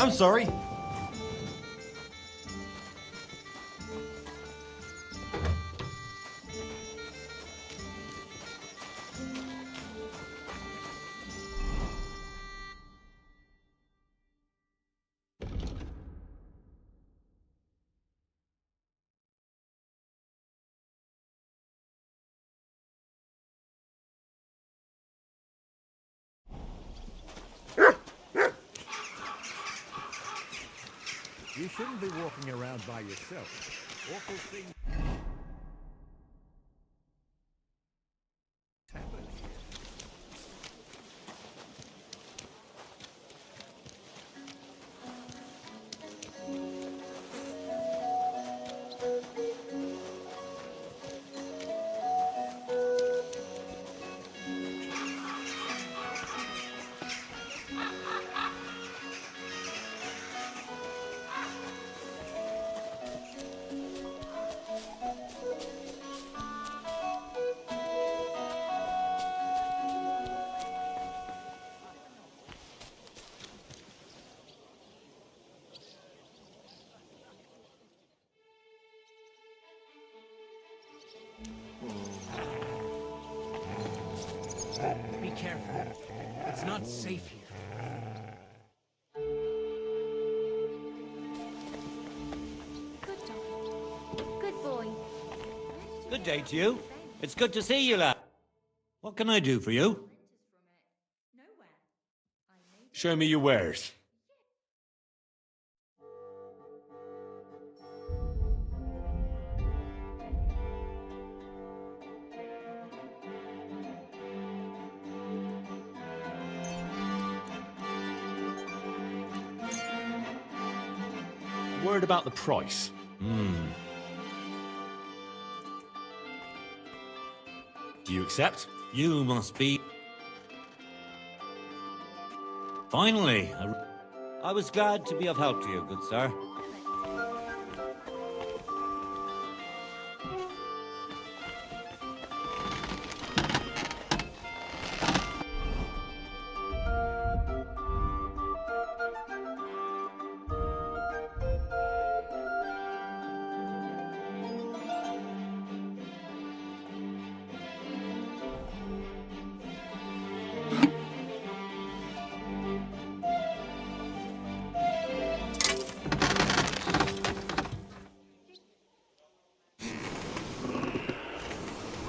I'm sorry. You shouldn't be walking around by yourself. Awful things happen here. Be careful. It's not safe here. Good dog. Good boy. Good day to you. It's good to see you, lad. What can I do for you? Show me your wares. Word about the price. Do you accept? You must be... Finally! I was glad to be of help to you, good sir.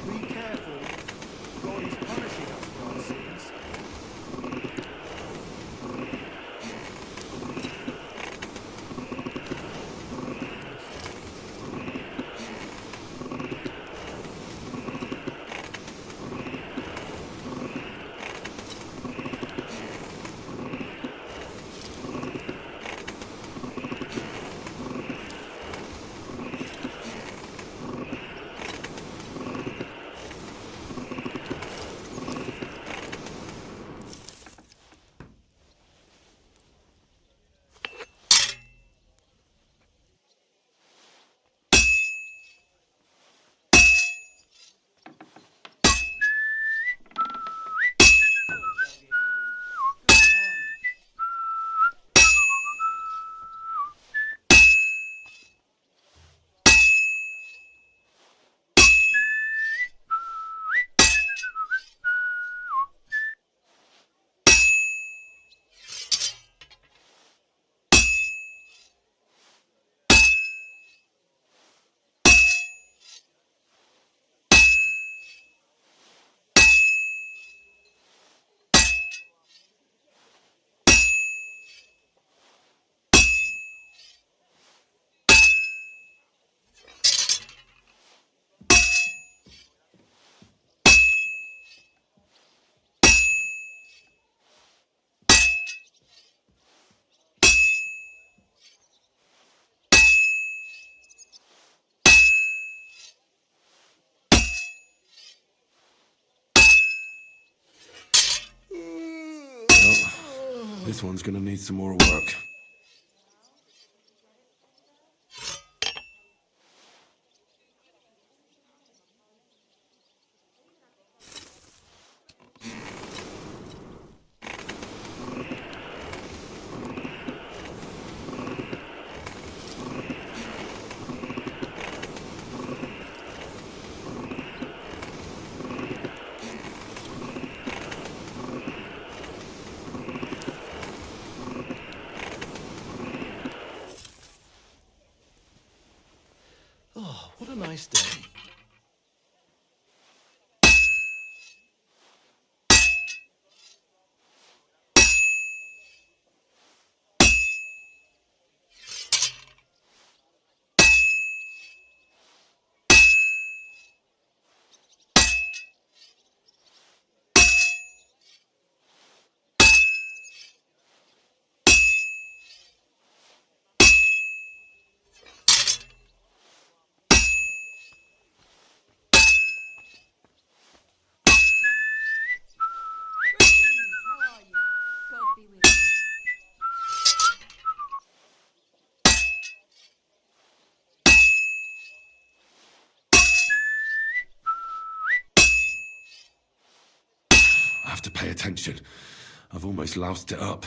Be careful. God is punishing us for our sins. This one's gonna need some more work. nice day. How are you? God be with you. I have to pay attention. I've almost loused it up.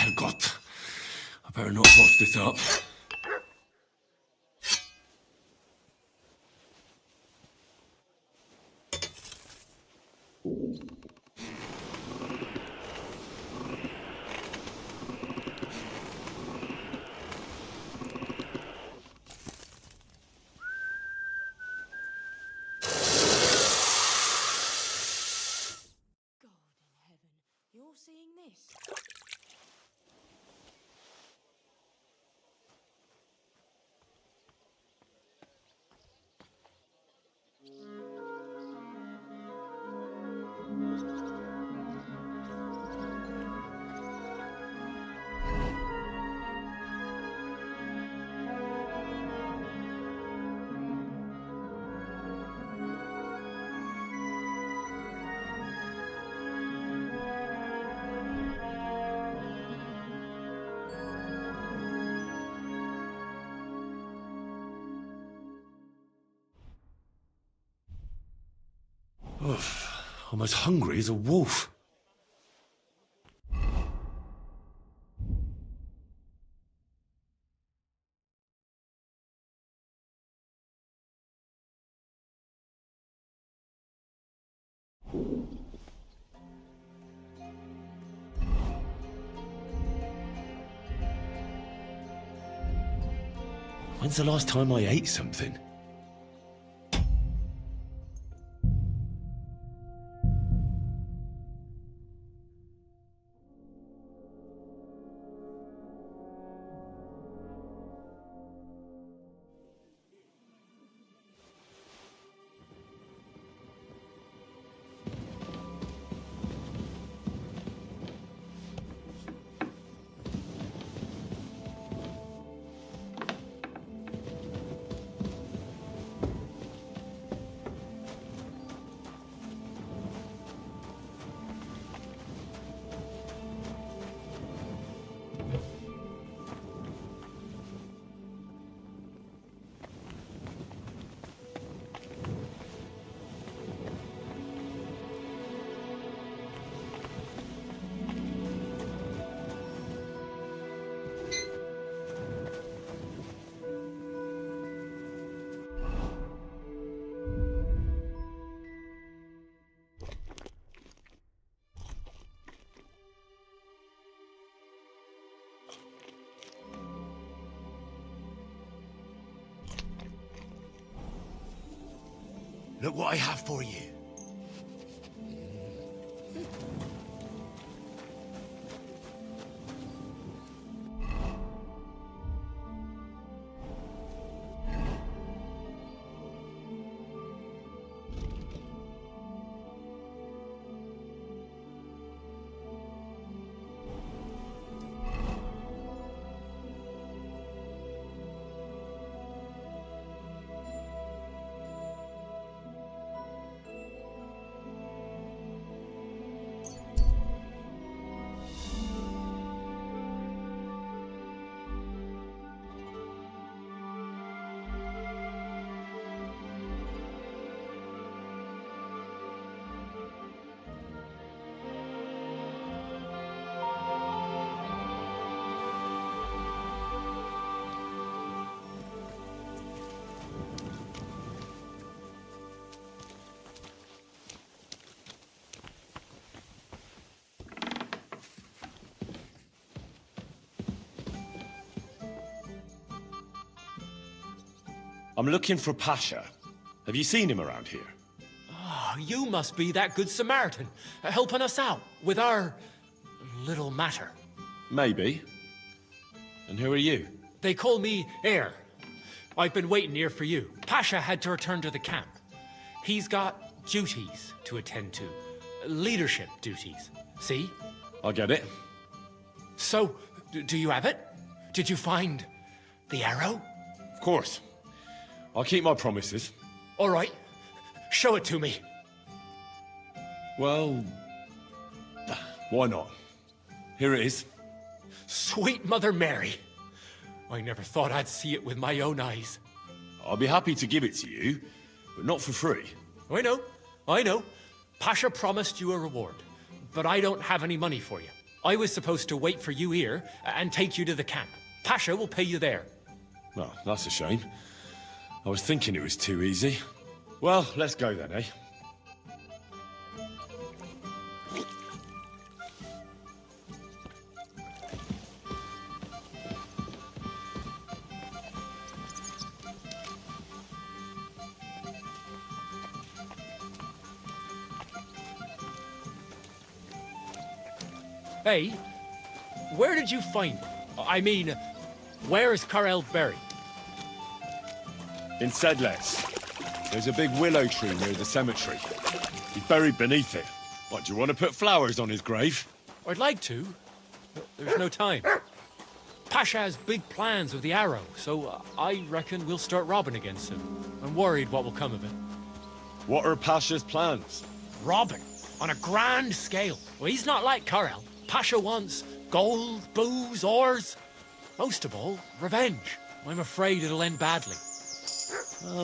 Oh, God. I better not botch this up. God in heaven, you're seeing this? I'm as hungry as a wolf. When's the last time I ate something? Look what I have for you. I'm looking for Pasha. Have you seen him around here? Oh, you must be that good Samaritan, helping us out with our little matter. Maybe. And who are you? They call me Heir. I've been waiting here for you. Pasha had to return to the camp. He's got duties to attend to. Leadership duties. See? I get it. So, do you have it? Did you find the arrow? Of course. I'll keep my promises. All right. Show it to me. Well, why not? Here it is. Sweet Mother Mary. I never thought I'd see it with my own eyes. I'll be happy to give it to you, but not for free. I know. Pasha promised you a reward, but I don't have any money for you. I was supposed to wait for you here and take you to the camp. Pasha will pay you there. Well, that's a shame. I was thinking it was too easy. Well, let's go then, eh? Hey, where did you find him? I mean, where is Karel buried? In Sedles. There's a big willow tree near the cemetery. He's buried beneath it. What, do you want to put flowers on his grave? I'd like to, but there's no time. Pasha has big plans with the arrow, so I reckon we'll start robbing again soon. I'm worried what will come of it. What are Pasha's plans? Robbing? On a grand scale. Well, he's not like Karel. Pasha wants gold, booze, ores. Most of all, revenge. I'm afraid it'll end badly.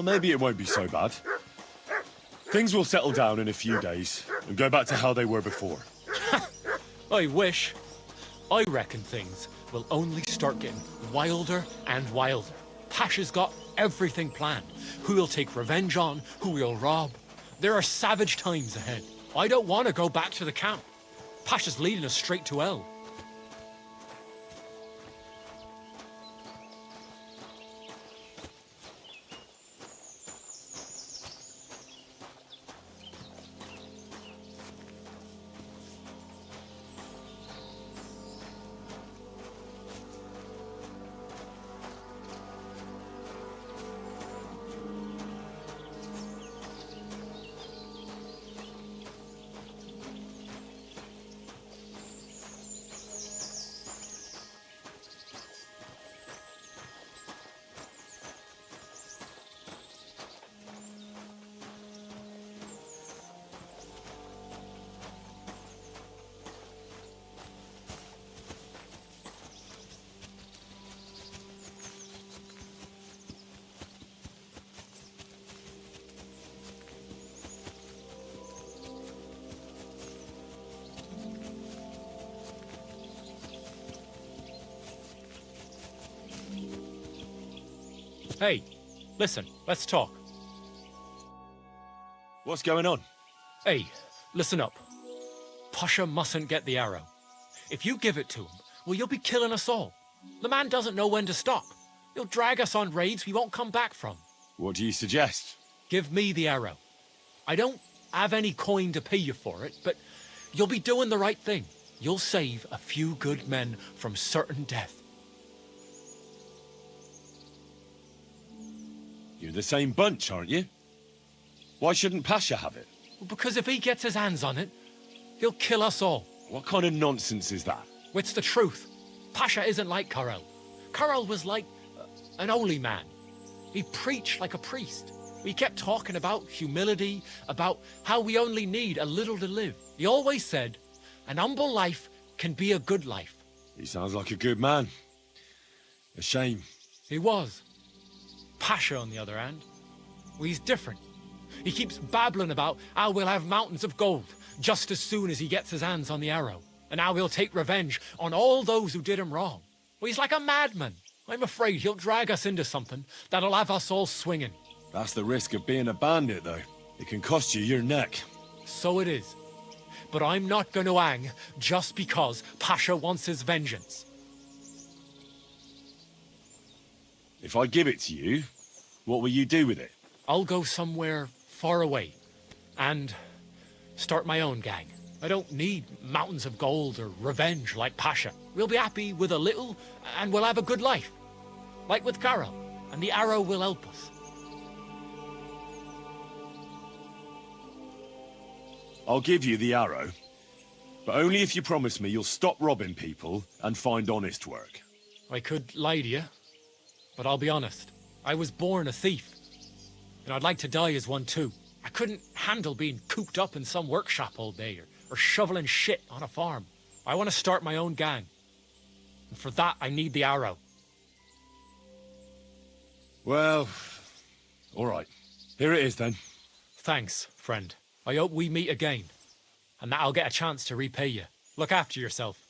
Maybe it won't be so bad. Things will settle down in a few days and go back to how they were before. I wish. I reckon things will only start getting wilder and wilder. Pasha's got everything planned. Who he'll take revenge on, who he'll rob. There are savage times ahead. I don't want to go back to the camp. Pasha's leading us straight to hell. Hey, listen, let's talk. What's going on? Hey, listen up. Pasha mustn't get the arrow. If you give it to him, well, you'll be killing us all. The man doesn't know when to stop. He'll drag us on raids we won't come back from. What do you suggest? Give me the arrow. I don't have any coin to pay you for it, but you'll be doing the right thing. You'll save a few good men from certain death. You're the same bunch, aren't you? Why shouldn't Pasha have it? Because if he gets his hands on it, he'll kill us all. What kind of nonsense is that? It's the truth. Pasha isn't like Karel. Karel was like an holy man. He preached like a priest. He kept talking about humility, about how we only need a little to live. He always said, an humble life can be a good life. He sounds like a good man. A shame. He was. Pasha, on the other hand, well, he's different. He keeps babbling about how we'll have mountains of gold just as soon as he gets his hands on the arrow, and how he'll take revenge on all those who did him wrong. Well, he's like a madman. I'm afraid he'll drag us into something that'll have us all swinging. That's the risk of being a bandit, though. It can cost you your neck. So it is. But I'm not going to hang just because Pasha wants his vengeance. If I give it to you, What will you do with it? I'll go somewhere far away and start my own gang. I don't need mountains of gold or revenge like Pasha. We'll be happy with a little and we'll have a good life. Like with Carol, and the arrow will help us. I'll give you the arrow, but only if you promise me you'll stop robbing people and find honest work. I could lie to you, but I'll be honest. I was born a thief, and I'd like to die as one too. I couldn't handle being cooped up in some workshop all day or shoveling shit on a farm. I want to start my own gang, and for that I need the arrow. Well, all right. Here it is then. Thanks, friend. I hope we meet again, and that I'll get a chance to repay you. Look after yourself.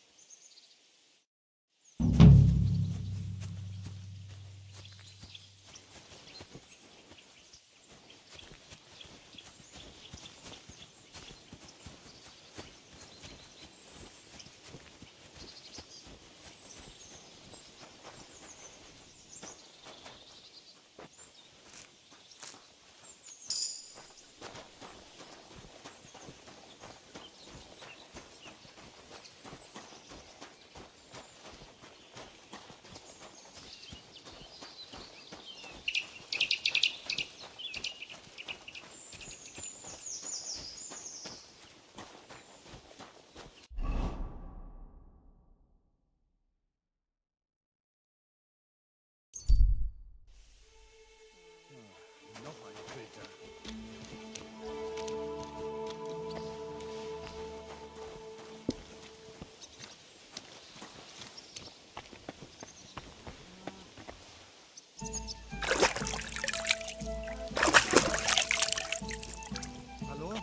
Hallo?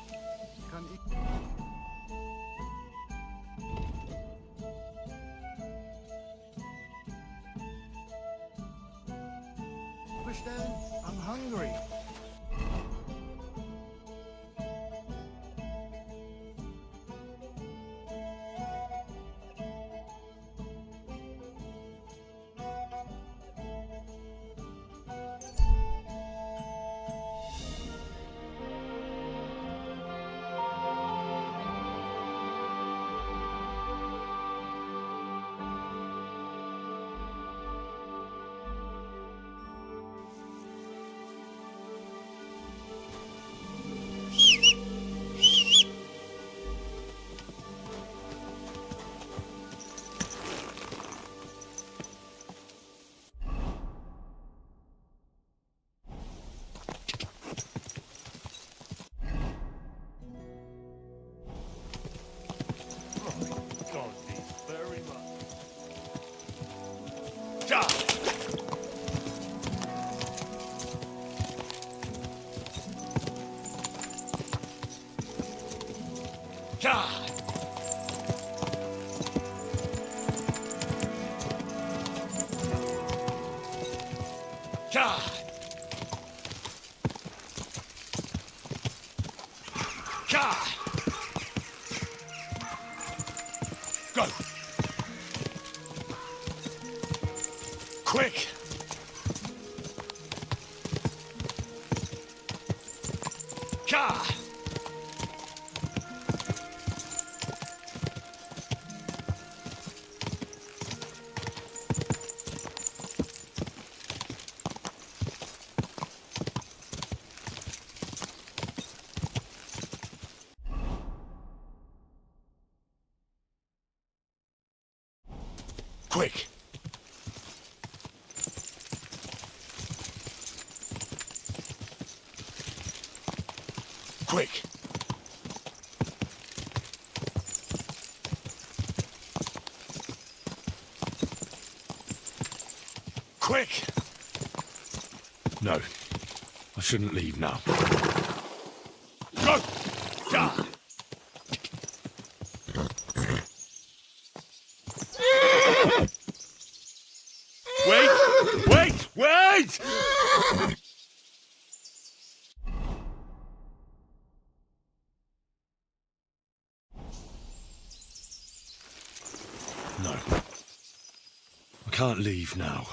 Kann ich... Bestellen? I'm hungry. Go! Quick! Quick! Quick! Quick! No, I shouldn't leave now. Go! Die! Wait! No. I can't leave now.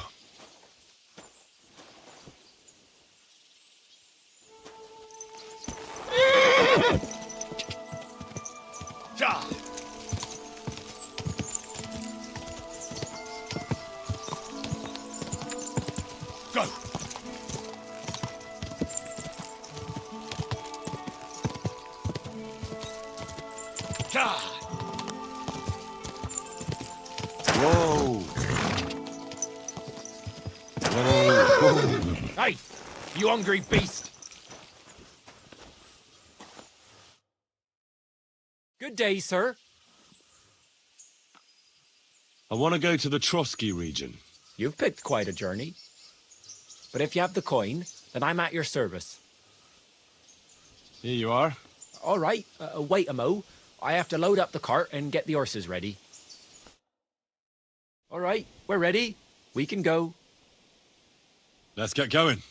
go. God. Whoa. Whoa. Hey, you hungry beast! Good day, sir. I want to go to the Trotsky region. You've picked quite a journey. But if you have the coin, then I'm at your service. Here you are. All right, wait a mo. I have to load up the cart and get the horses ready. All right, we're ready. We can go. Let's get going.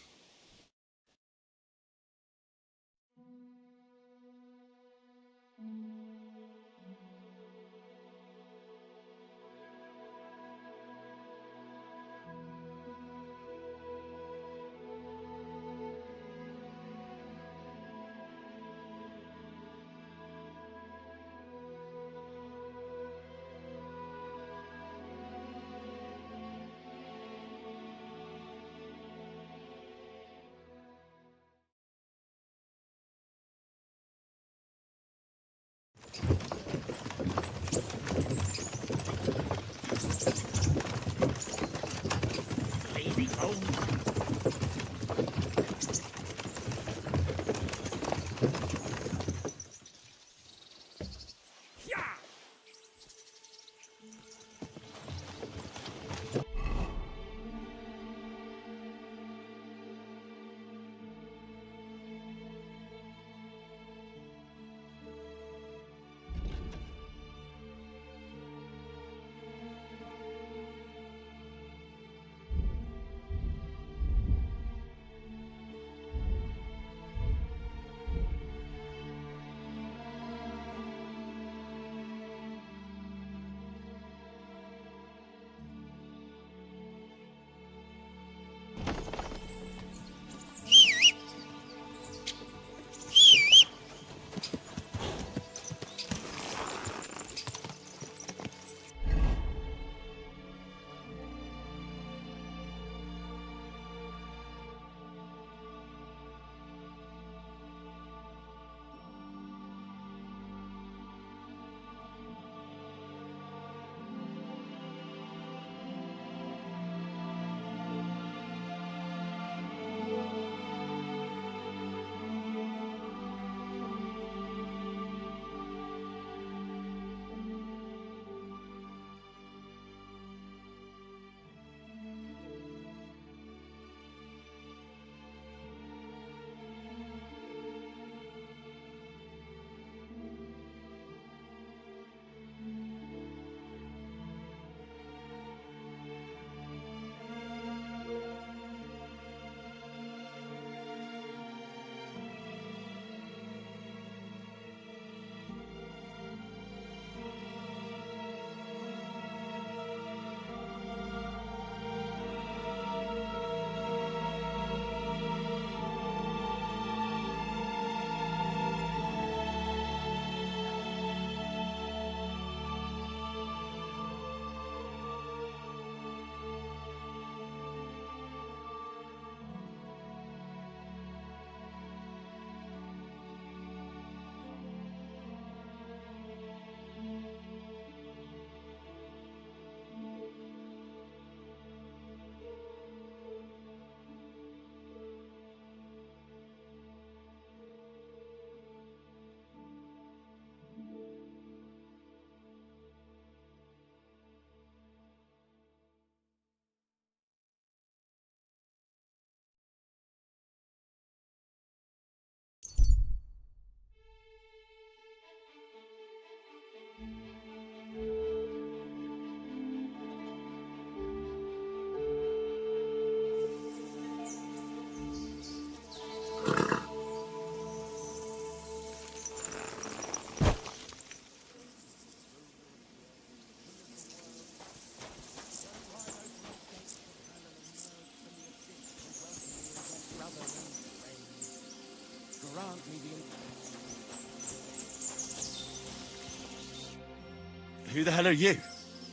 Who the hell are you?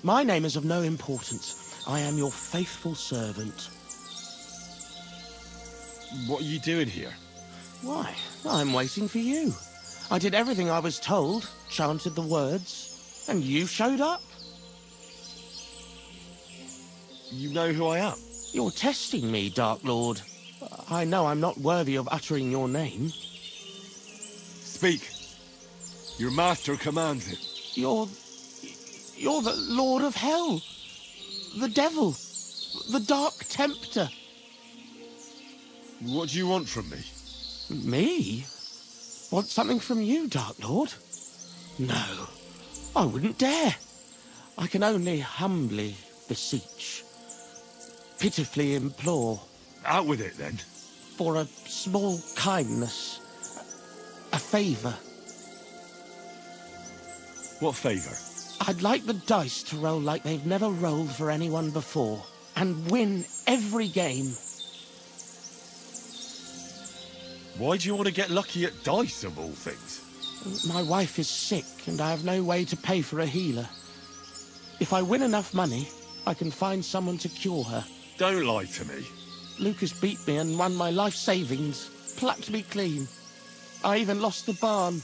My name is of no importance. I am your faithful servant. What are you doing here? Why, I'm waiting for you. I did everything I was told, chanted the words, and you showed up. You know who I am? You're testing me, Dark Lord. I know I'm not worthy of uttering your name. Speak. Your master commands it. You're the Lord of Hell. The Devil. The Dark Tempter. What do you want from me? Me? Want something from you, Dark Lord? No, I wouldn't dare. I can only humbly beseech, pitifully implore. Out with it, then. For a small kindness, a favour. What favour? I'd like the dice to roll like they've never rolled for anyone before, and win every game. Why do you want to get lucky at dice, of all things? My wife is sick, and I have no way to pay for a healer. If I win enough money, I can find someone to cure her. Don't lie to me. Lucas beat me and won my life savings, plucked me clean. I even lost the barn.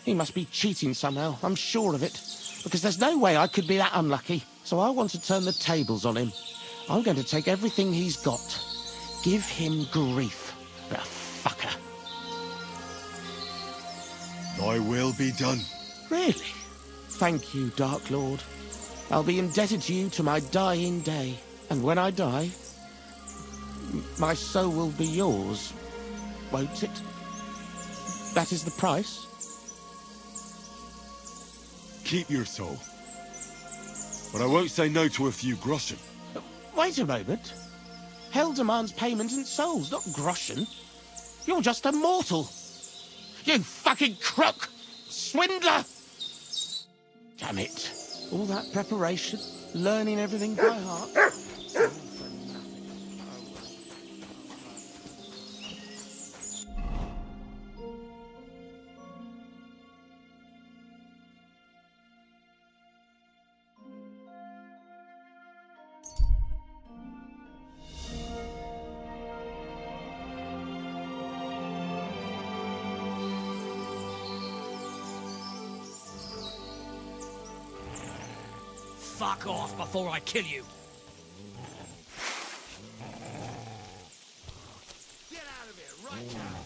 He must be cheating somehow, I'm sure of it, because there's no way I could be that unlucky. So I want to turn the tables on him. I'm going to take everything he's got. Give him grief, the fucker. Thy will be done. Really? Thank you, Dark Lord. I'll be indebted to you to my dying day. And when I die, my soul will be yours, won't it? That is the price? Keep your soul. But I won't say no to a few groschen. Wait a moment. Hell demands payment in souls, not groschen. You're just a mortal. You fucking crook! Swindler! Damn it. All that preparation, learning everything by heart. Fuck off before I kill you. Get out of here right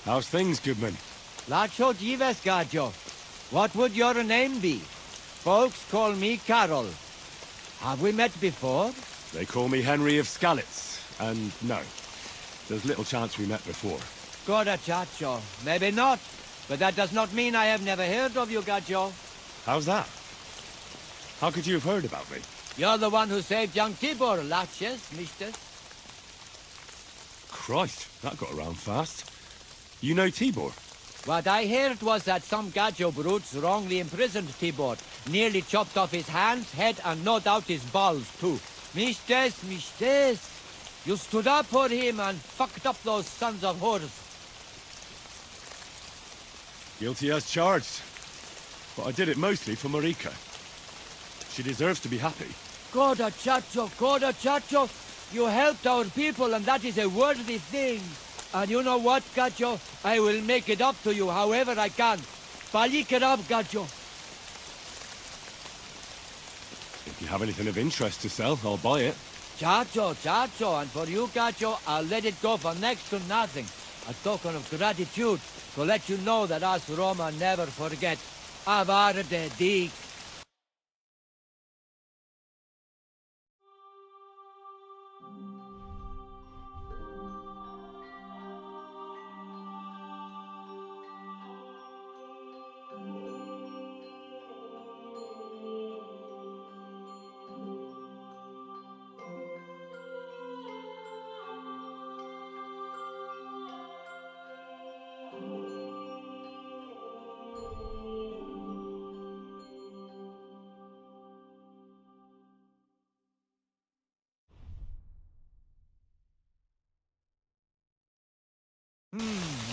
How's things, goodman? Lacho Jives Gajo. What would your name be? Folks call me Carol. Have we met before? They call me Henry of Skalitz, and no, there's little chance we met before. Goda chacho. Maybe not, but that does not mean I have never heard of you, Gajo. How's that? How could you have heard about me? You're the one who saved young Tibor, Laches, mister. Christ, that got around fast. You know Tibor? What I heard was that some Gajo brutes wrongly imprisoned Tibor, nearly chopped off his hands, head, and no doubt his balls, too. Mistes. You stood up for him and fucked up those sons of whores. Guilty as charged. But I did it mostly for Marika. She deserves to be happy. Goda chacho. You helped our people, and that is a worthy thing. And you know what, Gajo? I will make it up to you however I can. Balik it up, Gajo. If you have anything of interest to sell, I'll buy it. Chacho, and for you, Gacho, I'll let it go for next to nothing. A token of gratitude to let you know that us Roma never forget. Avar de dig.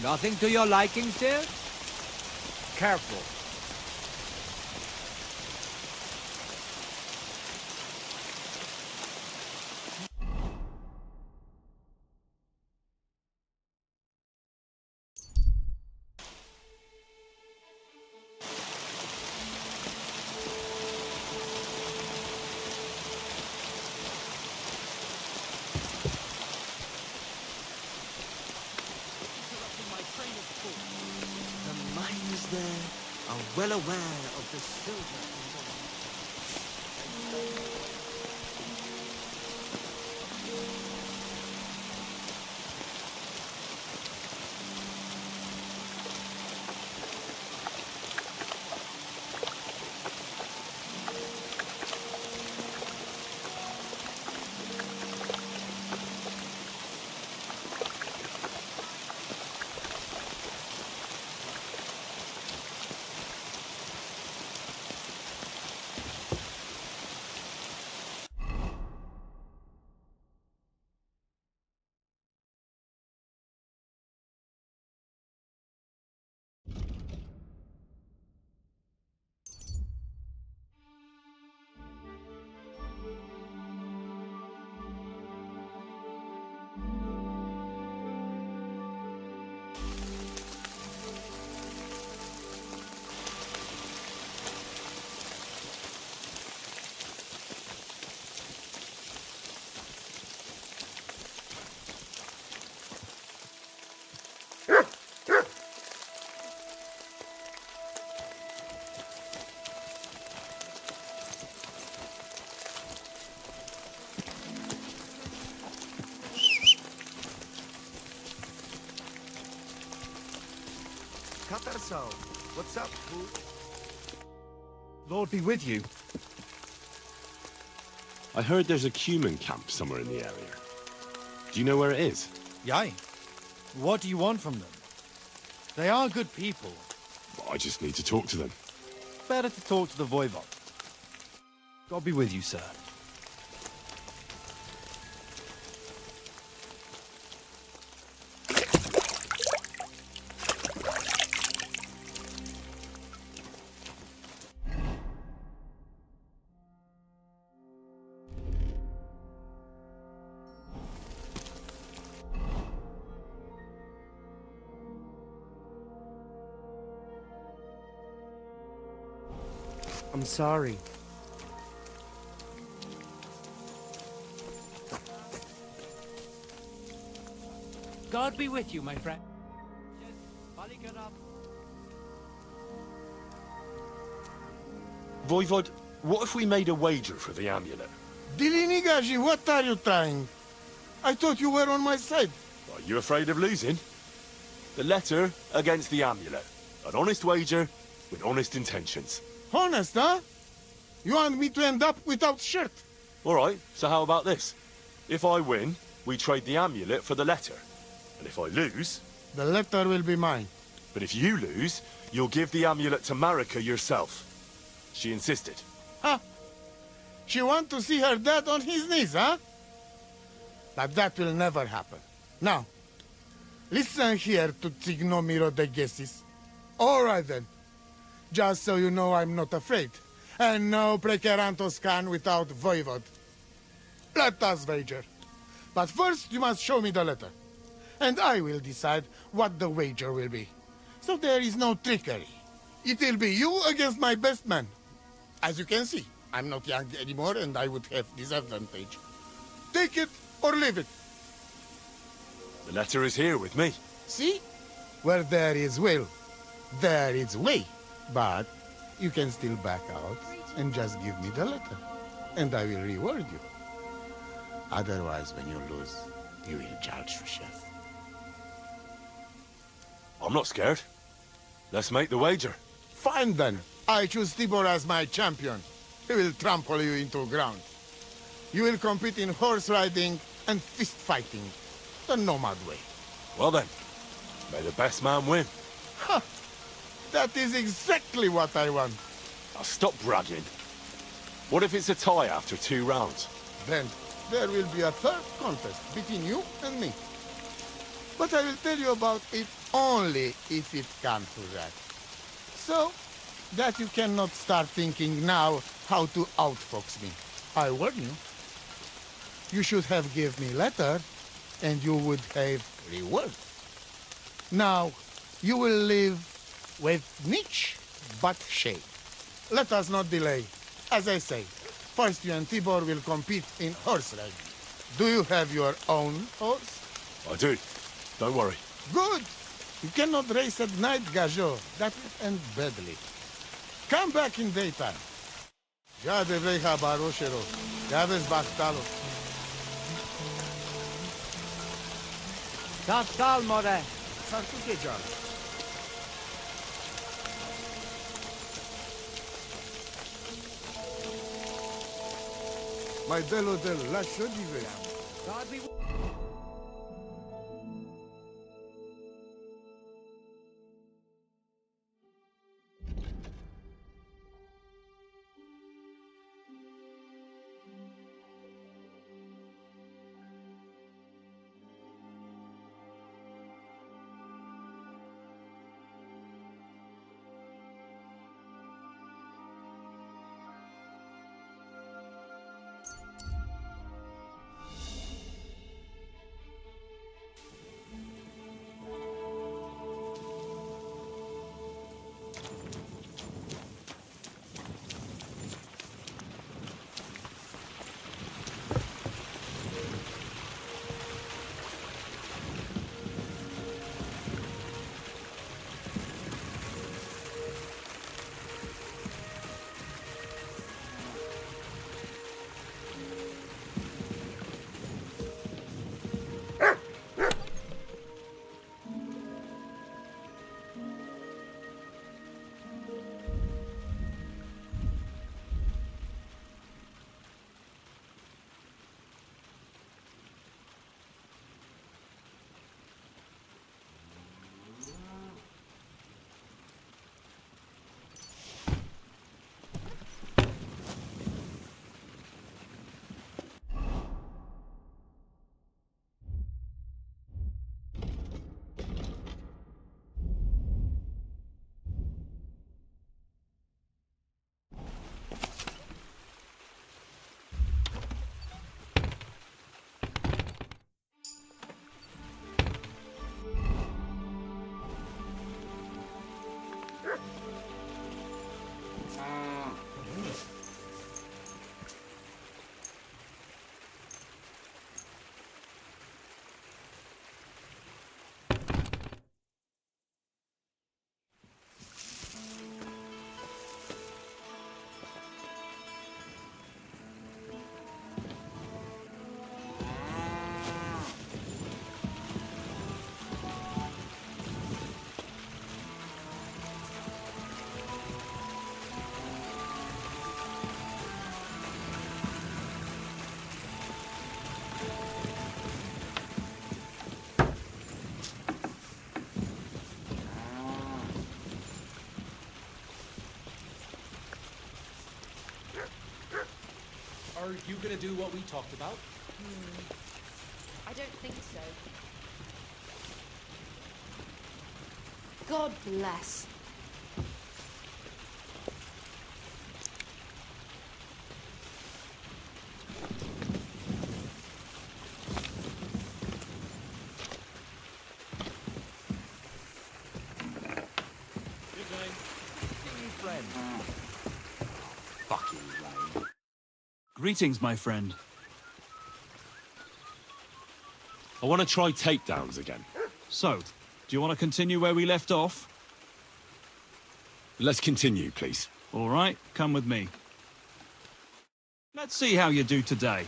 Nothing to your liking, sir? Careful. The miners there are well aware of the silver in the... Katarso, what's up, fool? Lord be with you. I heard there's a human camp somewhere in the area. Do you know where it is? Yay. What do you want from them? They are good people. Well, I just need to talk to them. Better to talk to the Voivod. God be with you, sir. I'm sorry. God be with you, my friend. Yes, Balik it up. Voivod, what if we made a wager for the amulet? Dilinigaji, what are you trying? I thought you were on my side. Are you afraid of losing? The letter against the amulet. An honest wager with honest intentions. Honest, huh? You want me to end up without shirt? All right, so how about this? If I win, we trade the amulet for the letter. And if I lose... The letter will be mine. But if you lose, you'll give the amulet to Marika yourself. She insisted. Huh? She want to see her dad on his knees, huh? But that will never happen. Now, listen here to Tignomiro de Gessis. All right, then. Just so you know I'm not afraid. And no Prekerantos can without Voivod. Let us wager. But first you must show me the letter. And I will decide what the wager will be. So there is no trickery. It will be you against my best man. As you can see, I'm not young anymore and I would have disadvantage. Take it or leave it. The letter is here with me. See? Where there is will, there is way. But you can still back out and just give me the letter, and I will reward you. Otherwise, when you lose, you will judge yourself. I'm not scared. Let's make the wager. Fine then. I choose Tibor as my champion. He will trample you into ground. You will compete in horse riding and fist fighting, the nomad way. Well then, may the best man win. Ha! That is exactly what I want. Now stop bragging. What if it's a tie after 2 rounds? Then there will be a third contest between you and me. But I will tell you about it only if it comes to that. So that you cannot start thinking now how to outfox me. I warn you. You should have give me letter, and you would have reward. Now, you will live with niche but shame. Let us not delay. As I say, first you and Tibor will compete in horse riding. Do you have your own horse? I do. Don't worry. Good. You cannot race at night, Gajo. That will end badly. Come back in daytime. Ya de vreja baroshero. Ya ves bachtalo. Sal, more. Sartu ke jal. Mai delo del lascio di vedere. Are you gonna do what we talked about? I don't think so. God bless. Greetings, my friend. I want to try takedowns again. So, do you want to continue where we left off? Let's continue, please. All right, come with me. Let's see how you do today.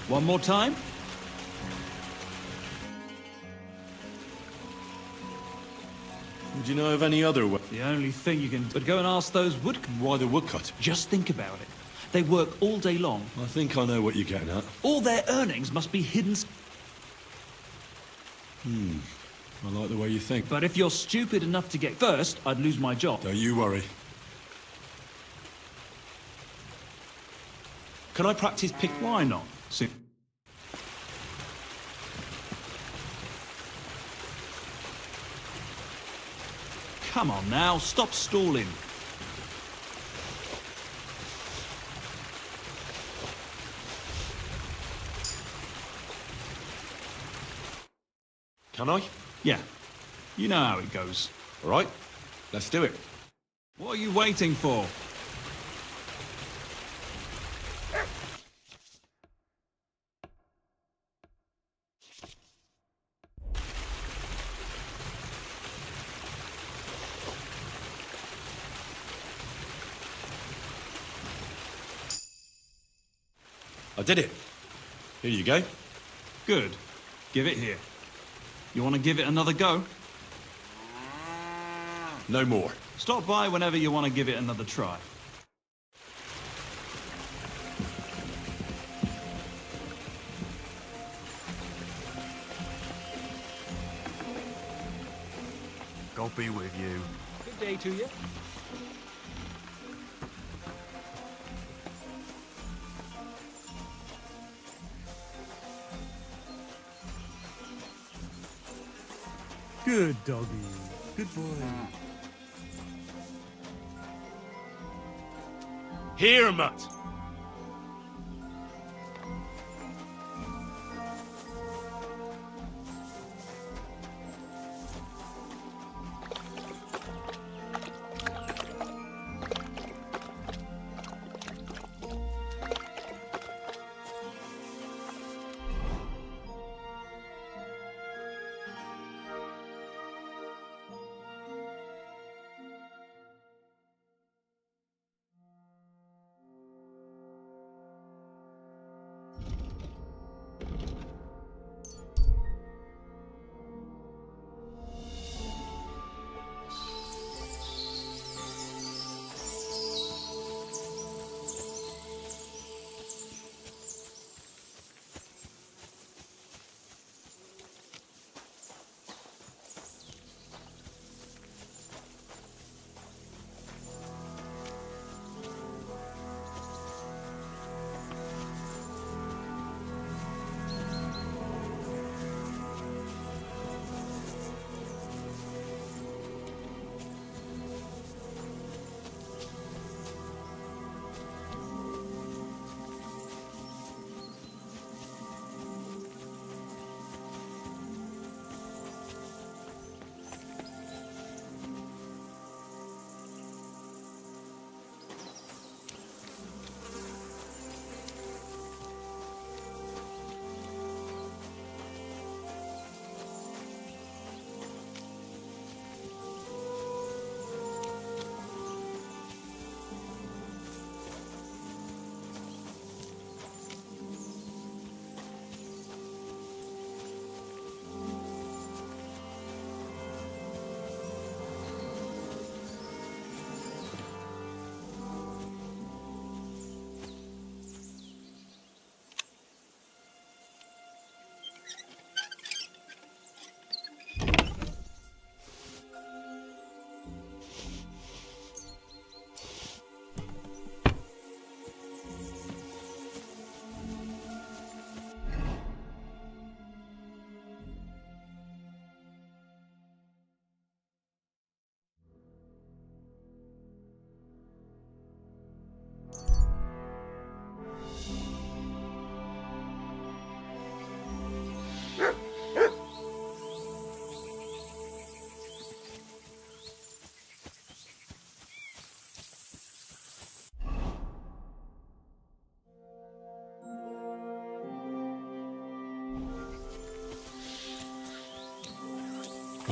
One more time. Do you know of any other way? The only thing you can... But go and ask those wood... Why the woodcut? Just think about it. They work all day long. I think I know what you're getting at. All their earnings must be hidden... I like the way you think. But if you're stupid enough to get first, I'd lose my job. Don't you worry. Can I practice pick? Why not? See... Come on now, stop stalling. Can I? Yeah, you know how it goes. All right, let's do it. What are you waiting for? I did it. Here you go. Good. Give it here. You want to give it another go? No more. Stop by whenever you want to give it another try. God be with you. Good day to you. Good doggy. Good boy. Here, Mutt.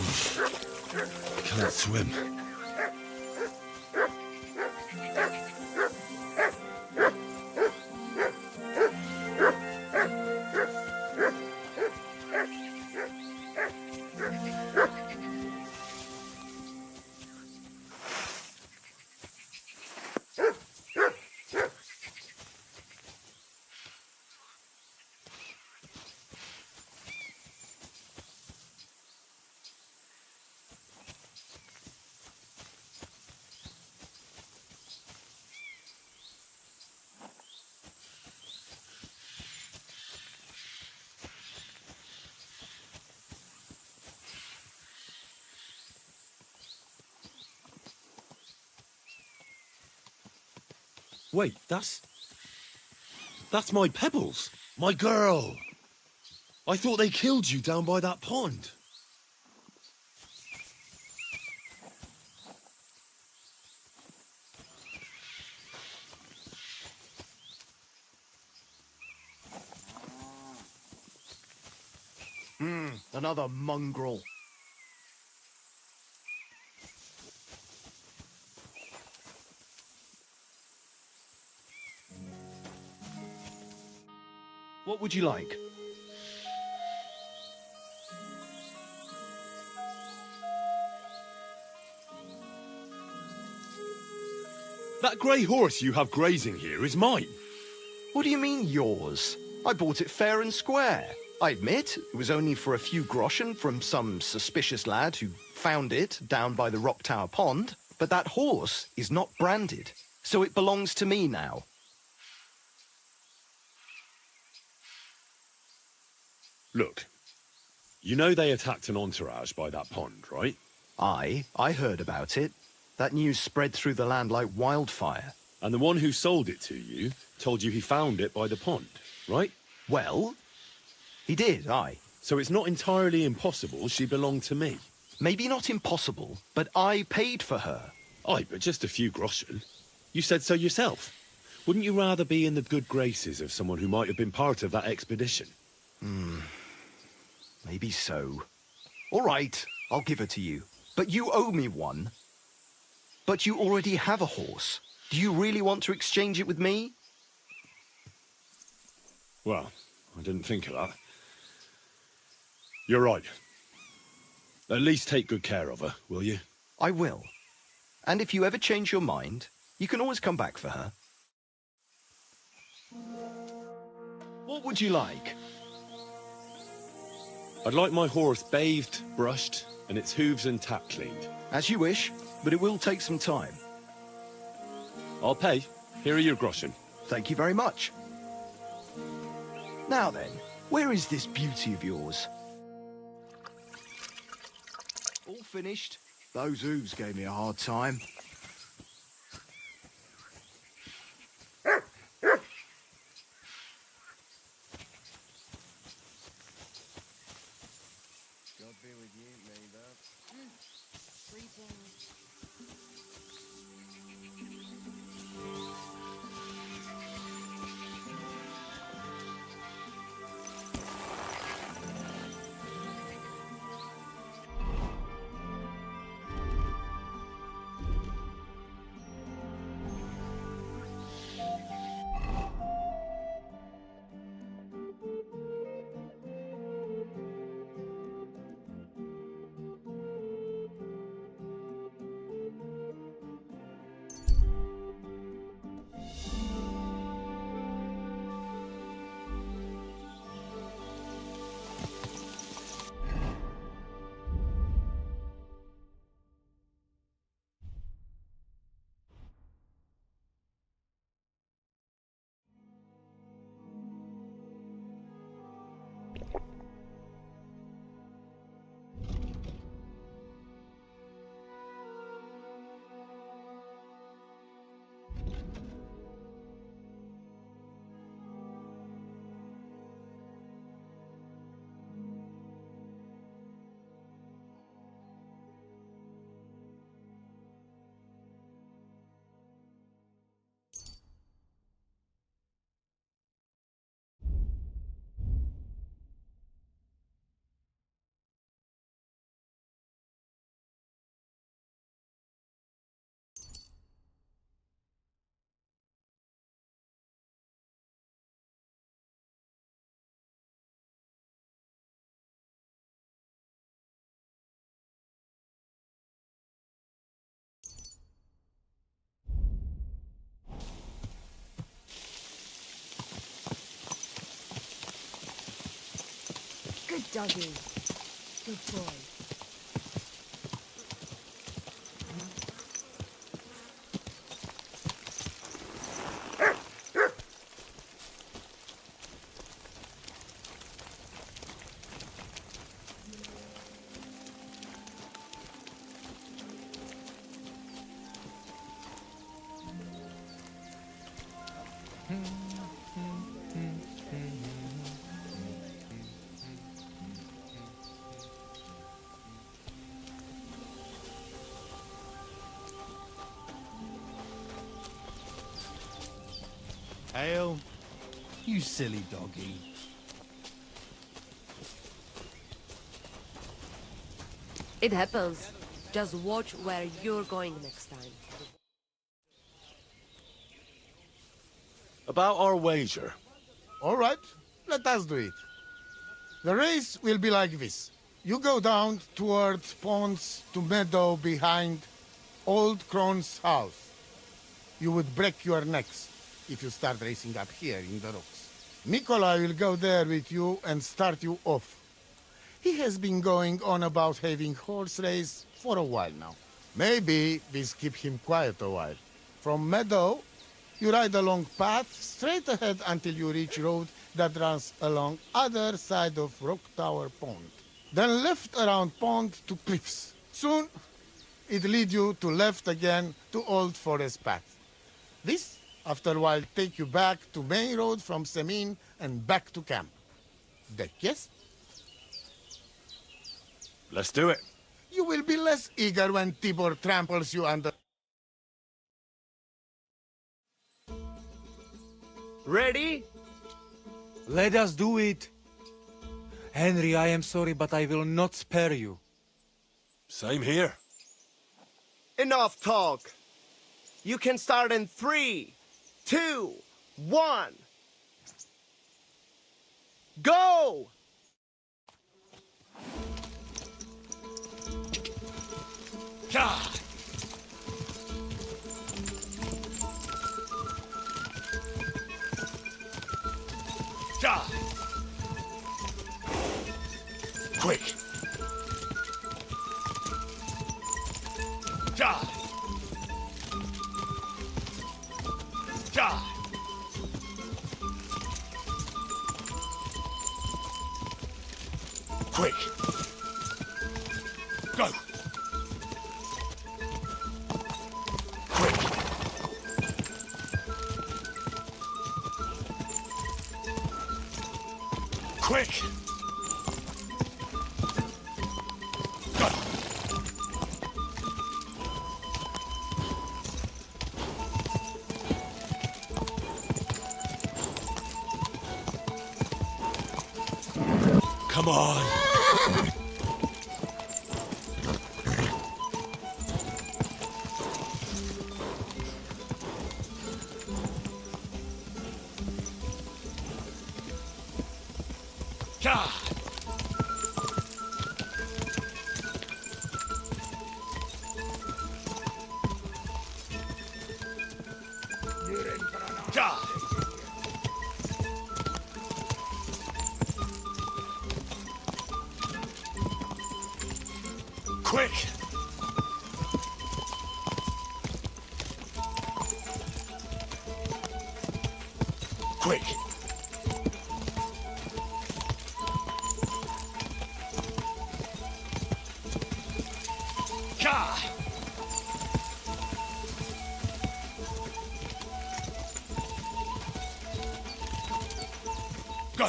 I can't swim. Wait, that's my Pebbles, my girl. I thought they killed you down by that pond. Another mongrel. What would you like? That grey horse you have grazing here is mine. What do you mean, yours? I bought it fair and square. I admit, it was only for a few groschen from some suspicious lad who found it down by the Rock Tower Pond, but that horse is not branded, so it belongs to me now. Look, you know they attacked an entourage by that pond, right? I heard about it. That news spread through the land like wildfire. And the one who sold it to you told you he found it by the pond, right? Well, he did, aye. So it's not entirely impossible she belonged to me. Maybe not impossible, but I paid for her. Aye, but just a few groschen. You said so yourself. Wouldn't you rather be in the good graces of someone who might have been part of that expedition? Maybe so. All right, I'll give her to you. But you owe me one. But you already have a horse. Do you really want to exchange it with me? Well, I didn't think of that. You're right. At least take good care of her, will you? I will. And if you ever change your mind, you can always come back for her. What would you like? I'd like my horse bathed, brushed, and its hooves and tap cleaned. As you wish, but it will take some time. I'll pay. Here are your groschen. Thank you very much. Now then, where is this beauty of yours? All finished. Those hooves gave me a hard time. Greetings. Good doggy. Good boy. Ale, you silly doggy. It happens. Just watch where you're going next time. About our wager. All right, let us do it. The race will be like this. You go down towards ponds to meadow behind Old Crone's house. You would break your necks if you start racing up here in the rocks. Nikolai will go there with you and start you off. He has been going on about having horse race for a while now. Maybe this keep him quiet a while. From meadow, you ride along path straight ahead until you reach road that runs along other side of Rock Tower Pond. Then left around pond to cliffs. Soon, it lead you to left again to Old Forest Path. This, after a while, take you back to main road from Semin and back to camp. That yes? Let's do it. You will be less eager when Tibor tramples you under. Ready? Let us do it. Henry, I am sorry, but I will not spare you. Same here. Enough talk. You can start in 3, 2, 1. Go! Ja! Ja! Quick! Ja! Ja! Quick! Go! Quick! Quick! Go! Come on! Ja! Ja! Quick! Quick! Ja! Go!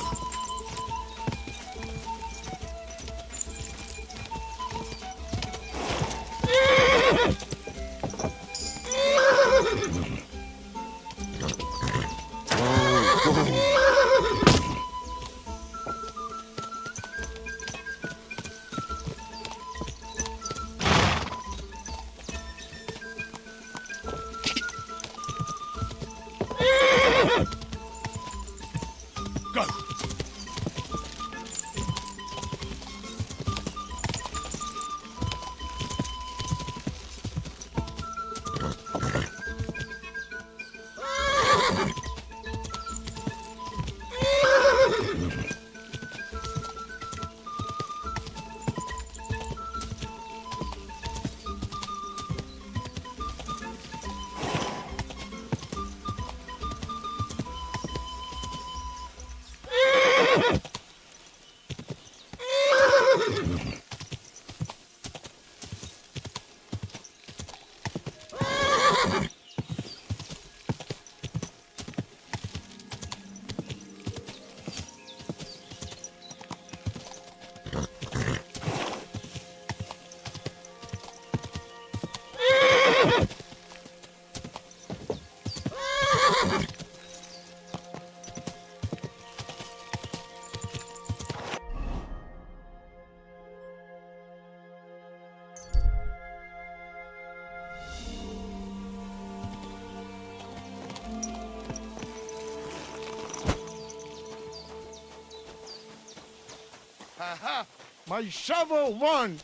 Ha! My shovel won!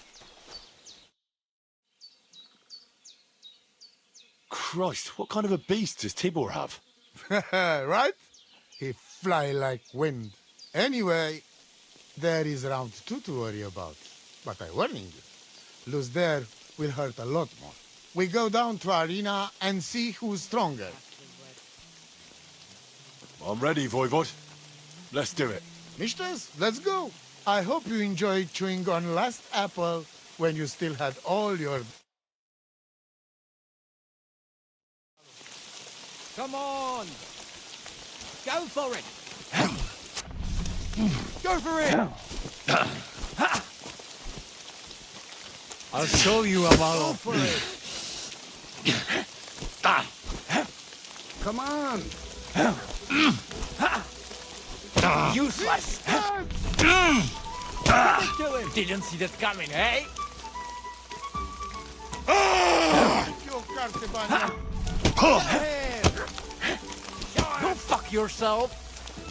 Christ, what kind of a beast does Tibor have? Right? He fly like wind. Anyway, there is round 2 to worry about. But I warning you, lose there will hurt a lot more. We go down to arena and see who's stronger. I'm ready, Voivod. Let's do it. Mistress, let's go. I hope you enjoyed chewing on last apple when you still had all your... Come on! Go for it! Go for it! I'll show you, Amalo. Go for it! Come on! Useless! Didn't see that coming, eh? Go fuck yourself!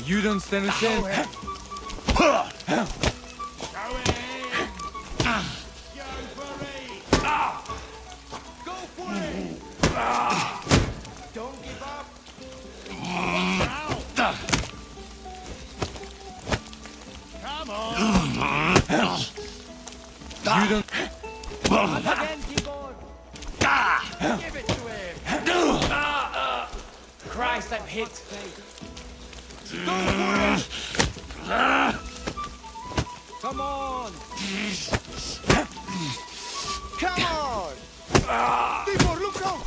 You don't stand a chance. Go for it! Don't give up! Come on! You don't... Again, Tibor! Give it to him! Christ, I'm hit. Go for it! Come on! Come on! Tibor, look out!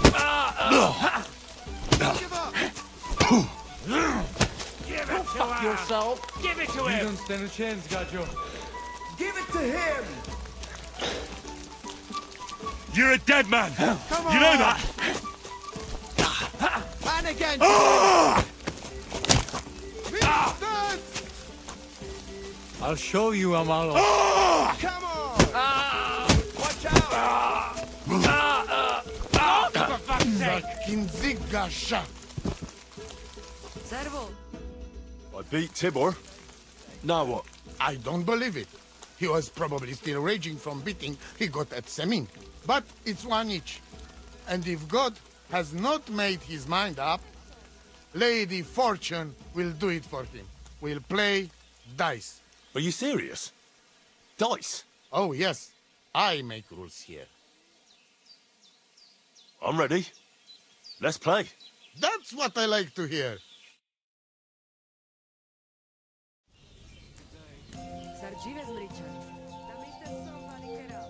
Don't give up! Go fuck yourself! Give it to You him. don't stand a chance, Gajo. Give it to him! You're a dead man. Come on! You know that? And again! I'll show you, Amalo. Come on! Watch out! For fuck's sake. Kinzigasha! Servo, I beat Tibor. Now what? I don't believe it. He was probably still raging from beating he got at Semin. But it's one each. And if God has not made his mind up, Lady Fortune will do it for him. We'll play dice. Are you serious? Dice? Oh, yes. I make rules here. I'm ready. Let's play. That's what I like to hear. Sargive zmričan. Tam ište sopa nikera.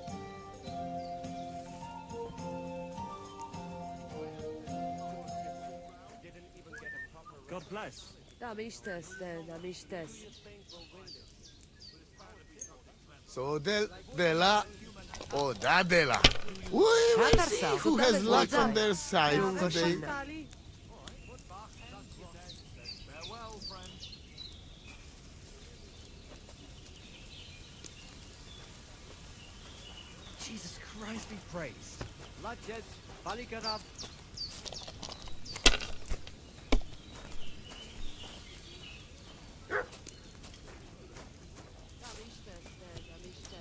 God bless. Tam ište ste, tam ište. So de la o da de la. We will see who has luck on their side today. Jesus Christ be praised! Laches, Balikarav. Tam ište ste, tam ište.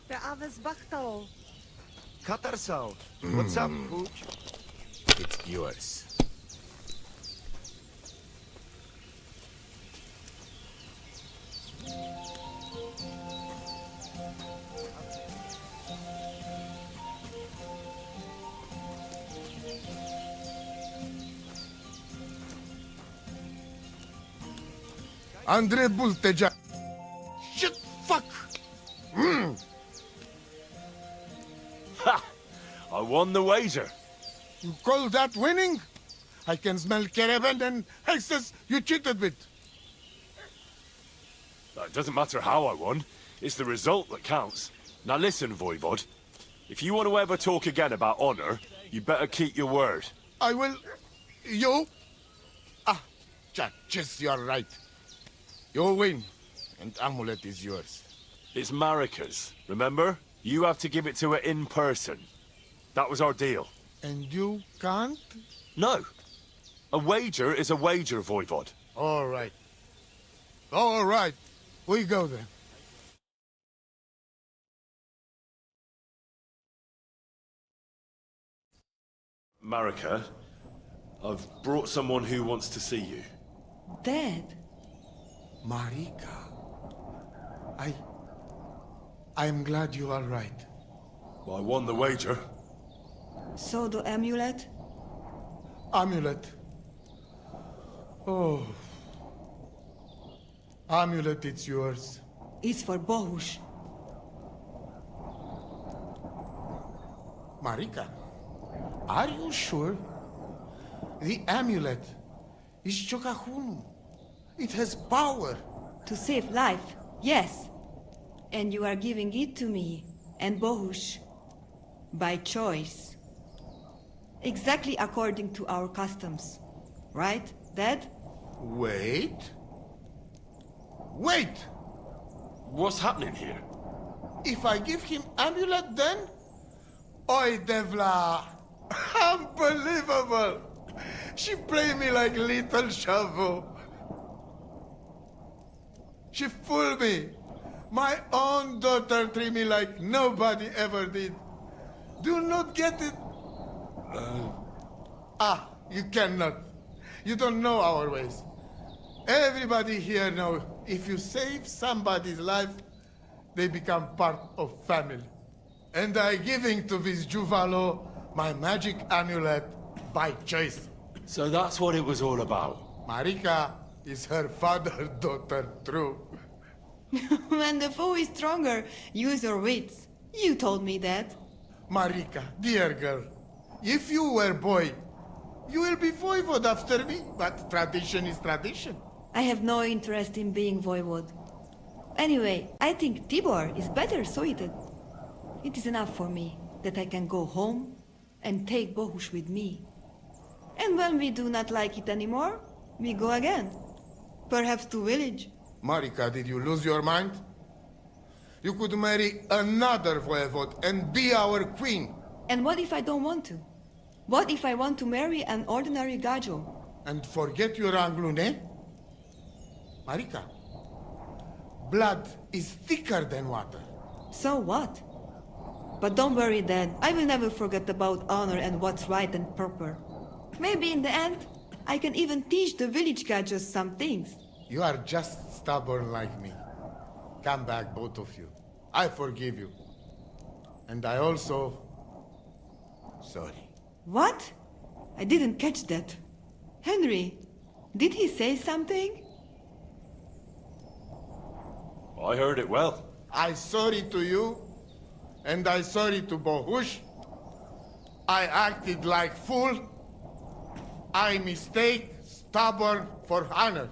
Te aves bachtalo. Katarso, what's up, Pooch? It's yours. Andre Bulteja. Shit, fuck! Ha! I won the wager. You call that winning? I can smell caravan and hexes you cheated with. It doesn't matter how I won. It's the result that counts. Now listen, Voivod. If you want to ever talk again about honor, you better keep your word. I will... You? Ah, Jack, yes, you're right. You win, and amulet is yours. It's Marika's, remember? You have to give it to her in person. That was our deal. And you can't? No. A wager is a wager, Voivod. All right. All right. We go then. Marika, I've brought someone who wants to see you. Dad? Marika. I'm glad you are right. I won the wager. So the amulet? Amulet. Oh. Amulet, it's yours. It's for Bohush. Marika, are you sure? The amulet is Chokahunu. It has power. To save life, yes. And you are giving it to me and Bohush. By choice. Exactly according to our customs. Right, Dad? Wait. Wait! What's happening here? If I give him amulet then? Oi, Devla! Unbelievable! She play me like little shovel. She fooled me. My own daughter treat me like nobody ever did. Do not get it. You cannot. You don't know our ways. Everybody here know if you save somebody's life, they become part of family. And I giving to this Juvalo my magic amulet by choice. So that's what it was all about. Marika is her father's daughter, true. When the foe is stronger, use your wits. You told me that. Marika, dear girl, if you were boy, you will be voivod after me, but tradition is tradition. I have no interest in being voivod. Anyway, I think Tibor is better suited. It is enough for me that I can go home and take Bohush with me. And when we do not like it anymore, we go again. Perhaps to village. Marika, did you lose your mind? You could marry another voivod and be our queen. And what if I don't want to? What if I want to marry an ordinary gajo? And forget your Anglune? Marika, blood is thicker than water. So what? But don't worry, Dad. I will never forget about honor and what's right and proper. Maybe in the end, I can even teach the village gajos some things. You are just stubborn like me. Come back, both of you. I forgive you. And I also... sorry. What? I didn't catch that. Henry, did he say something? I heard it well. I sorry to you, and I sorry to Bohush. I acted like fool. I mistake, stubborn for honor.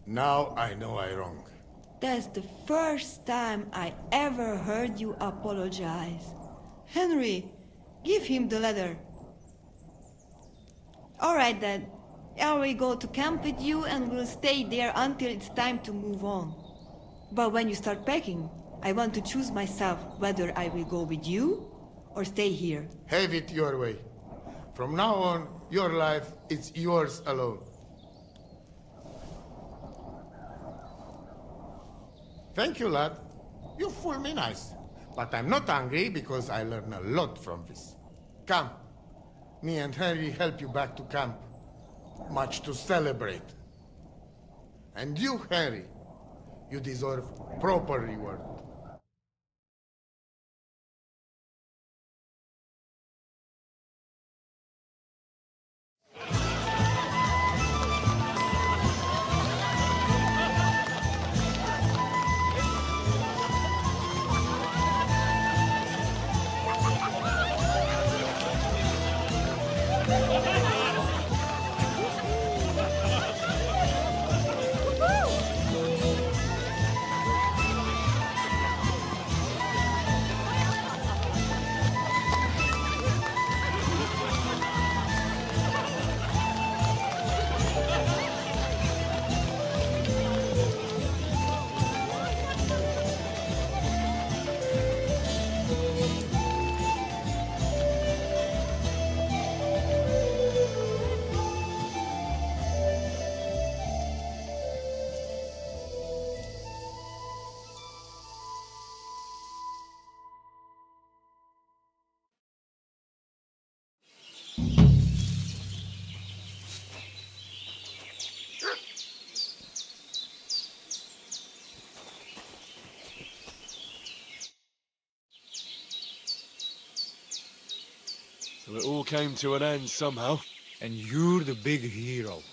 Now I know I wrong. That's the first time I ever heard you apologize. Henry, give him the letter. All right, then. I will go to camp with you and we'll stay there until it's time to move on. But when you start packing, I want to choose myself whether I will go with you or stay here. Have it your way. From now on, your life is yours alone. Thank you, lad. You fool me nice. But I'm not angry because I learned a lot from this. Come. Me and Henry help you back to camp. Much to celebrate. And you, Henry, you deserve proper reward. So it all came to an end somehow. And you're the big hero.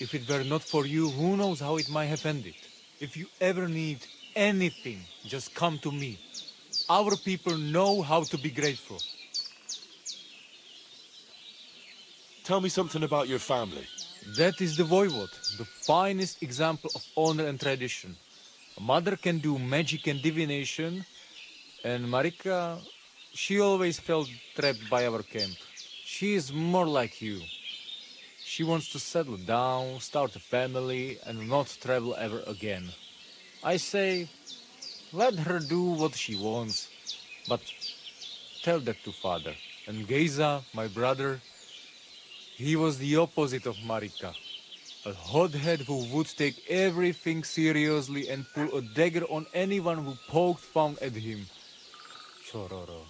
If it were not for you, who knows how it might have ended. If you ever need anything, just come to me. Our people know how to be grateful. Tell me something about your family. That is the voivode, the finest example of honor and tradition. A mother can do magic and divination, and Marika, she always felt trapped by our camp. She is more like you. She wants to settle down, start a family, and not travel ever again. I say, let her do what she wants, but tell that to father. And Geza, my brother, he was the opposite of Marika. A hothead who would take everything seriously and pull a dagger on anyone who poked fun at him. Chororo.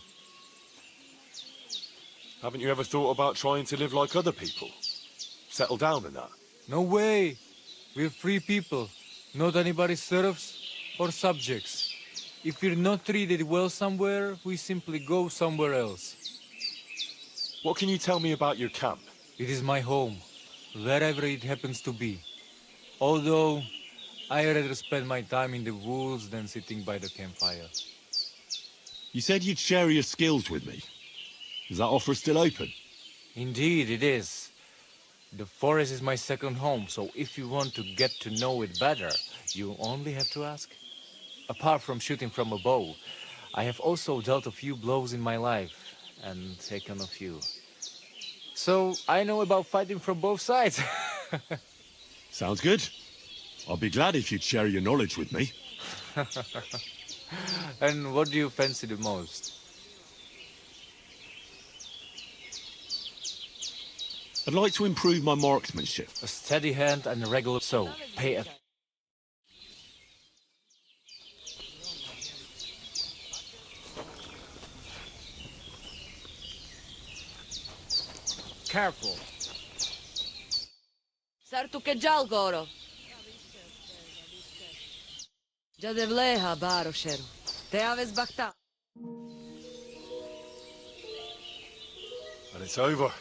Haven't you ever thought about trying to live like other people? Settle down and that? No way. We're free people, not anybody's serfs or subjects. If we're not treated well somewhere, we simply go somewhere else. What can you tell me about your camp? It is my home, wherever it happens to be. Although, I rather spend my time in the woods than sitting by the campfire. You said you'd share your skills with me. Is that offer still open? Indeed, it is. The forest is my second home, so if you want to get to know it better, you only have to ask. Apart from shooting from a bow, I have also dealt a few blows in my life, and taken a few. So, I know about fighting from both sides. Sounds good. I'll be glad if you'd share your knowledge with me. And what do you fancy the most? I'd like to improve my marksmanship. A steady hand and a regular soul. Pay attention. Careful. Sartu ke gjallë, Goro. Gjade vleha, baro, sheru. Te aves bakta. And it's over.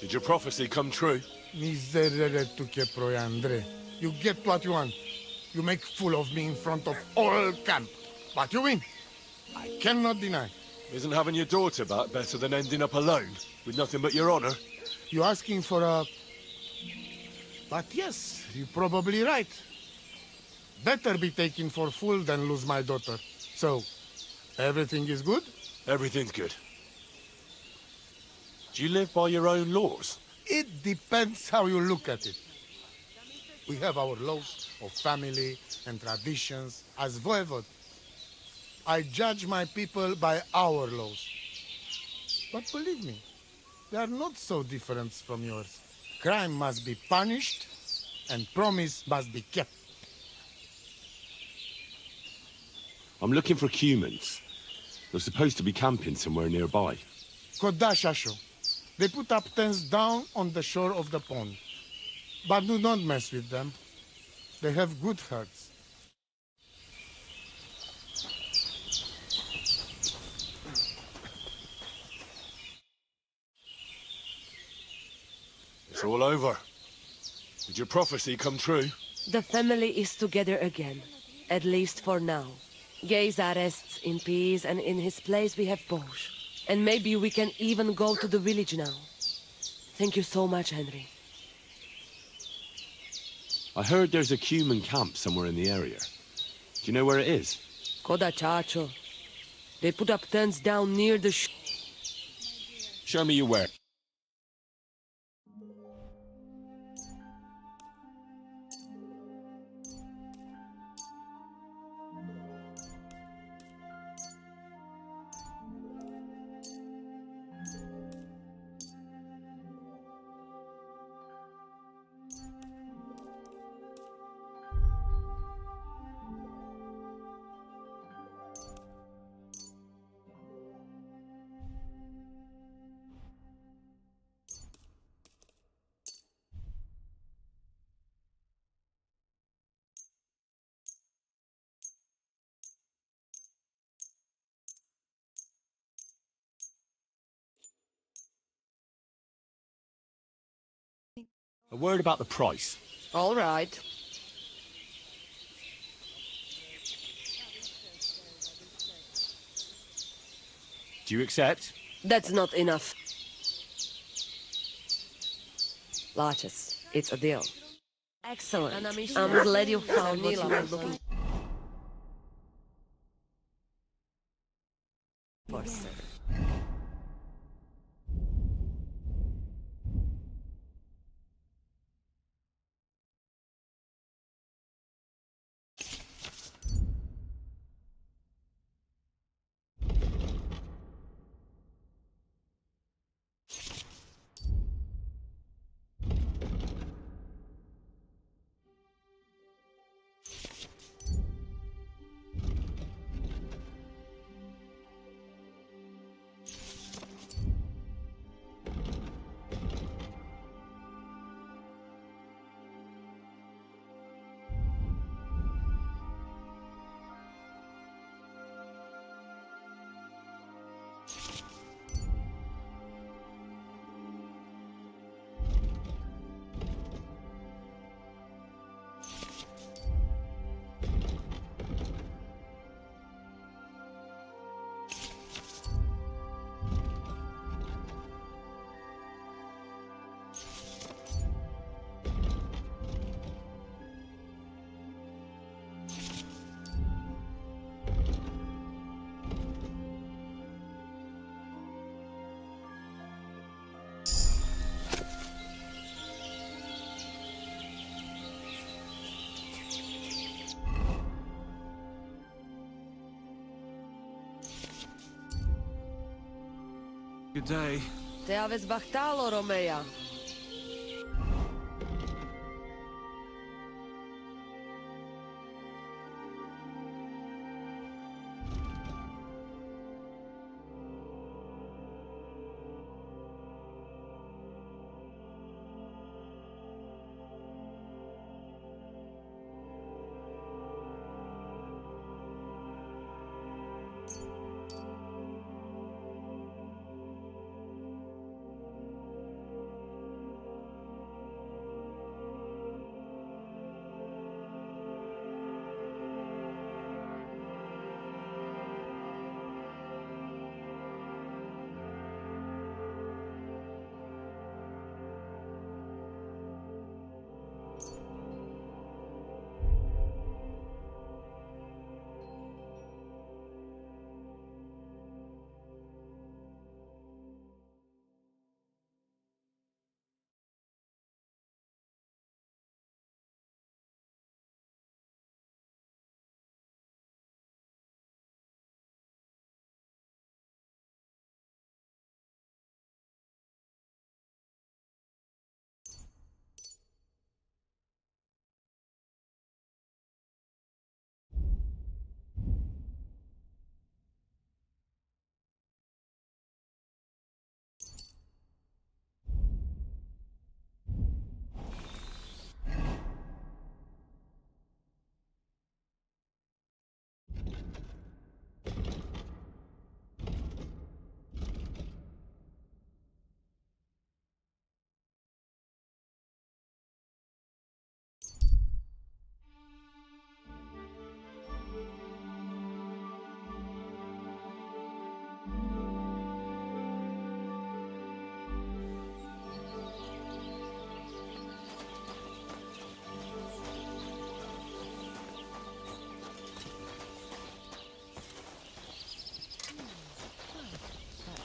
Did your prophecy come true? Miserere tu che proi, Andre. You get what you want. You make fool of me in front of all camp. But you win. I cannot deny. Isn't having your daughter back better than ending up alone, with nothing but your honor? You're asking for a... But yes, you're probably right. Better be taken for fool than lose my daughter. So, everything is good? Everything's good. Do you live by your own laws? It depends how you look at it. We have our laws of family and traditions as voivode. I judge my people by our laws. But believe me, they are not so different from yours. Crime must be punished, and promise must be kept. I'm looking for humans. They're supposed to be camping somewhere nearby. Kodashasho. They put up tents down on the shore of the pond. But do not mess with them. They have good hearts. It's all over. Did your prophecy come true? The family is together again, at least for now. Geza rests in peace, and in his place we have Bosch. And maybe we can even go to the village now. Thank you so much, Henry. I heard there's a human camp somewhere in the area. Do you know where it is? Koda Chacho. They put up tents down near the Show me your where. A word about the price. All right. Do you accept? That's not enough. Larches, it's a deal. Excellent. I'm glad you found what you were looking for, sir. Good day. Te aveți bahtalo, Romea.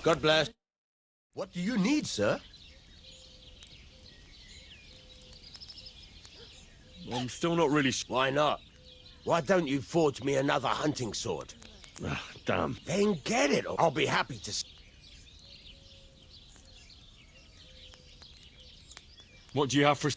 God bless. What do you need, sir? I'm still not really... Why not? Why don't you forge me another hunting sword? Ah, damn. Then get it. I'll be happy to... What do you have for...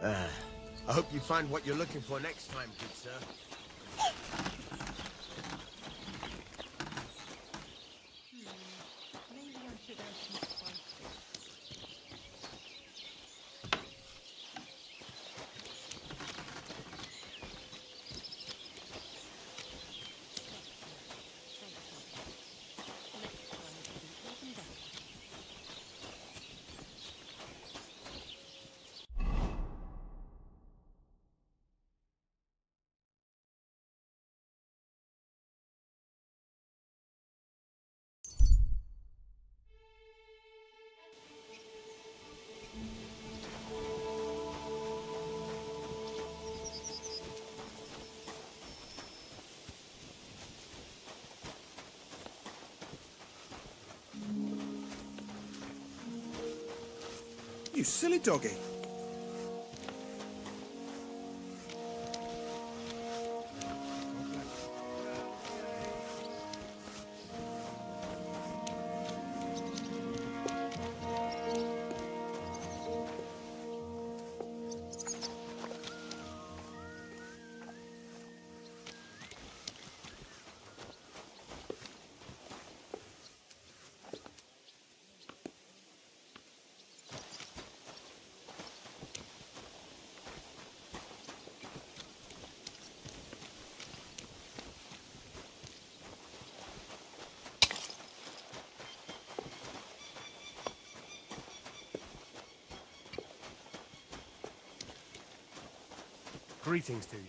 I hope you find what you're looking for next time, good sir. You silly doggy. Greetings to you.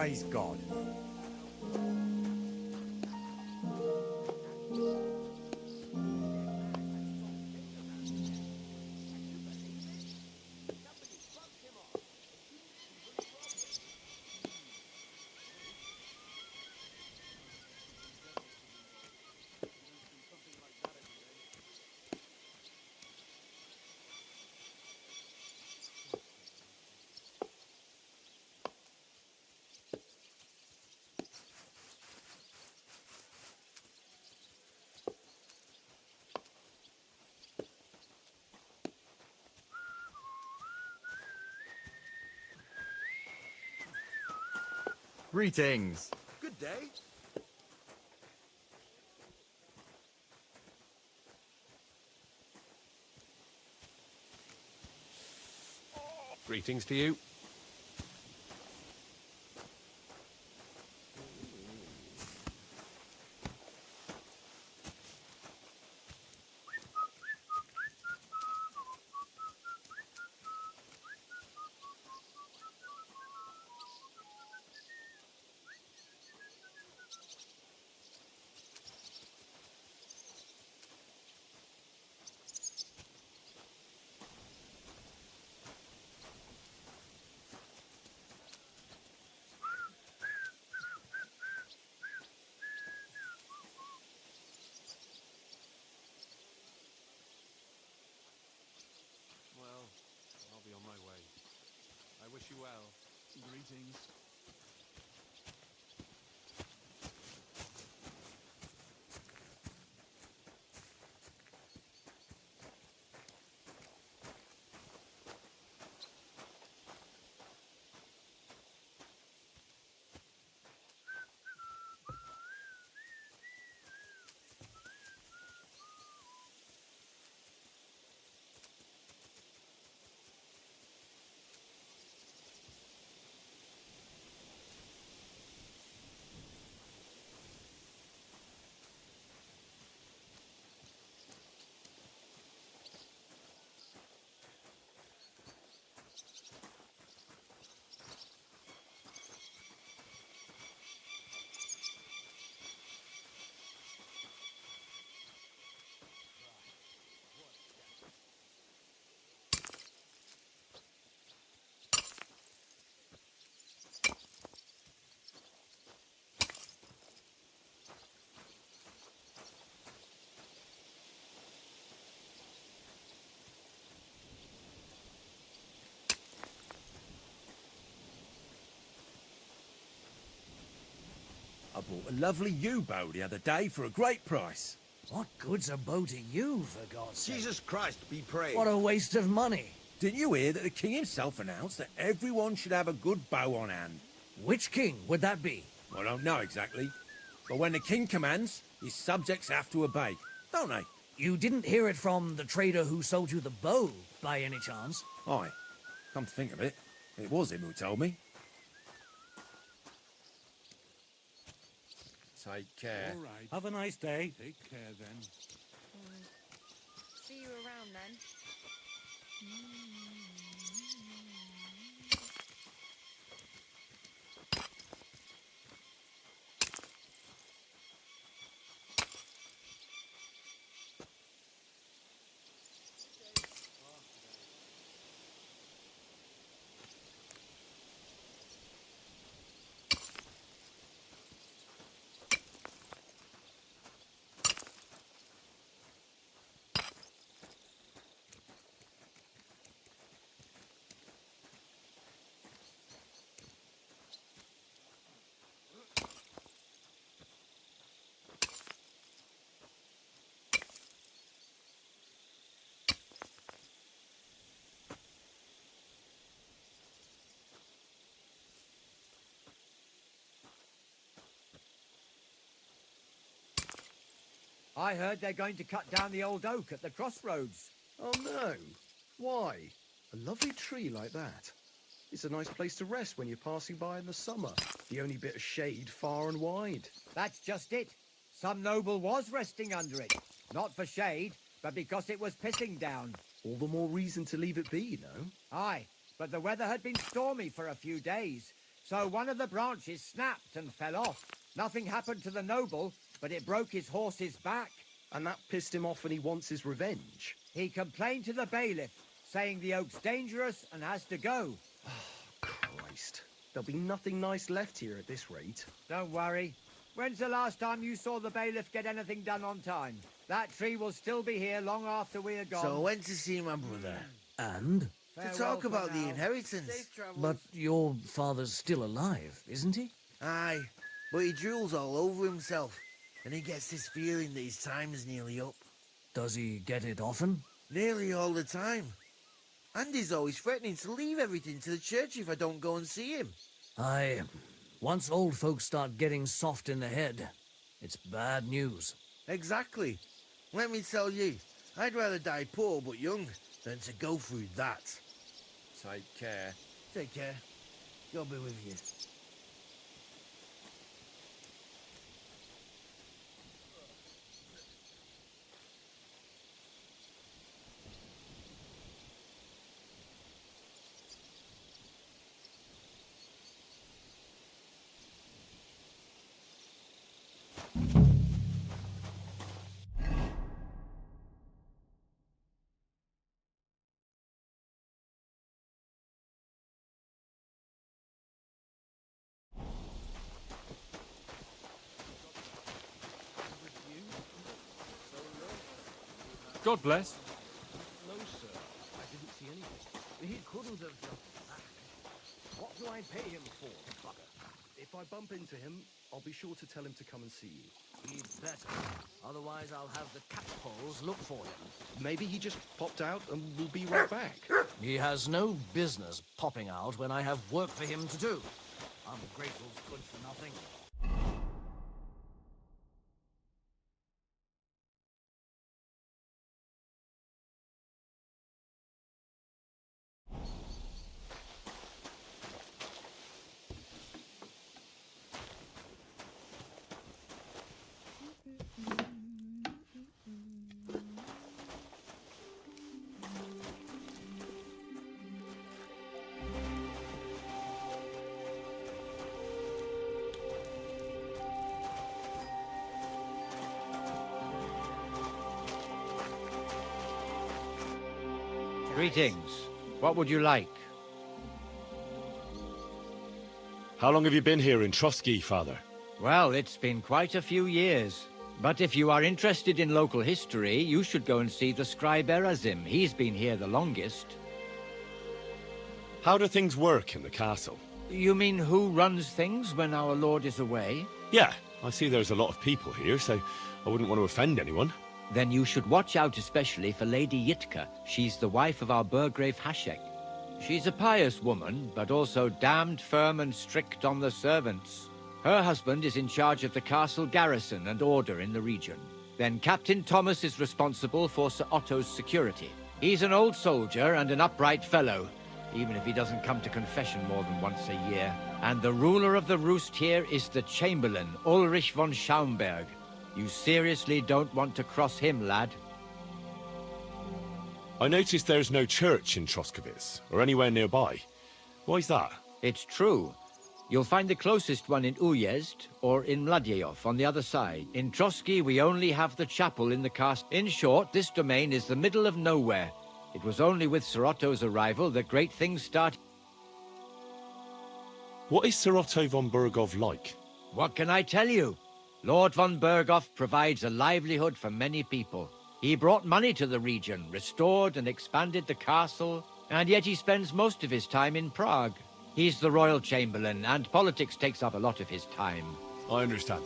Praise God. Greetings. Good day. Greetings to you. Well, I'll be on my way. I wish you well. Greetings. I bought a lovely U-boat the other day for a great price. What good's a boat to you, for God's sake? Jesus Christ be praised. What a waste of money. Didn't you hear that the king himself announced that everyone should have a good bow on hand? Which king would that be? I don't know exactly. But when the king commands, his subjects have to obey, don't they? You didn't hear it from the trader who sold you the bow, by any chance? Aye. Come to think of it, it was him who told me. Take care. All right. Have a nice day. Take care then. See you around then. I heard they're going to cut down the old oak at the crossroads. Oh no. Why? A lovely tree like that. It's a nice place to rest when you're passing by in the summer. The only bit of shade far and wide. That's just it. Some noble was resting under it. Not for shade, but because it was pissing down. All the more reason to leave it be, you know. Aye, but the weather had been stormy for a few days, so one of the branches snapped and fell off. Nothing happened to the noble, but it broke his horse's back. And that pissed him off and he wants his revenge. He complained to the bailiff, saying the oak's dangerous and has to go. Christ. There'll be nothing nice left here at this rate. Don't worry. When's the last time you saw the bailiff get anything done on time? That tree will still be here long after we are gone. So I went to see my brother. And? To talk about the inheritance. But your father's still alive, isn't he? Aye, but he drools all over himself. And he gets this feeling that his time is nearly up. Does he get it often? Nearly all the time. And he's always threatening to leave everything to the church if I don't go and see him. I Once old folks start getting soft in the head, it's bad news. Exactly. Let me tell you, I'd rather die poor but young than to go through that. Take care. Take care. God be with you. God bless. No, sir. I didn't see anything. He couldn't have done that. What do I pay him for, bugger? If I bump into him, I'll be sure to tell him to come and see you. He'd better. Otherwise, I'll have the catpoles look for him. Maybe he just popped out and will be right back. He has no business popping out when I have work for him to do. I'm grateful good for nothing. Greetings. What would you like? How long have you been here in Trotsky, Father? Well, it's been quite a few years. But if you are interested in local history, you should go and see the scribe Erazim. He's been here the longest. How do things work in the castle? You mean who runs things when our lord is away? Yeah, I see there's a lot of people here, so I wouldn't want to offend anyone. Then you should watch out especially for Lady Yitka. She's the wife of our Burgrave Hashek. She's a pious woman, but also damned firm and strict on the servants. Her husband is in charge of the castle garrison and order in the region. Then Captain Thomas is responsible for Sir Otto's security. He's an old soldier and an upright fellow, even if he doesn't come to confession more than once a year. And the ruler of the roost here is the Chamberlain, Ulrich von Schaumburg. You seriously don't want to cross him, lad? I noticed there's no church in Troskowitz, or anywhere nearby. Why's that? It's true. You'll find the closest one in Uyezd, or in Mladyeyov on the other side. In Trotsky, we only have the chapel in the castle. In short, this domain is the middle of nowhere. It was only with Sir Otto's arrival that great things started. What is Sir Otto von Berghoff like? What can I tell you? Lord von Berghoff provides a livelihood for many people. He brought money to the region, restored and expanded the castle, and yet he spends most of his time in Prague. He's the royal chamberlain, and politics takes up a lot of his time. I understand.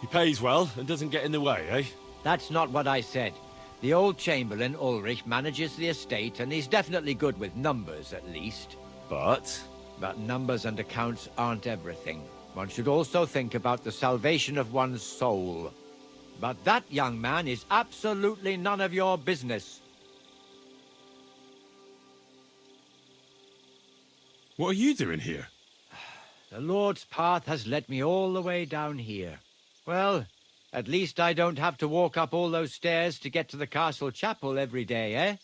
He pays well and doesn't get in the way, eh? That's not what I said. The old chamberlain, Ulrich, manages the estate, and he's definitely good with numbers, at least. But numbers and accounts aren't everything. One should also think about the salvation of one's soul. But that young man is absolutely none of your business. What are you doing here? The Lord's path has led me all the way down here. Well, at least I don't have to walk up all those stairs to get to the castle chapel every day, eh?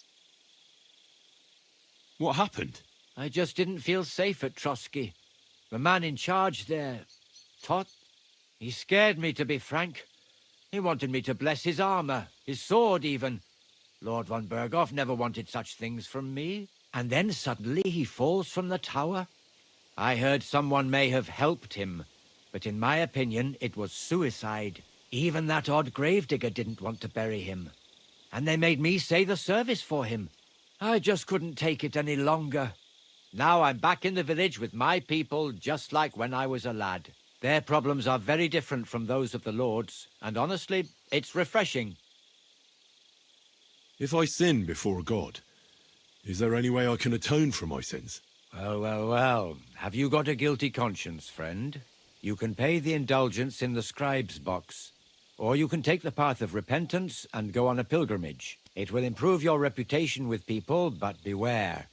What happened? I just didn't feel safe at Trotsky. The man in charge there, Tot, he scared me, to be frank. He wanted me to bless his armor, his sword even. Lord von Berghoff never wanted such things from me. And then suddenly he falls from the tower. I heard someone may have helped him, but in my opinion it was suicide. Even that odd gravedigger didn't want to bury him. And they made me say the service for him. I just couldn't take it any longer. Now I'm back in the village with my people, just like when I was a lad. Their problems are very different from those of the Lord's, and honestly, it's refreshing. If I sin before God, is there any way I can atone for my sins? Well, well, well. Have you got a guilty conscience, friend? You can pay the indulgence in the scribe's box. Or you can take the path of repentance and go on a pilgrimage. It will improve your reputation with people, but beware.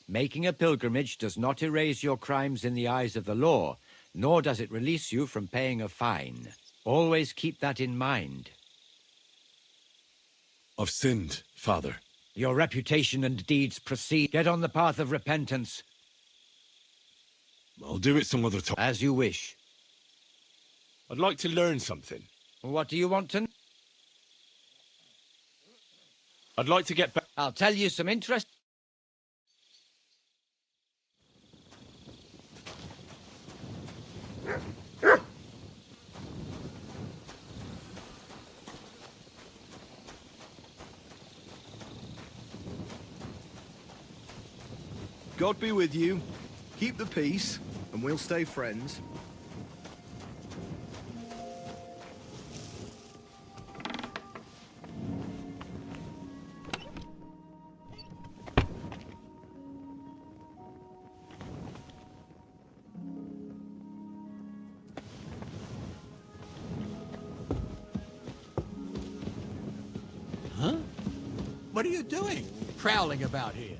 Making a pilgrimage does not erase your crimes in the eyes of the law, nor does it release you from paying a fine. Always keep that in mind. I've sinned, Father. Your reputation and deeds precede. Get on the path of repentance. I'll do it some other time. As you wish. I'd like to learn something. What do you want to... I'd like to get back... I'll tell you some interest... God be with you. Keep the peace, and we'll stay friends. Huh? What are you doing? Prowling about here?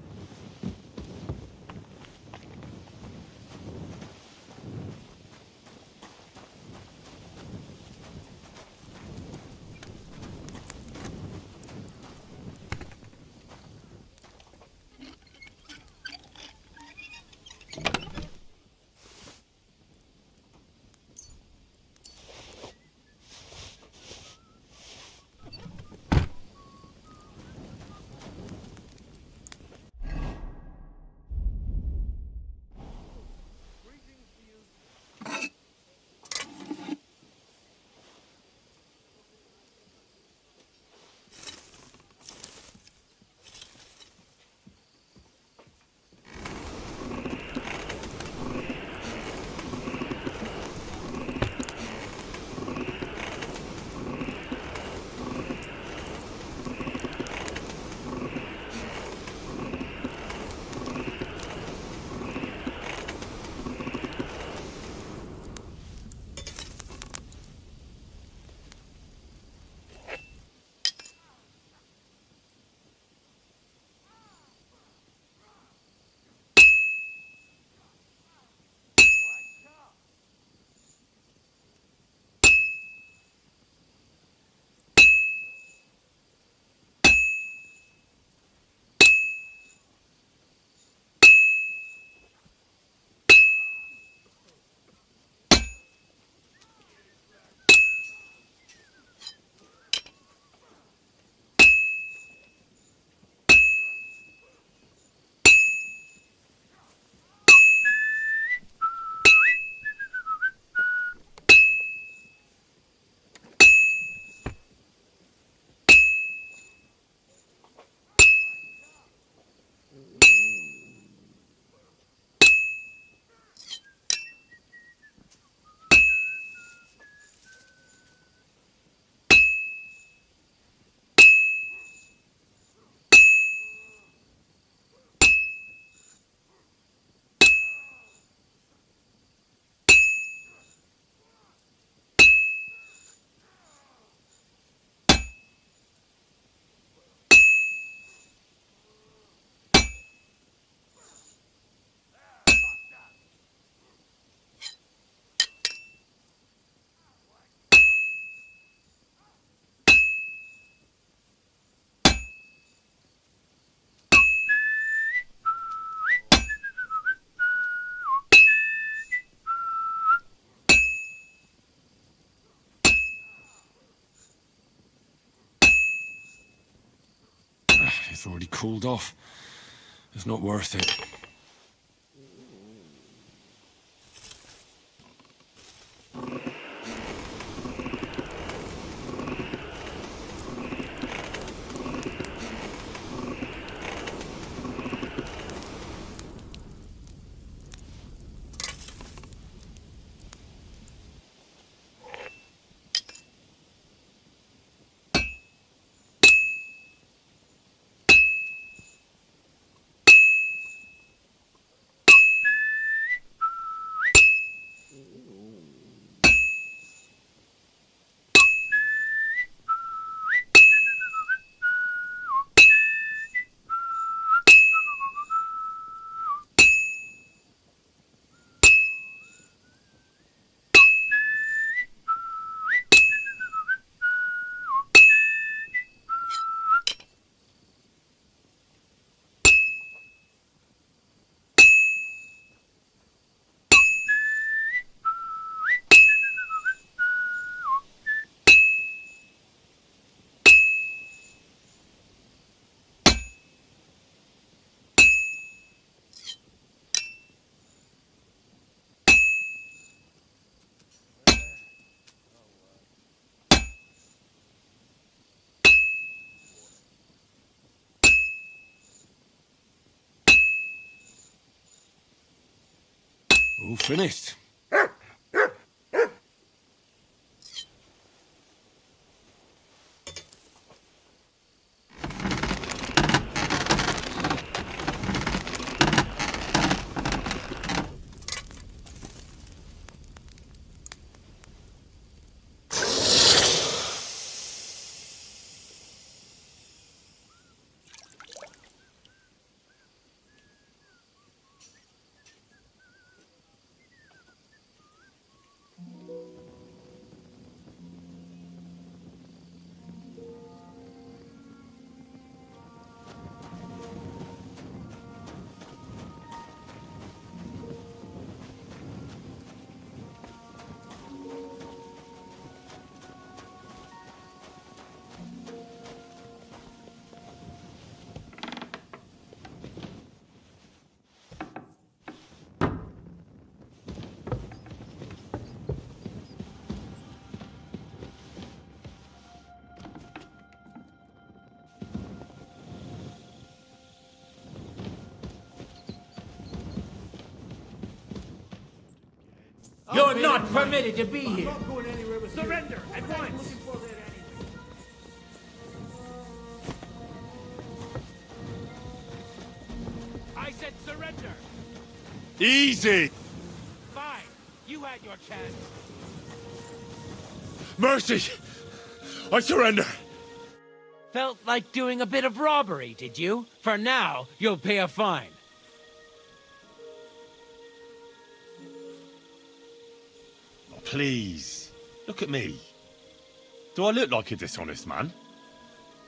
It's already cooled off. It's not worth it. All finished. You're not permitted to be here. Not going anywhere with Surrender at once. I said surrender. Easy! Fine. You had your chance. Mercy! I surrender! Felt like doing a bit of robbery, did you? For now, you'll pay a fine. Oh, please. Look at me. Do I look like a dishonest man?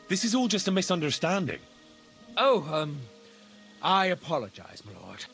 This is all just a misunderstanding. Oh, I apologize, my lord.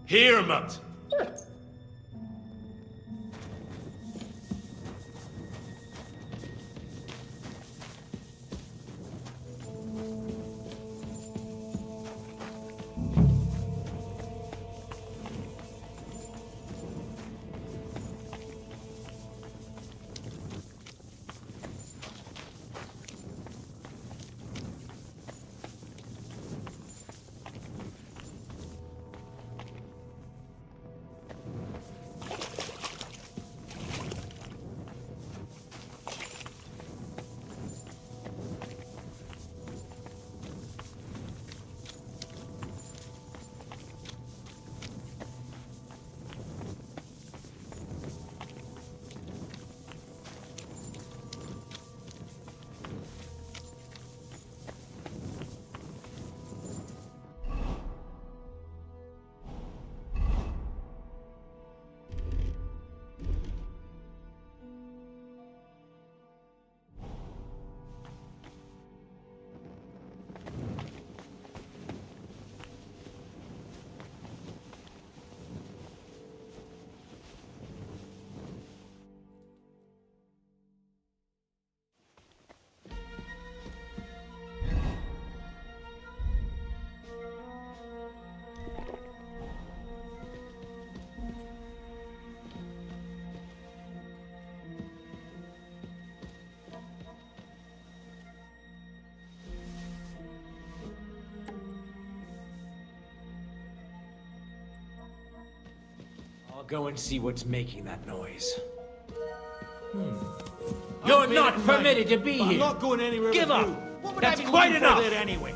Heermat! I'll go and see what's making that noise. You're not permitted to be I'm here. not going anywhere Give with up. you. What would That's I be quite looking for enough. there anyway?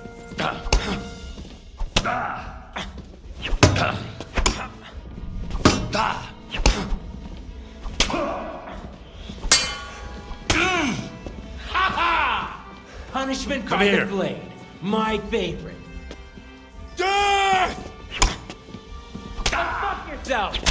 Punishment Come by here. the blade. My favorite. Death! Fuck yourself.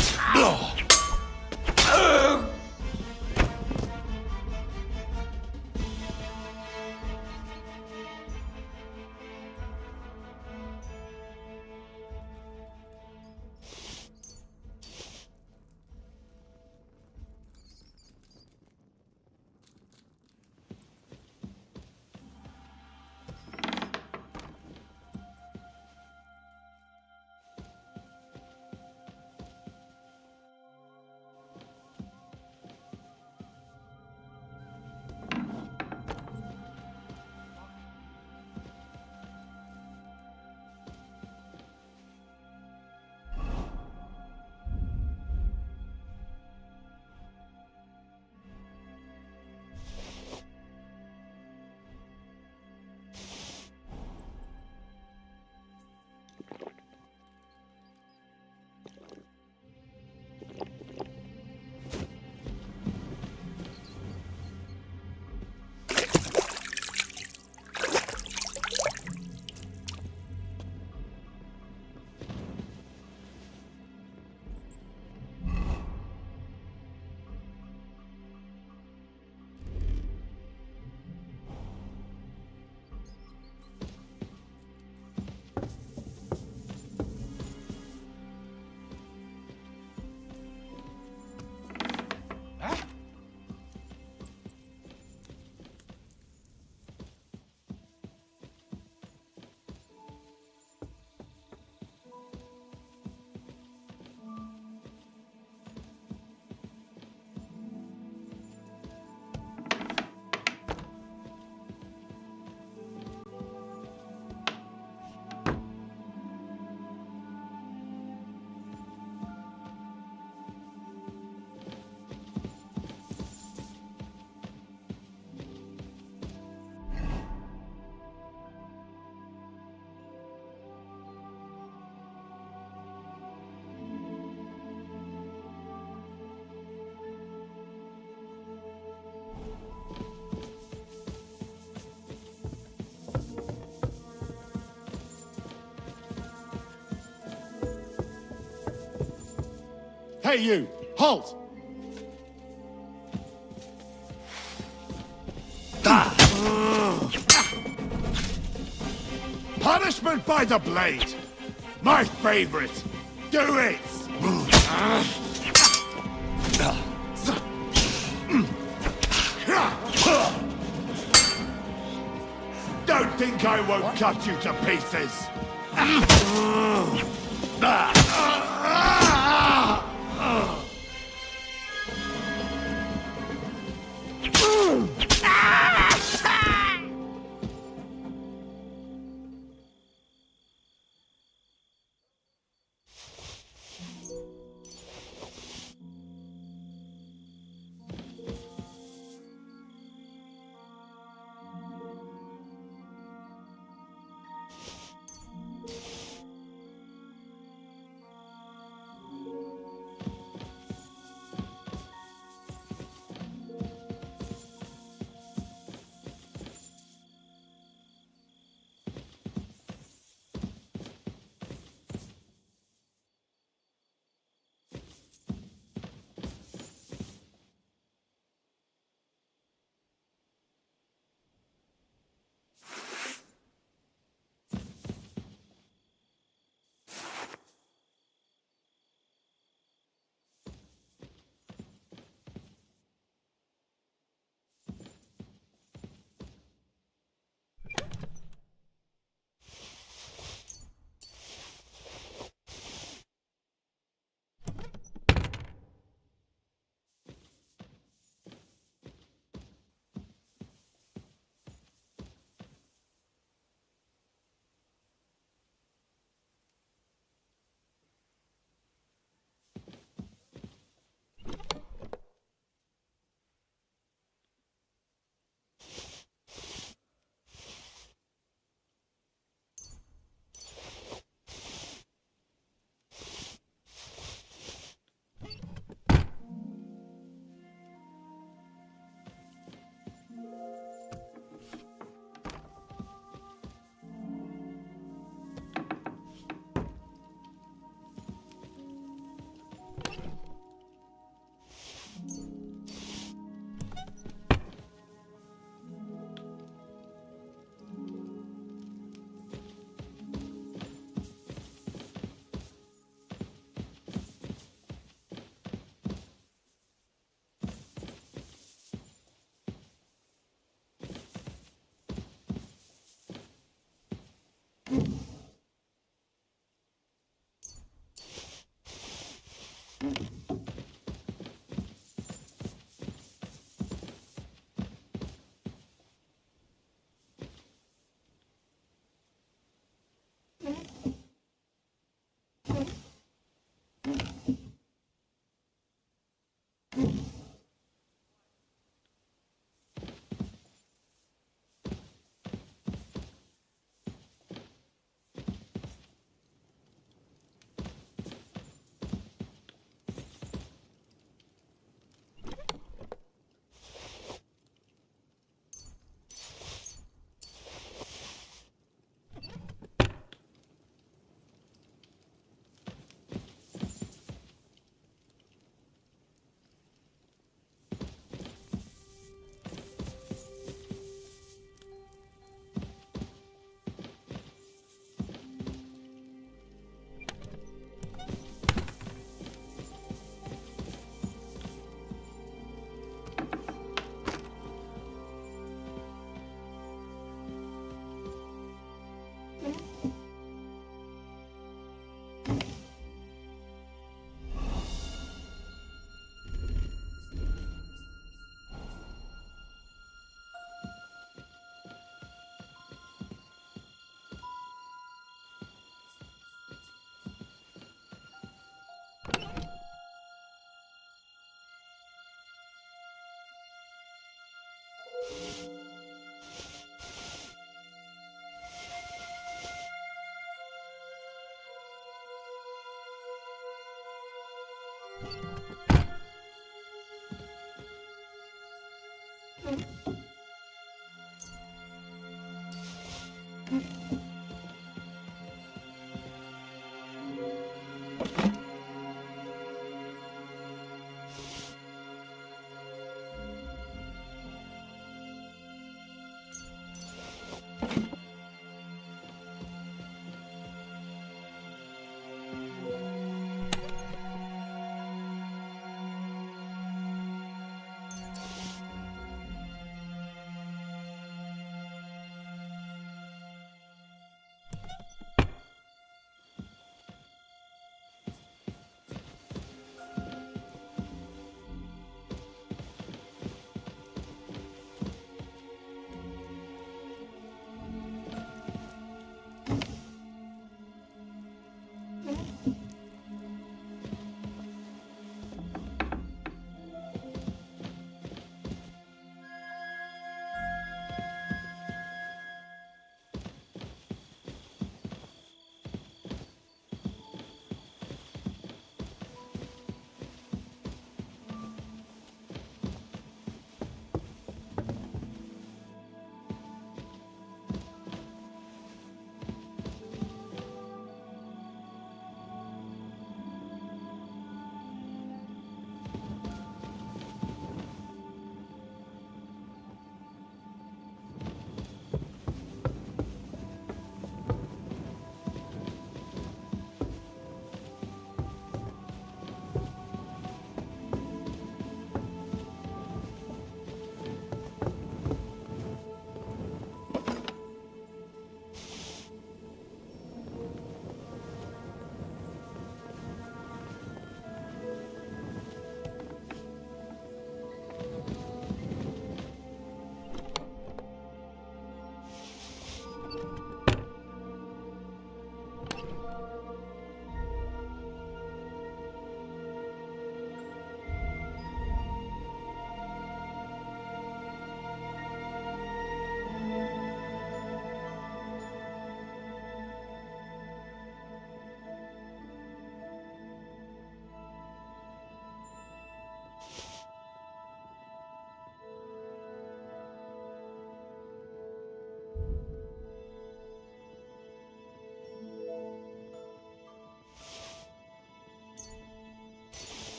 Hey, you! Halt! Punishment by the blade! My favorite! Do it! Don't think I won't cut you to pieces!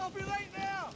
I'll be late now!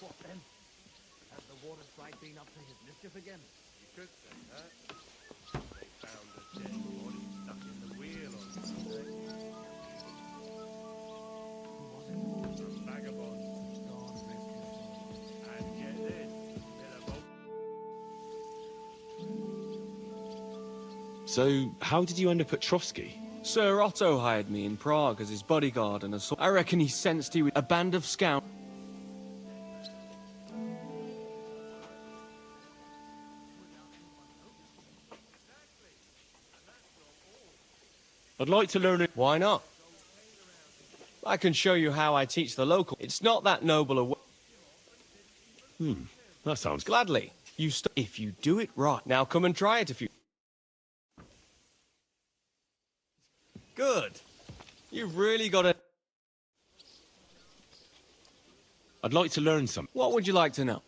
What then? Has the water sprite been up to his mischief again? You could say that. They found a dead body stuck in the wheel on Sunday. Who was it? Some vagabond. God rest his soul. And get this, in a boat. So, how did you end up at Trotsky? Sir Otto hired me in Prague as his bodyguard and I reckon he sensed he was a band of scouts. I'd like to learn it. Why not? I can show you how I teach the local. It's not that noble a way. That sounds good. Gladly. If you do it right. Now come and try it if you... Good. You've really got to... I'd like to learn something. What would you like to know?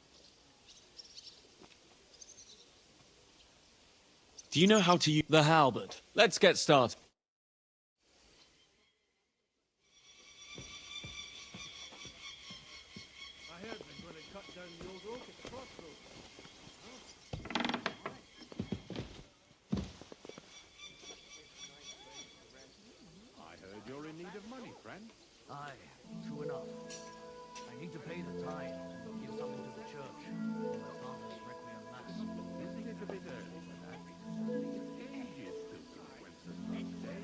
Do you know how to use the halberd? Let's get started. I heard they're going to cut down the old oak at the crossroads. I heard you're in need of money, friend. Aye, true enough. I need to pay the tithe and give something to the church for my father's requiem mass. Isn't it a bit early for that? It's ages till Wenceslas Day.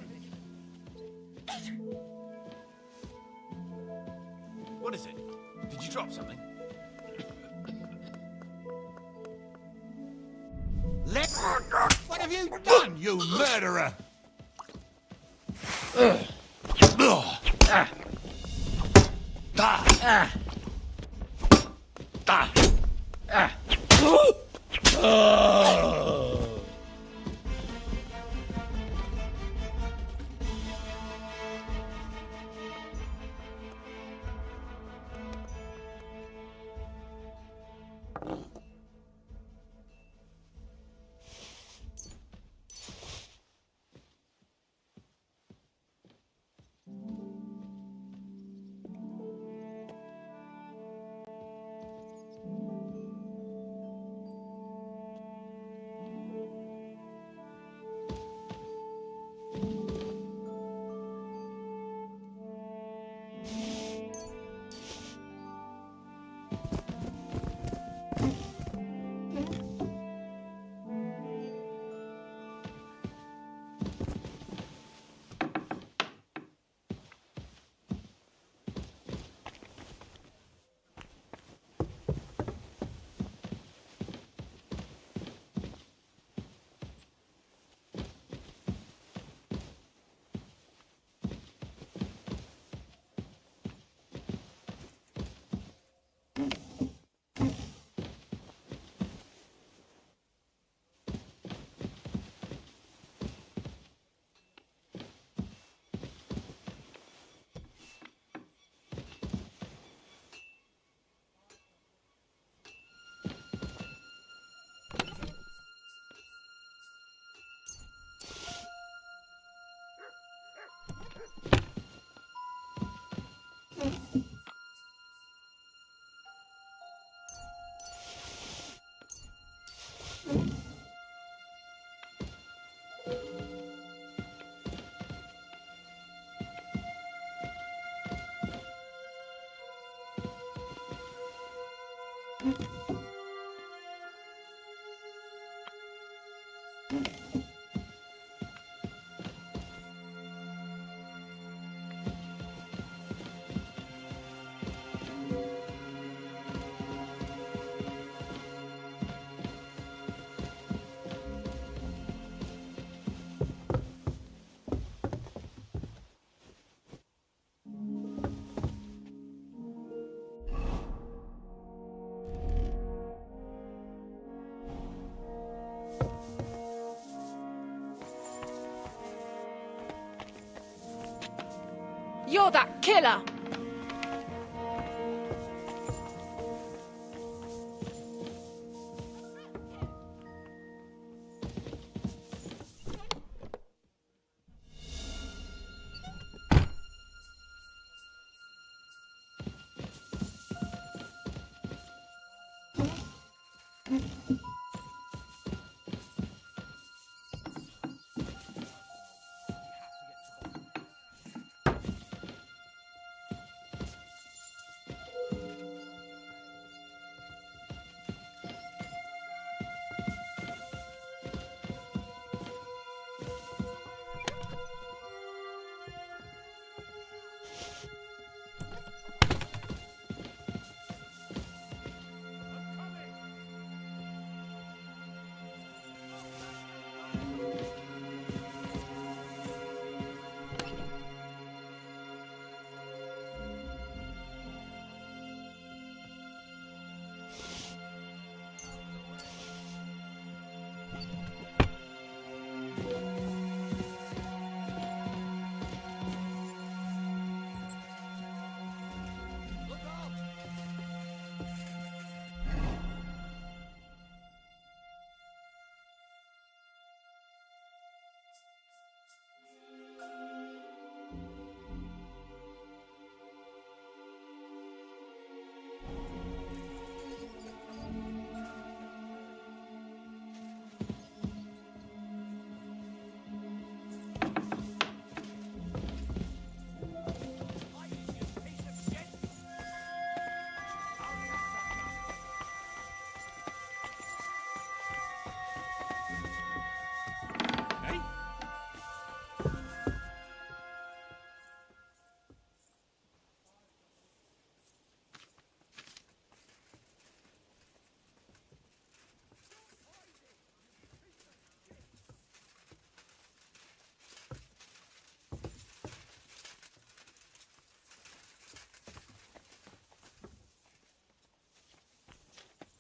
What is it? Did you drop something? What have you done, you murderer? You're that killer!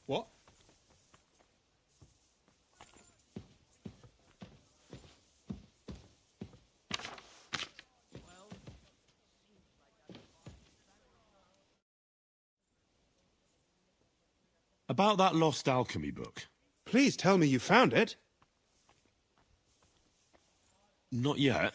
What? About that lost alchemy book. Please tell me you found it. Not yet,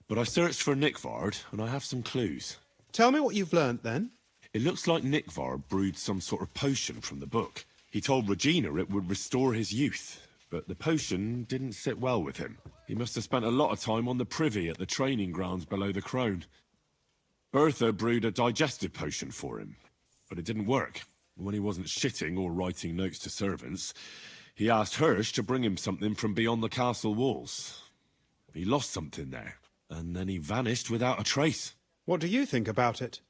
but I searched for Nickvard, and I have some clues. Tell me what you've learnt, then. It looks like Nickvard brewed some sort of potion from the book. He told Regina it would restore his youth, but the potion didn't sit well with him. He must have spent a lot of time on the privy at the training grounds below the Crone. Bertha brewed a digestive potion for him, but it didn't work. When he wasn't shitting or writing notes to servants, he asked Hirsch to bring him something from beyond the castle walls. He lost something there, and then he vanished without a trace. What do you think about it?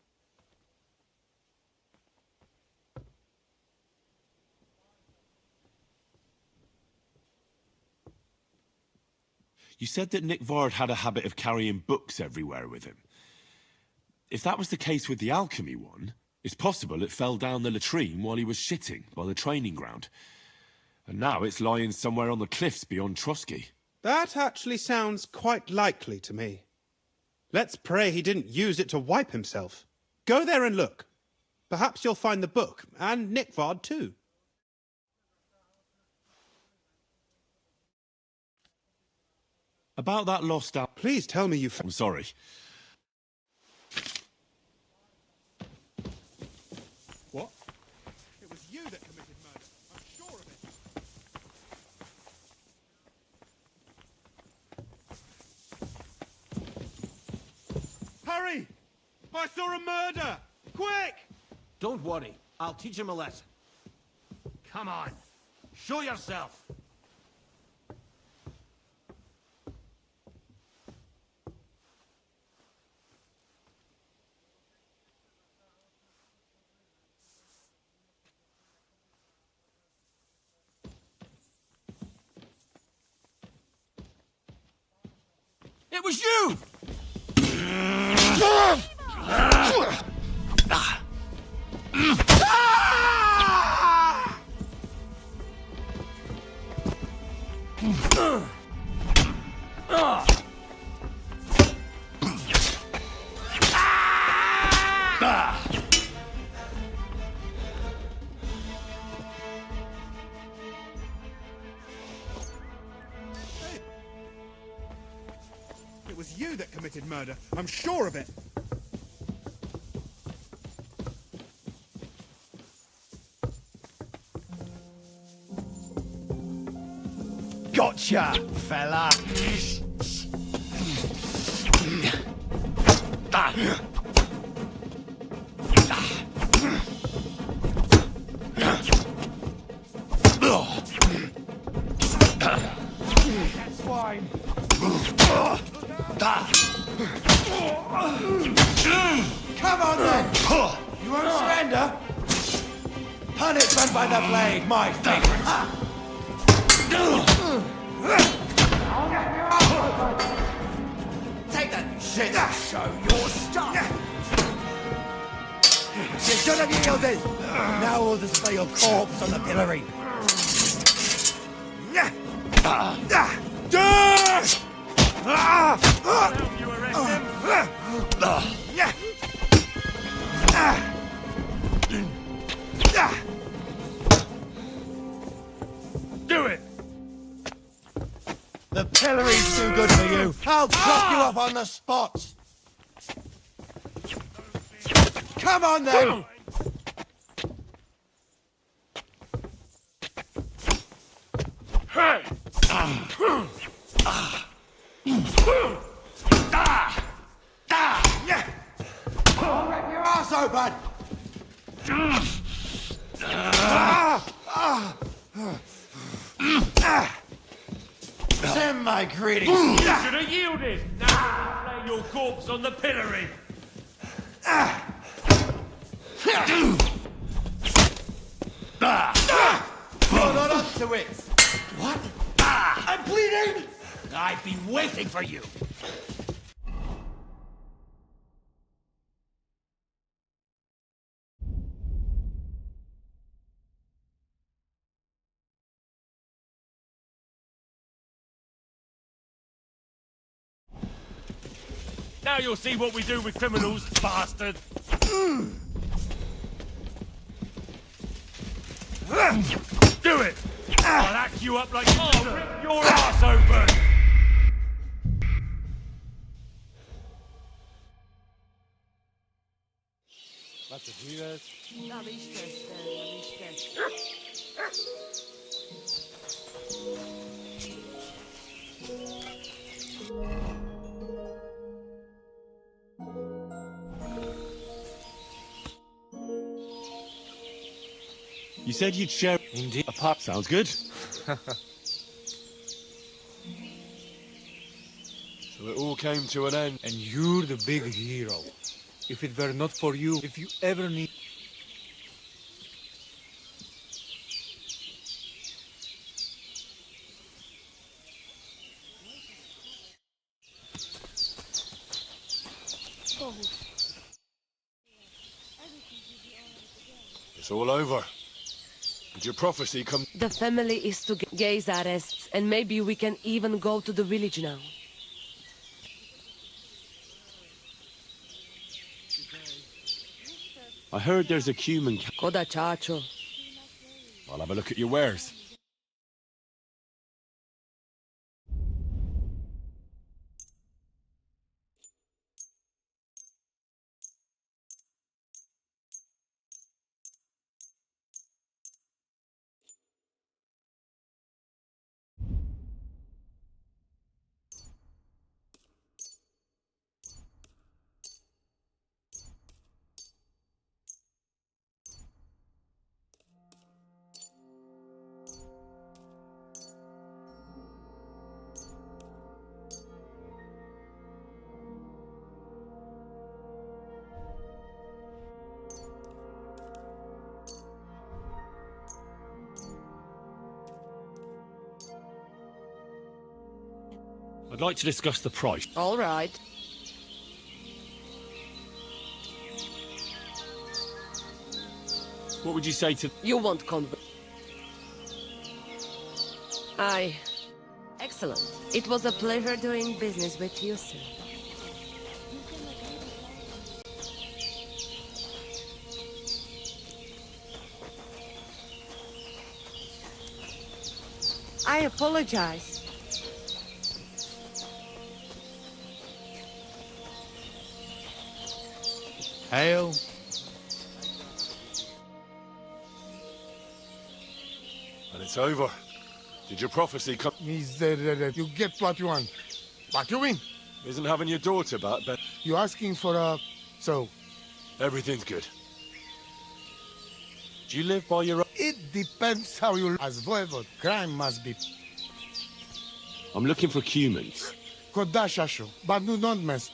You said that Nickvard had a habit of carrying books everywhere with him. If that was the case with the alchemy one, it's possible it fell down the latrine while he was shitting by the training ground. And now it's lying somewhere on the cliffs beyond Trotsky. That actually sounds quite likely to me. Let's pray he didn't use it to wipe himself. Go there and look. Perhaps you'll find the book, and Nickvard too. About that lost Please tell me you I'm sorry. What? It was you that committed murder. I'm sure of it. Hurry! I saw a murder! Quick! Don't worry. I'll teach him a lesson. Come on. Show yourself. It was you! It was you that committed murder. I'm sure of it. Gotcha, fella! That's fine. Come on then! You won't surrender? Punishment by the blade, my favorite! Take that, you shit! Show your stuff! You should have yielded! Now we'll display your corpse on the pillory! Do it! The pillory's too good for you! I'll chop you up on the spot! Come on then! I'll rip your ass open! Send my greetings! You should have yielded! Now we'll lay your corpse on the pillory! Hold on to it! What? I'm bleeding! I've been waiting for you! Now you'll see what we do with criminals, bastard! Do it! I'll act you up like I'll rip your ass open! That's a Jesus. You said you'd share... Indeed. Sounds good. So it all came to an end. And you're the big hero. If it were not for you, if you ever need... It's all over. Did your prophecy come... The family is to gaze arrests, and maybe we can even go to the village now. I heard there's a human... Koda chacho. I'll have a look at your wares. I'd like to discuss the price. All right. What would you say to... You won't Aye. Excellent. It was a pleasure doing business with you, sir. I apologize. Hail. And it's over. Did your prophecy come? You get what you want. What you win. Isn't having your daughter back, but... You asking for a... So? Everything's good. Do you live by your own... It depends how you... As voivod, crime must be... I'm looking for humans. Kodashasho, but do not mess.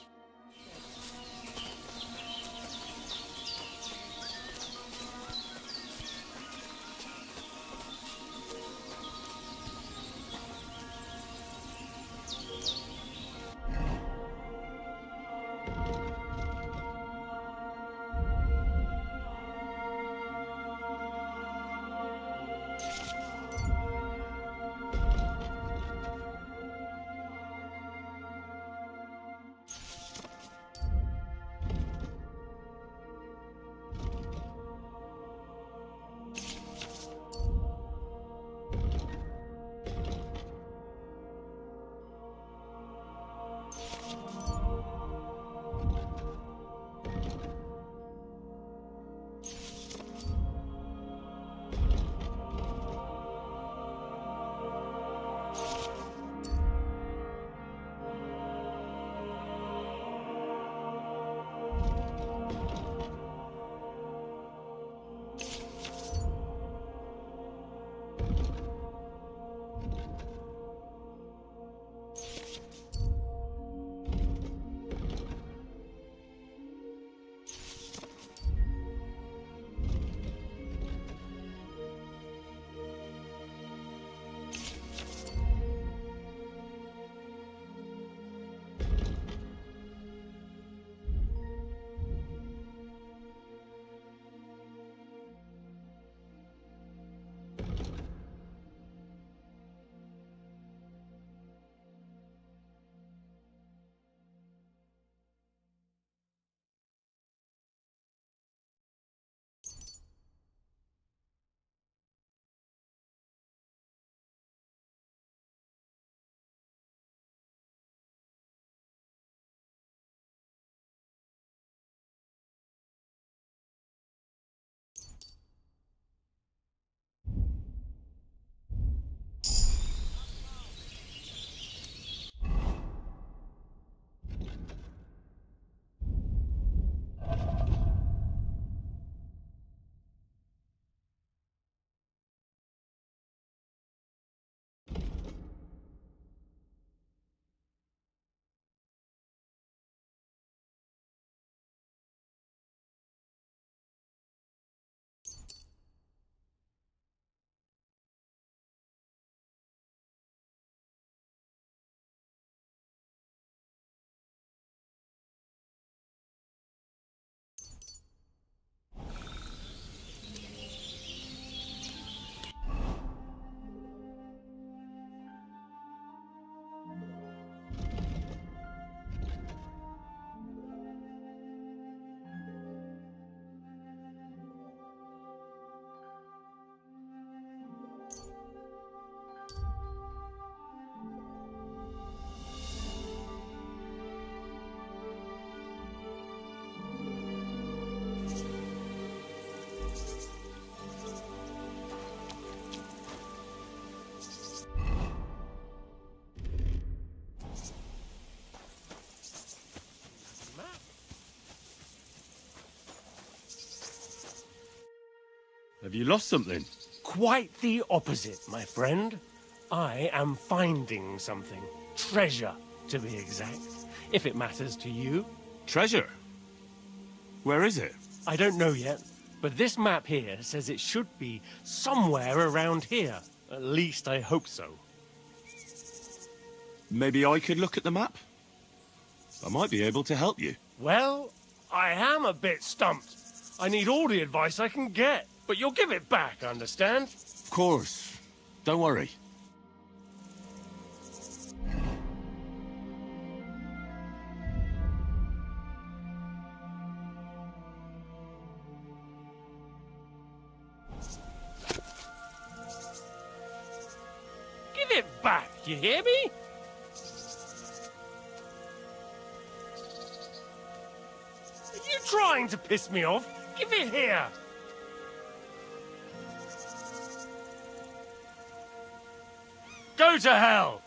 Have you lost something? Quite the opposite, my friend. I am finding something. Treasure, to be exact, if it matters to you. Treasure? Where is it? I don't know yet, but this map here says it should be somewhere around here. At least I hope so. Maybe I could look at the map? I might be able to help you. Well, I am a bit stumped. I need all the advice I can get, but you'll give it back, understand? Of course. Don't worry. Give it back, you hear me? Are you trying to piss me off? Give it here! Go to hell!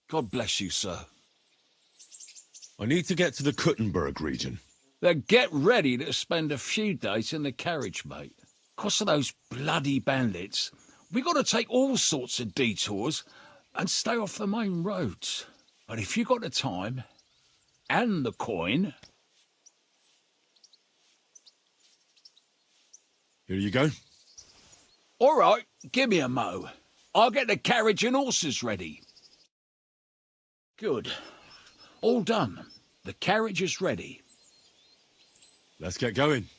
God bless you, sir. I need to get to the Kuttenberg region. Then get ready to spend a few days in the carriage, mate. 'Cause of those bloody bandits, we got to take all sorts of detours and stay off the main roads. But if you got the time and the coin... Here you go. All right, give me a mo. I'll get the carriage and horses ready. Good. All done. The carriage is ready. Let's get going.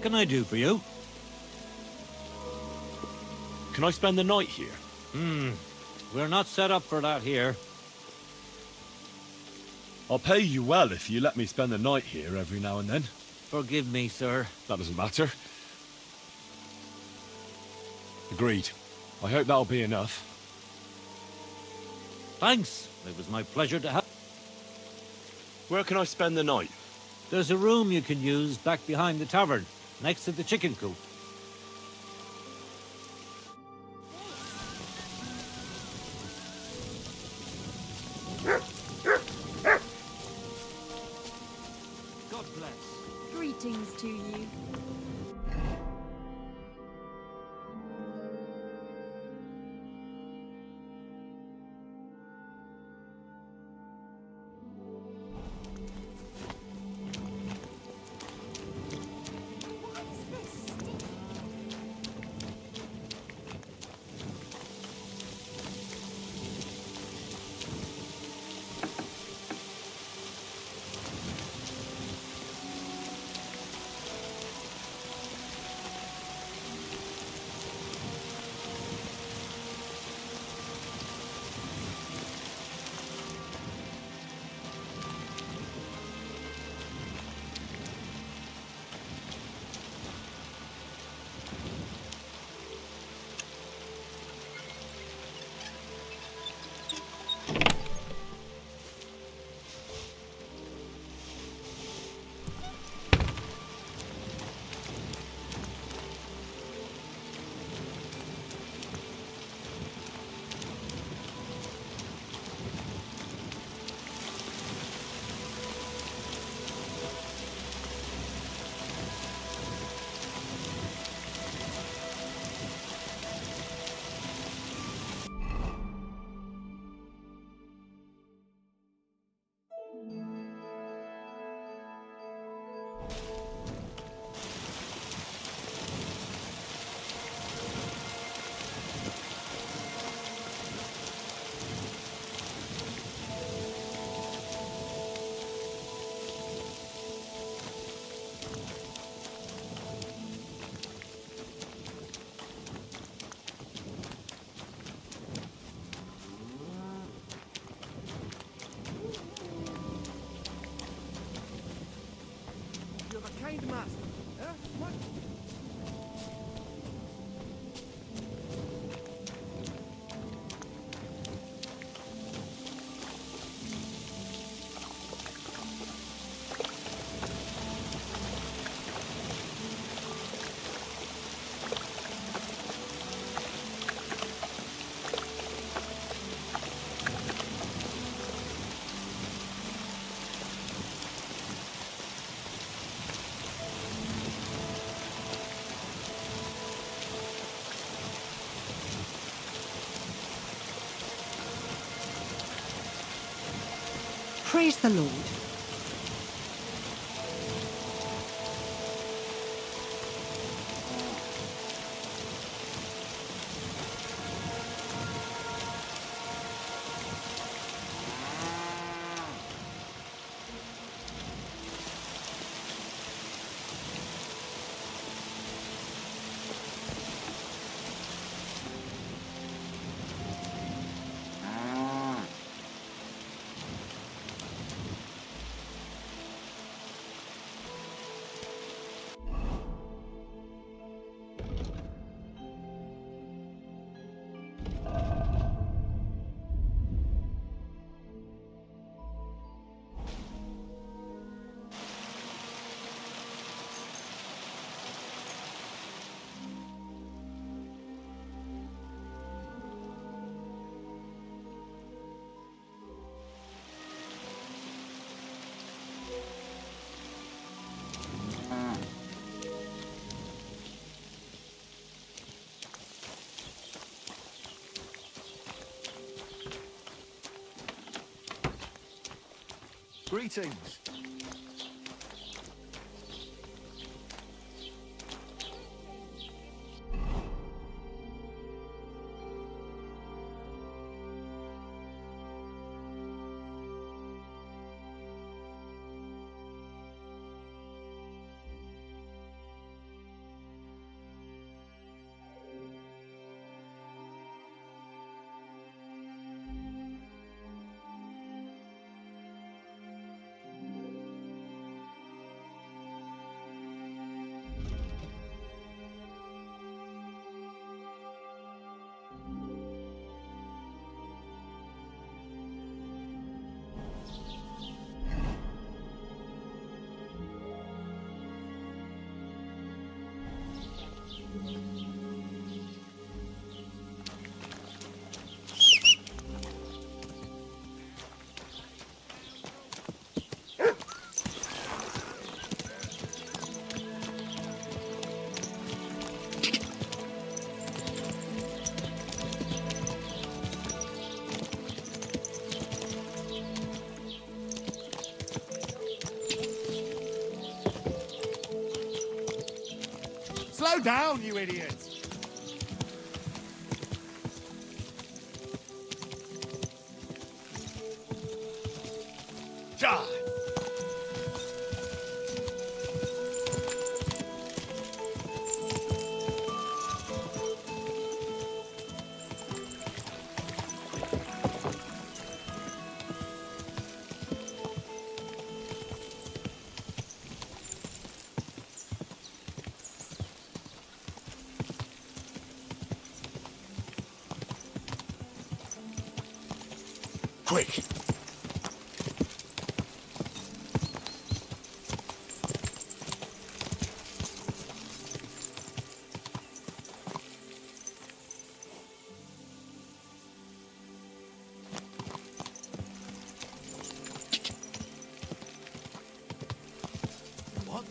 What can I do for you? Can I spend the night here? We're not set up for that here. I'll pay you well if you let me spend the night here every now and then. Forgive me, sir. That doesn't matter. Agreed. I hope that'll be enough. Thanks. It was my pleasure to help. Where can I spend the night? There's a room you can use back behind the tavern, next to the chicken coop. God bless. Greetings to you. Kind master. Huh? What? Praise the Lord. Greetings. Slow down, you idiot! Die! Quick! What?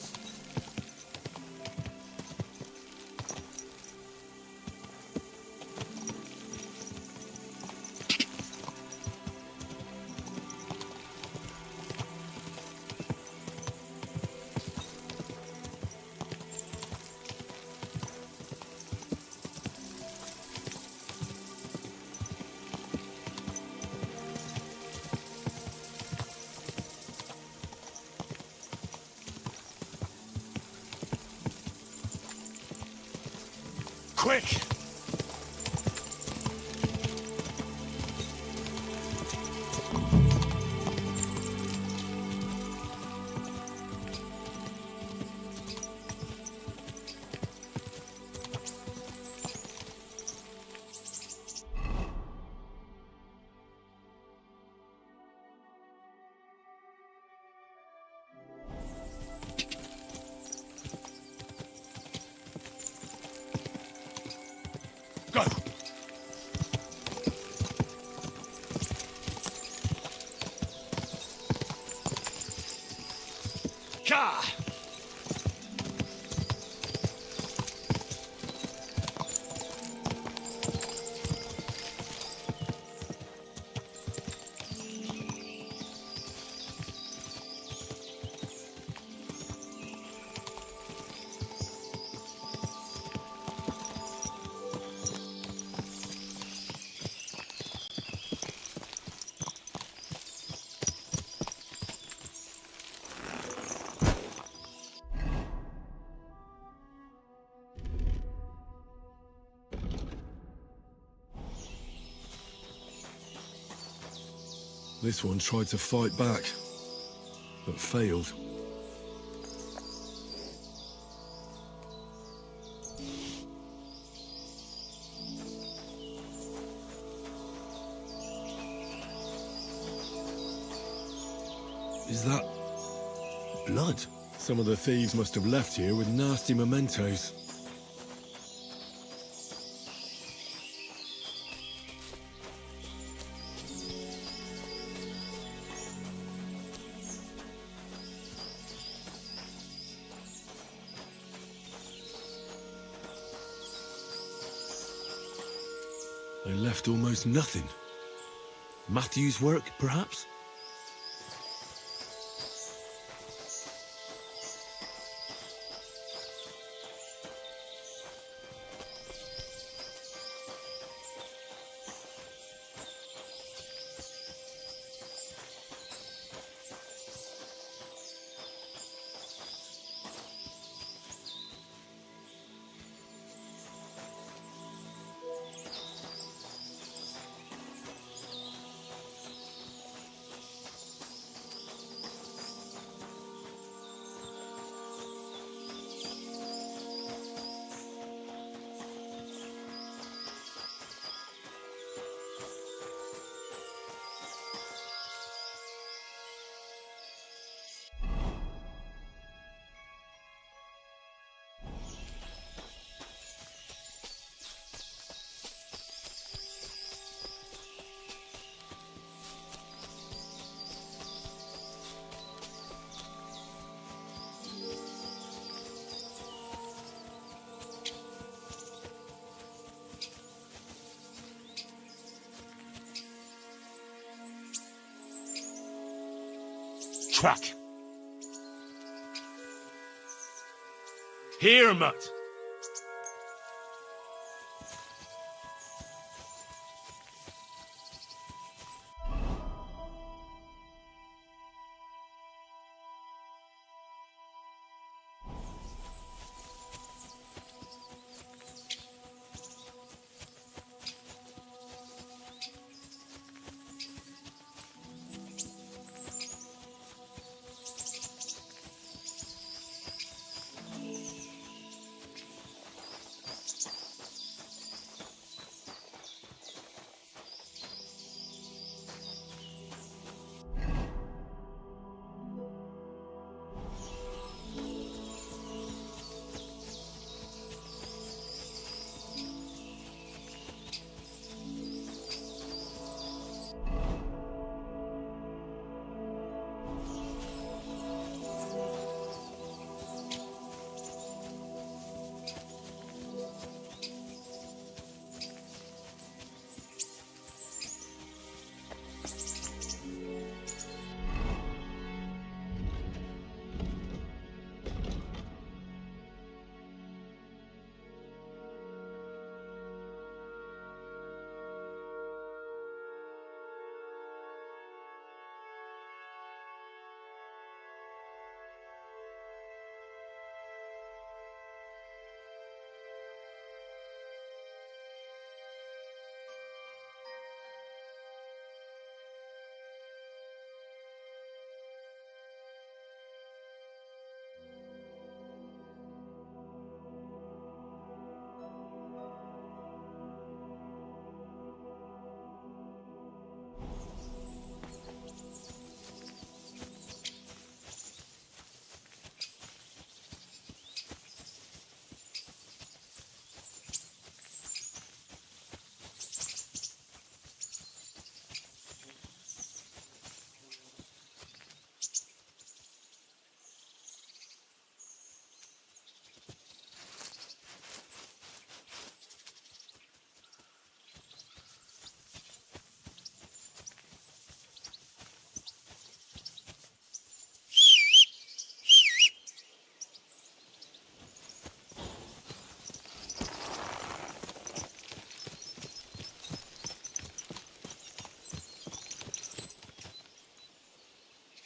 Quick! Go! Ka! This one tried to fight back, but failed. Is that blood? Some of the thieves must have left here with nasty mementos. They left almost nothing. Matthew's work, perhaps? Track. Here, Mutt.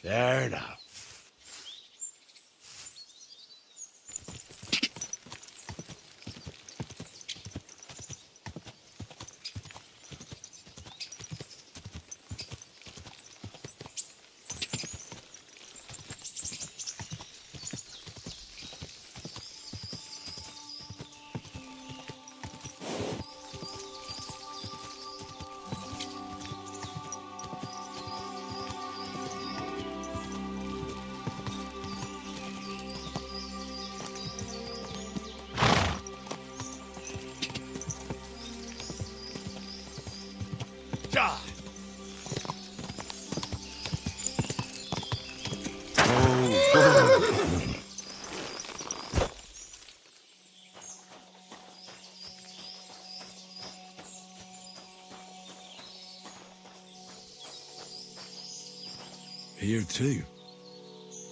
Fair enough. Here too.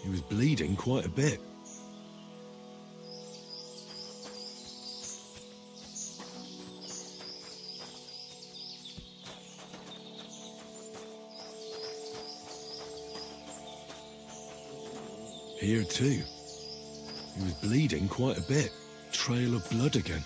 He was bleeding quite a bit. Here too. He was bleeding quite a bit. Trail of blood again.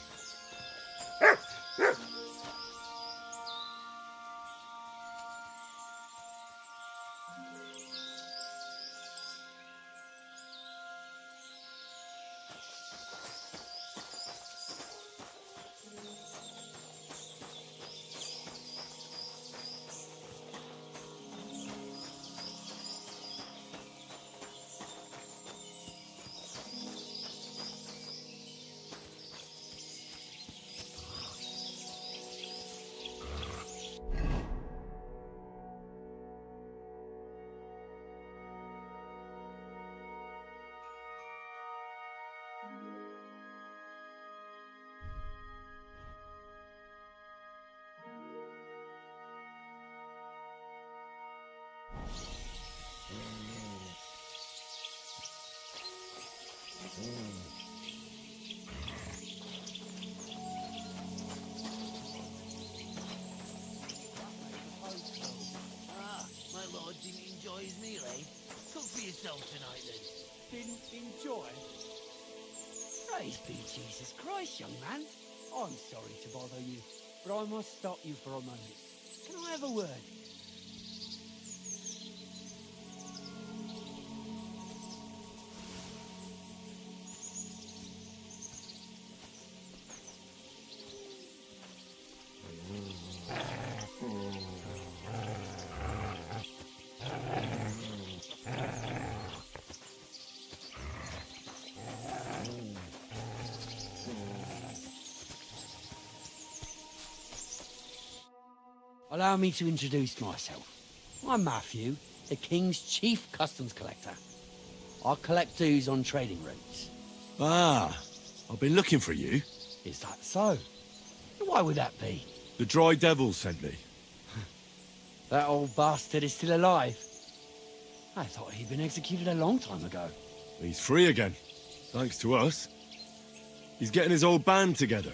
My lord didn't enjoy his meal, eh? Cook for yourself tonight, then. Didn't enjoy? Praise be Jesus Christ, young man. I'm sorry to bother you, but I must stop you for a moment. Can I have a word? Allow me to introduce myself. I'm Matthew, the King's chief customs collector. I collect dues on trading routes. Ah, I've been looking for you. Is that so? Why would that be? The Dry Devil sent me. That old bastard is still alive. I thought he'd been executed a long time ago. He's free again, thanks to us. He's getting his old band together,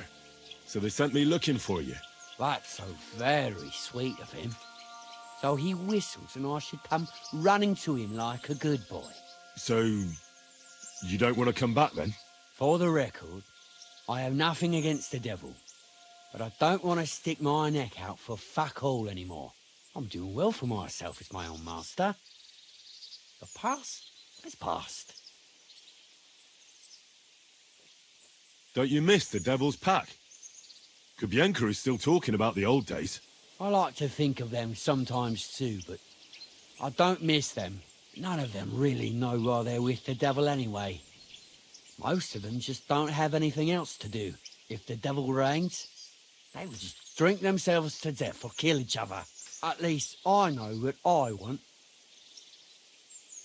so they sent me looking for you. That's so very sweet of him. So he whistles and I should come running to him like a good boy. So, you don't want to come back then? For the record, I have nothing against the devil, but I don't want to stick my neck out for fuck all anymore. I'm doing well for myself as my own master. The past is past. Don't you miss the Devil's Pack? Kubienka is still talking about the old days. I like to think of them sometimes too, but I don't miss them. None of them really know why they're with the devil anyway. Most of them just don't have anything else to do. If the devil reigns, they would just drink themselves to death or kill each other. At least I know what I want.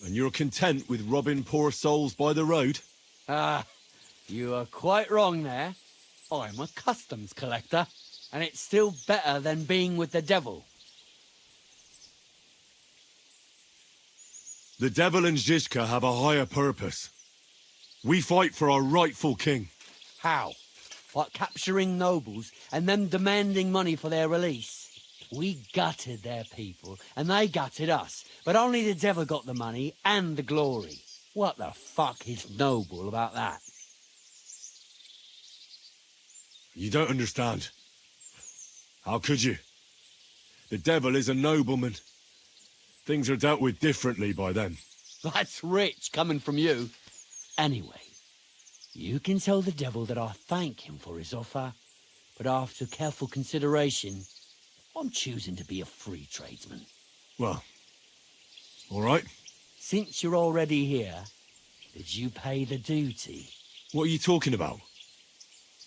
And you're content with robbing poor souls by the road? Ah, you are quite wrong there. I'm a customs collector, and it's still better than being with the devil. The devil and Zizka have a higher purpose. We fight for our rightful king. How? Like capturing nobles and them demanding money for their release? We gutted their people, and they gutted us. But only the devil got the money and the glory. What the fuck is noble about that? You don't understand. How could you? The devil is a nobleman. Things are dealt with differently by them. That's rich coming from you. Anyway, you can tell the devil that I thank him for his offer, but after careful consideration, I'm choosing to be a free tradesman. Well, all right. Since you're already here, did you pay the duty? What are you talking about?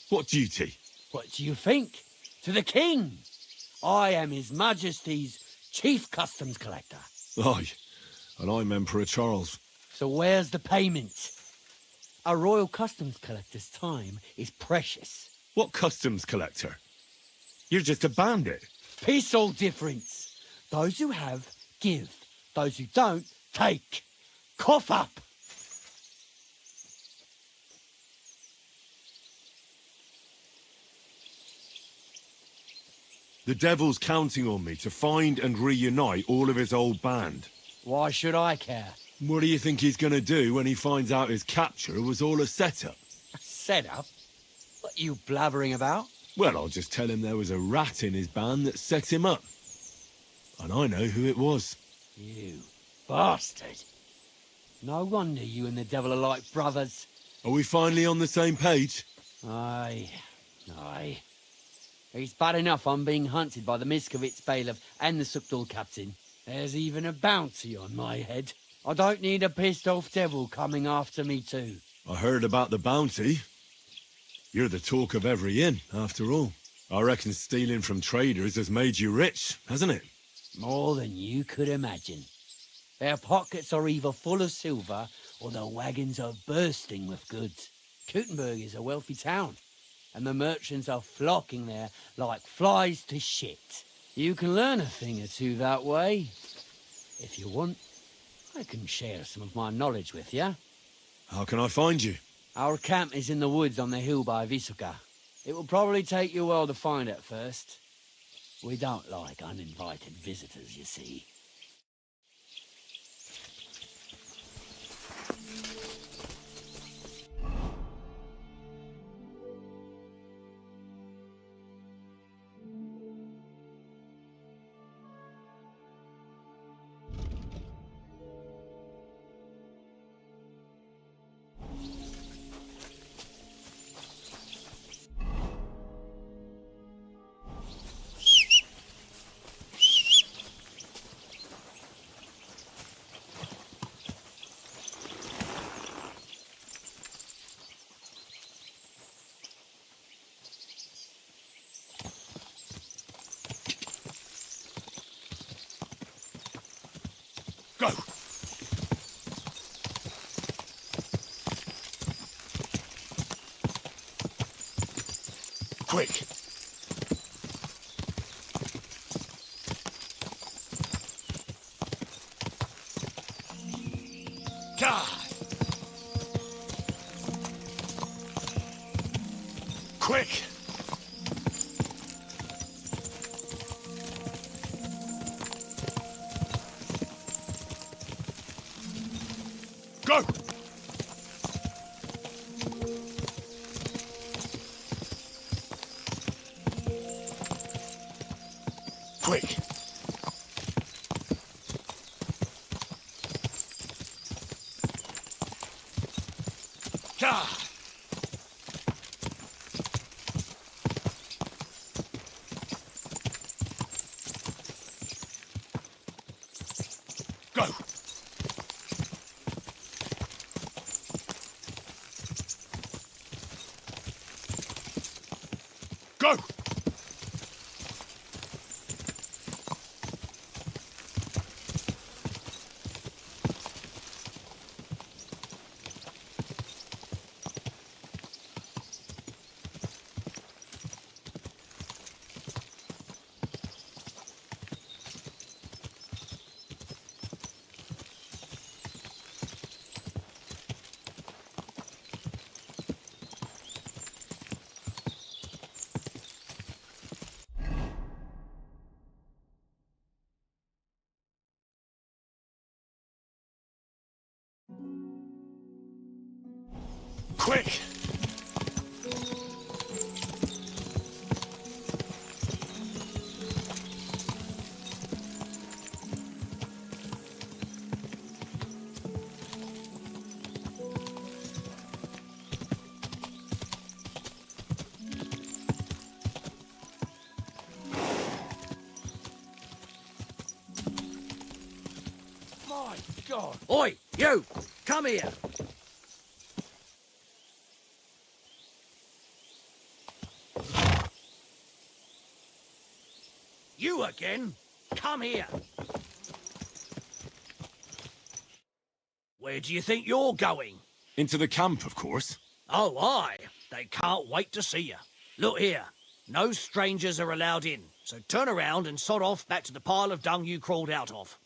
What duty? What do you think? To the king! I am His Majesty's Chief Customs Collector. Aye, and I'm Emperor Charles. So where's the payment? A royal customs collector's time is precious. What customs collector? You're just a bandit. Piss all difference. Those who have, give. Those who don't, take. Cough up! The devil's counting on me to find and reunite all of his old band. Why should I care? What do you think he's gonna do when he finds out his capture was all a setup? A setup? What are you blabbering about? Well, I'll just tell him there was a rat in his band that set him up. And I know who it was. You bastard. No wonder you and the devil are like brothers. Are we finally on the same page? Aye. It's bad enough I'm being hunted by the Miskovitz bailiff and the Sukdal captain. There's even a bounty on my head. I don't need a pissed-off devil coming after me too. I heard about the bounty. You're the talk of every inn, after all. I reckon stealing from traders has made you rich, hasn't it? More than you could imagine. Their pockets are either full of silver or their wagons are bursting with goods. Kuttenberg is a wealthy town, and the merchants are flocking there like flies to shit. You can learn a thing or two that way. If you want, I can share some of my knowledge with you. How can I find you? Our camp is in the woods on the hill by Visuka. It will probably take you a while to find it first. We don't like uninvited visitors, you see. Go! Quick! God! Quick! Go! Quick! God! Go! Go! Quick! My God! Oi, you! Come here! You again? Come here! Where do you think you're going? Into the camp, of course. Oh, aye. They can't wait to see you. Look here. No strangers are allowed in, so turn around and sod off back to the pile of dung you crawled out of.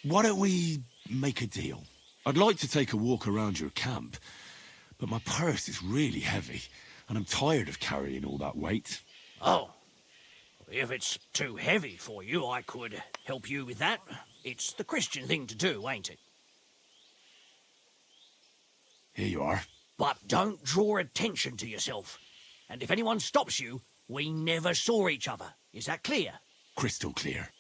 Why don't we make a deal? I'd like to take a walk around your camp, but my purse is really heavy, and I'm tired of carrying all that weight. Oh. If it's too heavy for you, I could help you with that. It's the Christian thing to do, ain't it? Here you are. But don't draw attention to yourself. And if anyone stops you, we never saw each other. Is that clear? Crystal clear.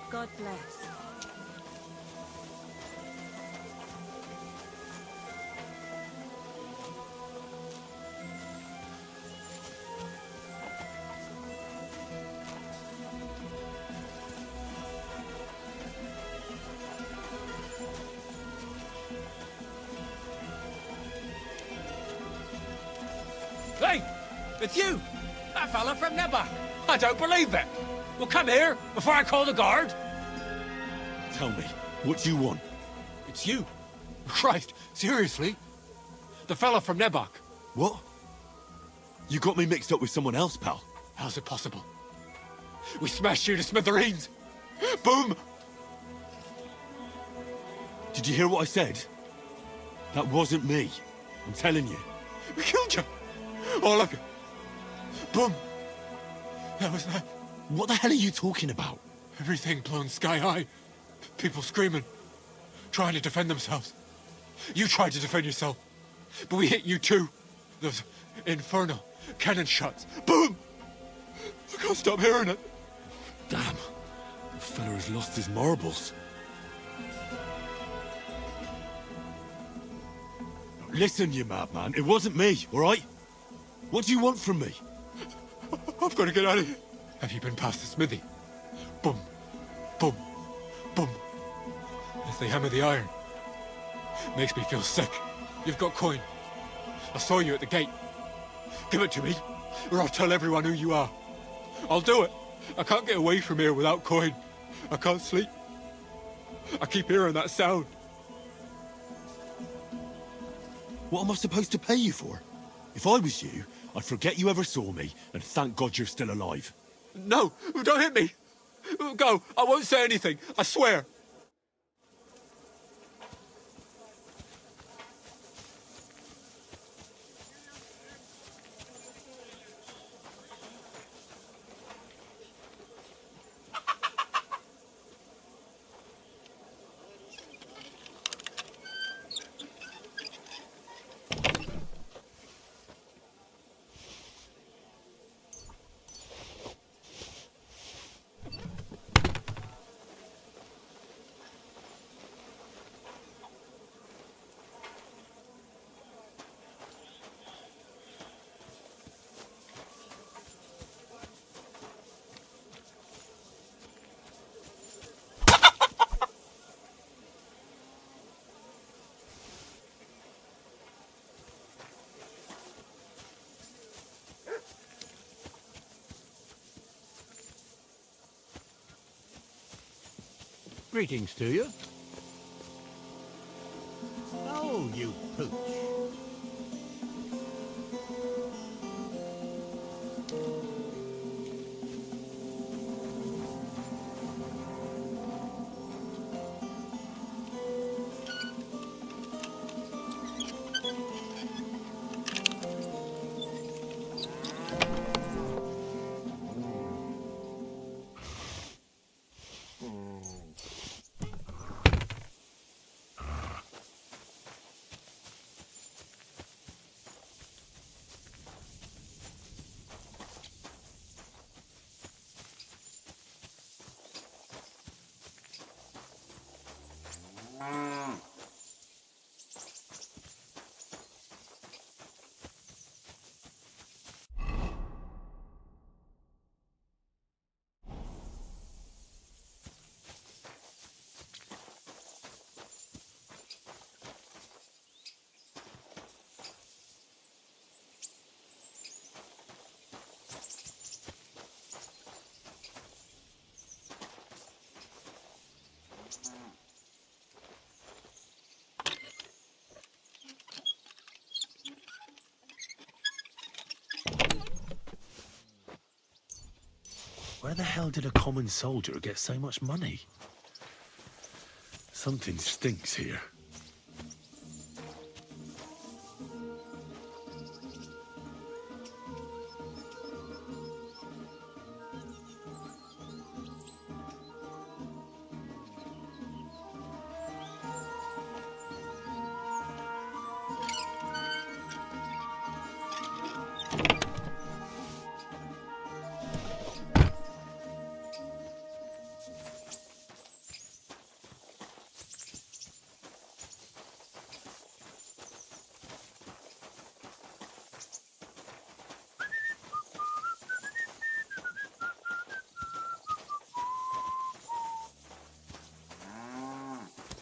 God bless. Hey! It's you! That fella from Nebach! I don't believe it! Well, come here before I call the guard! Tell me, what do you want? It's you. Christ, seriously? The fella from Nebach. What? You got me mixed up with someone else, pal. How's it possible? We smashed you to smithereens! Boom! Did you hear what I said? That wasn't me. I'm telling you. We killed you! All of you! Boom! That was that. What the hell are you talking about? Everything blown sky high. People screaming. Trying to defend themselves. You tried to defend yourself. But we hit you too. Those infernal cannon shots. Boom! I can't stop hearing it. Damn. The fella has lost his marbles. Listen, you madman. It wasn't me, all right? What do you want from me? I've got to get out of here. Have you been past the smithy? Boom, boom, boom. As they hammer the iron. Makes me feel sick. You've got coin. I saw you at the gate. Give it to me, or I'll tell everyone who you are. I'll do it. I can't get away from here without coin. I can't sleep. I keep hearing that sound. What am I supposed to pay you for? If I was you, I'd forget you ever saw me, and thank God you're still alive. No, don't hit me. Go, I won't say anything, I swear. Greetings to you. Oh, you pooch. Where the hell did a common soldier get so much money? Something stinks here.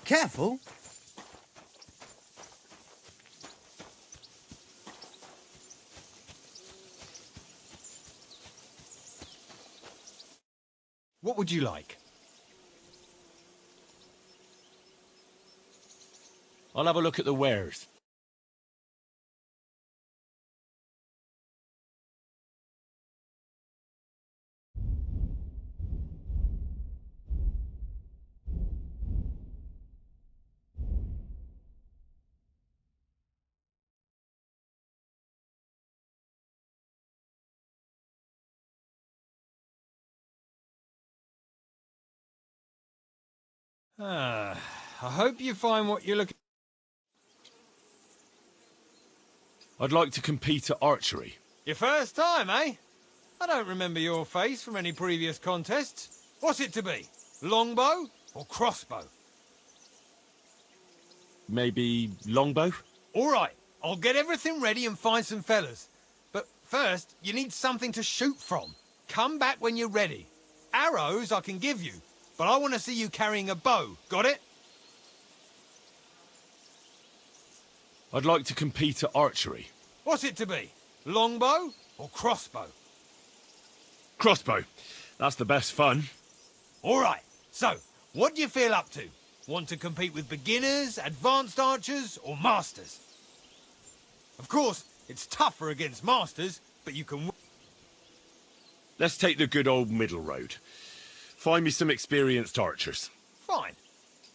Careful. What would you like? I'll have a look at the wares. I hope you find what you're looking... I'd like to compete at archery. Your first time, eh? I don't remember your face from any previous contests. What's it to be? Longbow or crossbow? Maybe longbow? All right, I'll get everything ready and find some fellas. But first, you need something to shoot from. Come back when you're ready. Arrows I can give you, but I want to see you carrying a bow. Got it? I'd like to compete at archery. What's it to be? Longbow or crossbow? Crossbow. That's the best fun. All right, so, what do you feel up to? Want to compete with beginners, advanced archers, or masters? Of course, it's tougher against masters, but you can... Let's take the good old middle road. Find me some experienced archers. Fine.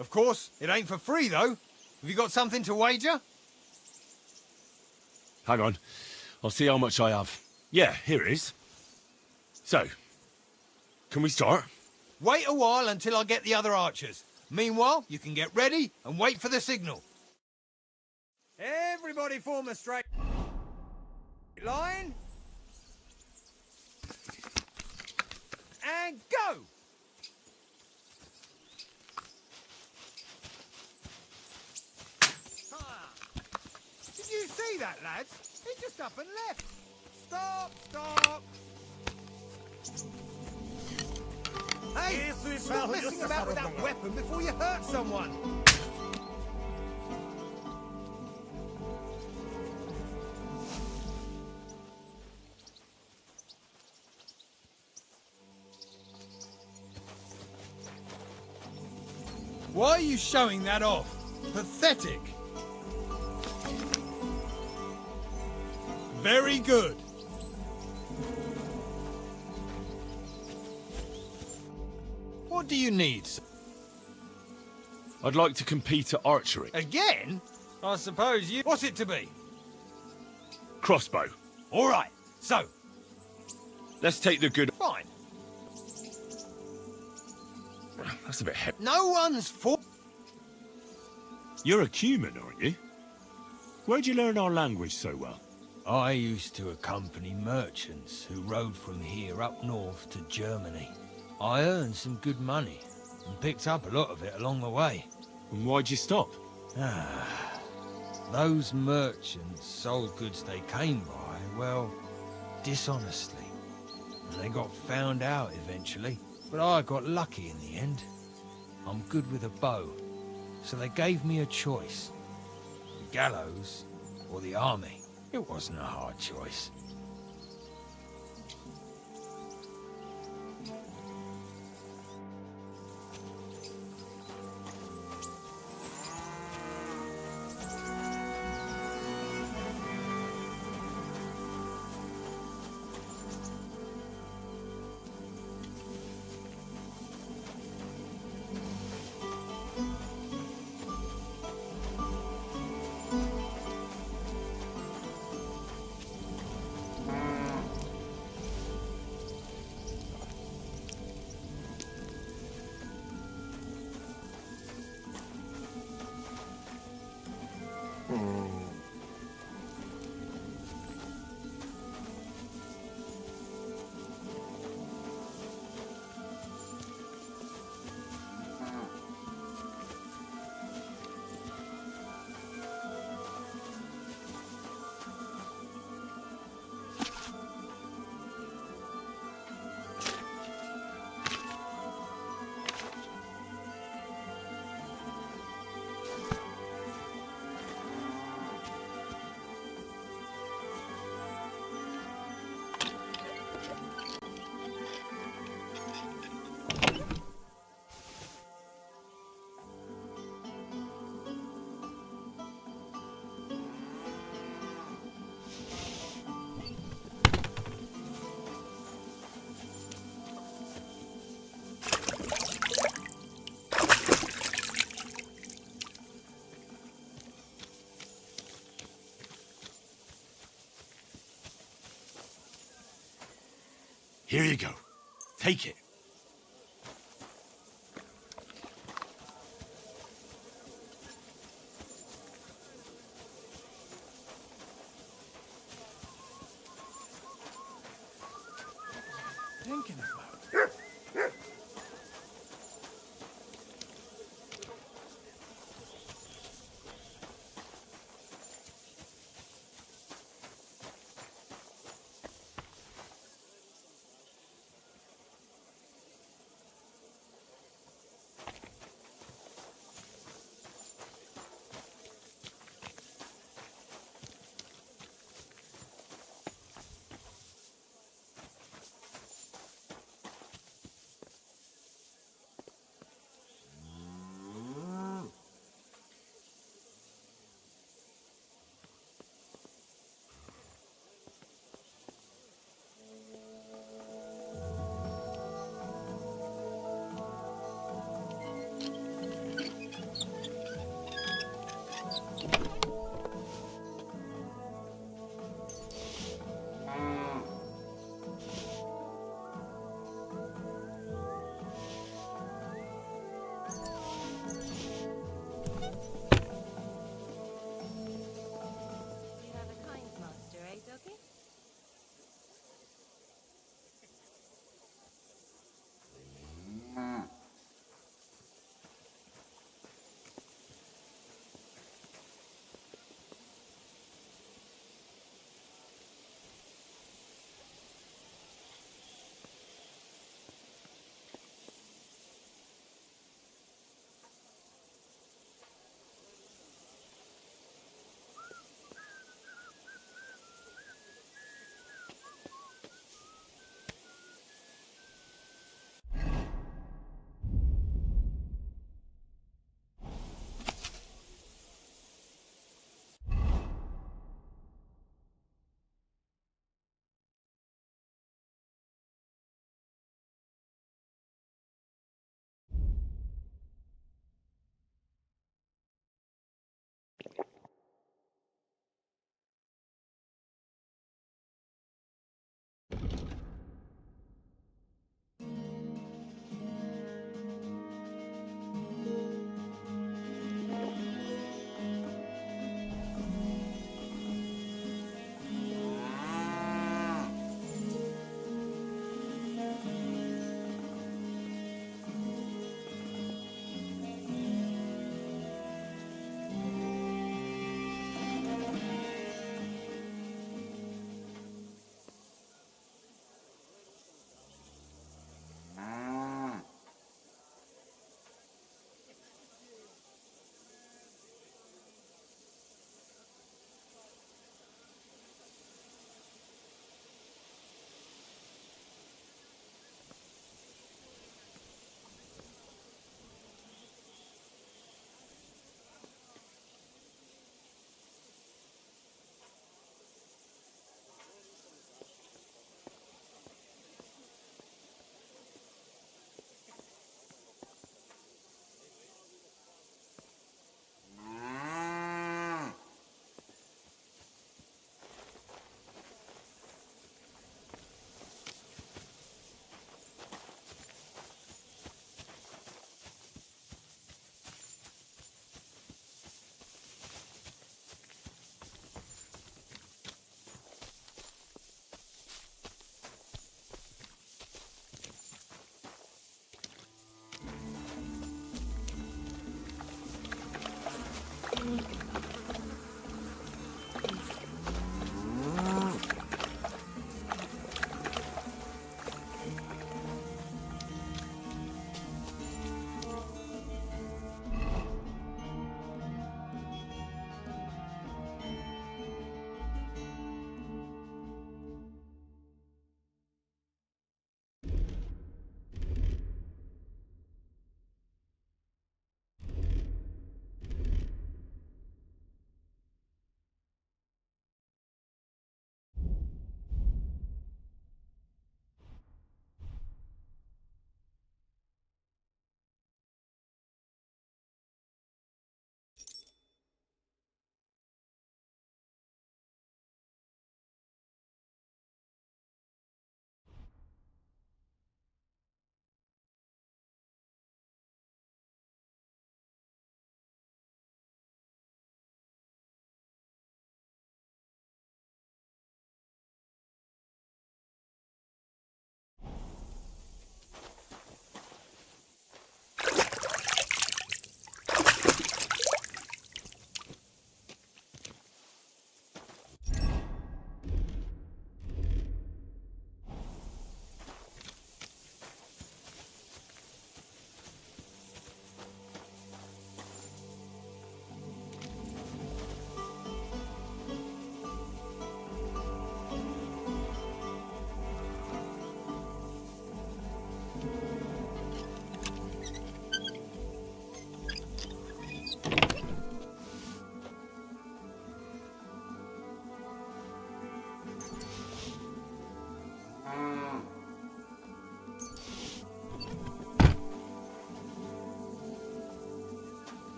Of course, it ain't for free, though. Have you got something to wager? Hang on. I'll see how much I have. Yeah, here it is. So, can we start? Wait a while until I get the other archers. Meanwhile, you can get ready and wait for the signal. Everybody form a straight line. And go! Did you see that, lads? He just up and left. Stop, stop. Hey, stop messing about with that weapon before you hurt someone. Why are you showing that off? Pathetic. Very good. What do you need, sir? I'd like to compete at archery. Again? I suppose you... What's it to be? Crossbow. All right, so... Let's take the good... Fine. That's a bit heavy. No one's for... You're a Cuman, aren't you? Where'd you learn our language so well? I used to accompany merchants who rode from here up north to Germany. I earned some good money and picked up a lot of it along the way. And why'd you stop? Those merchants sold goods they came by, well, dishonestly. And they got found out eventually, but I got lucky in the end. I'm good with a bow, so they gave me a choice. The gallows or the army. It wasn't a hard choice. Here you go. Take it. Thinking about.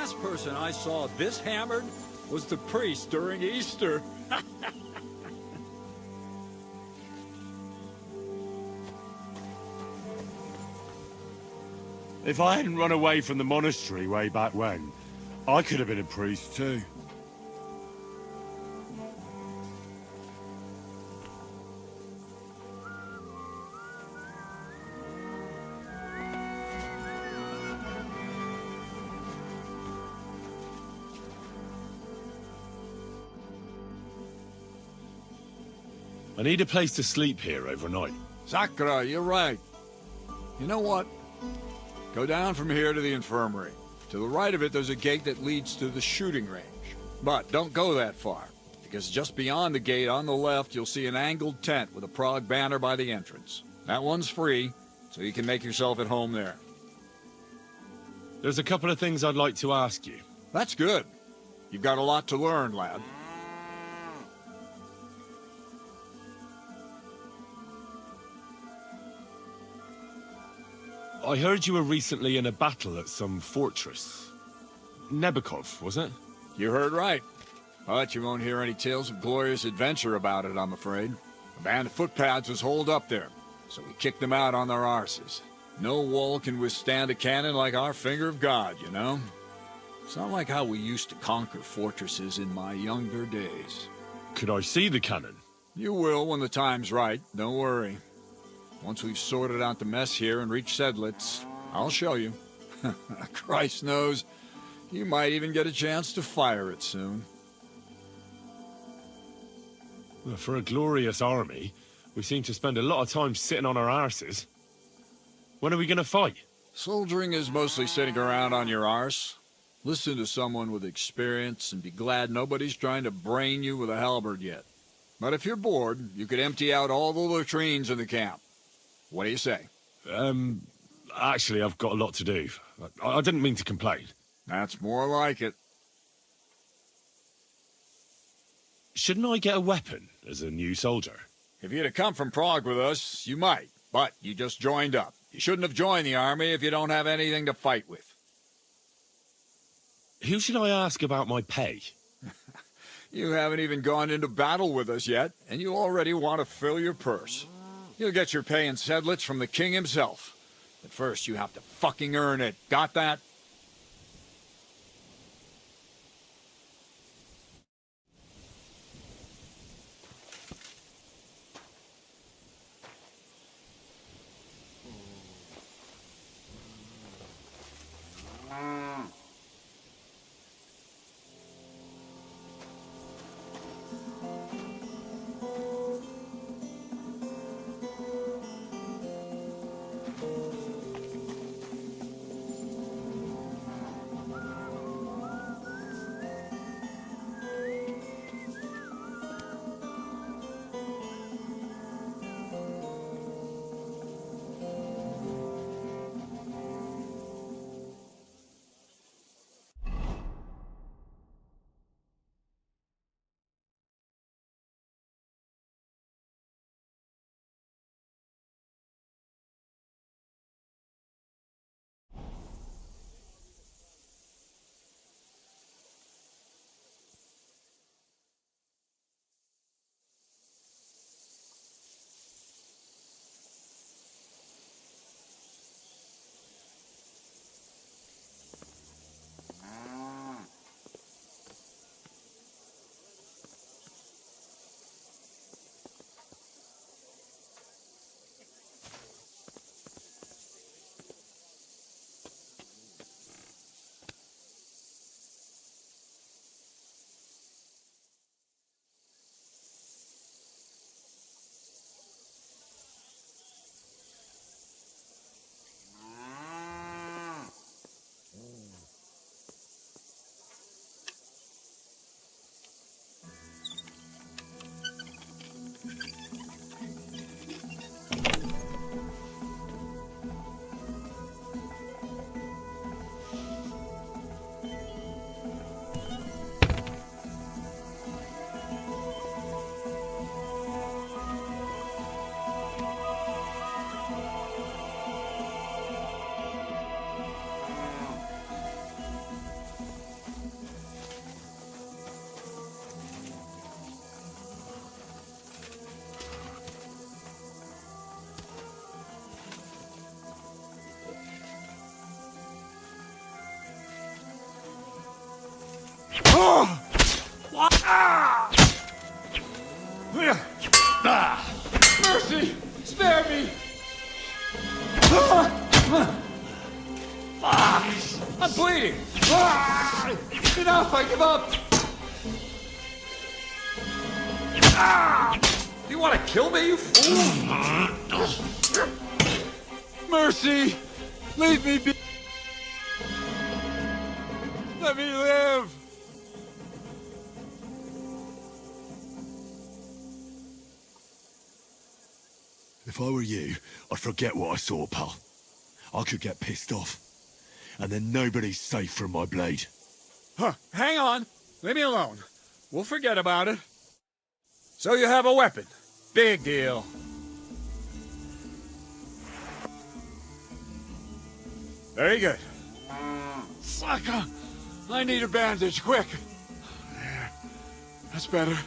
last person I saw this hammered was the priest during Easter. If I hadn't run away from the monastery way back when, I could have been a priest too. I need a place to sleep here overnight. Sakura, you're right. You know what? Go down from here to the infirmary. To the right of it, there's a gate that leads to the shooting range. But don't go that far, because just beyond the gate on the left, you'll see an angled tent with a Prague banner by the entrance. That one's free, so you can make yourself at home there. There's a couple of things I'd like to ask you. That's good. You've got a lot to learn, lad. I heard you were recently in a battle at some fortress. Nebukov, was it? You heard right. But you won't hear any tales of glorious adventure about it, I'm afraid. A band of footpads was holed up there, so we kicked them out on their arses. No wall can withstand a cannon like our finger of God, you know? It's not like how we used to conquer fortresses in my younger days. Could I see the cannon? You will when the time's right, don't worry. Once we've sorted out the mess here and reached Sedlitz, I'll show you. Christ knows, you might even get a chance to fire it soon. Well, for a glorious army, we seem to spend a lot of time sitting on our arses. When are we going to fight? Soldiering is mostly sitting around on your arse. Listen to someone with experience and be glad nobody's trying to brain you with a halberd yet. But if you're bored, you could empty out all the latrines in the camp. What do you say? Actually, I've got a lot to do. I didn't mean to complain. That's more like it. Shouldn't I get a weapon as a new soldier? If you'd have come from Prague with us, you might. But you just joined up. You shouldn't have joined the army if you don't have anything to fight with. Who should I ask about my pay? You haven't even gone into battle with us yet, and you already want to fill your purse. You'll get your pay in Sedlitz from the king himself. But first, you have to fucking earn it. Got that? bleeding! Ah! Enough, I give up! Ah! You want to kill me, you fool? Mercy! Leave me be! Let me live! If I were you, I'd forget what I saw, pal. I could get pissed off. And then nobody's safe from my blade. Huh, hang on. Leave me alone. We'll forget about it. So you have a weapon. Big deal. Very good. Sucker! I need a bandage, quick. There. That's better.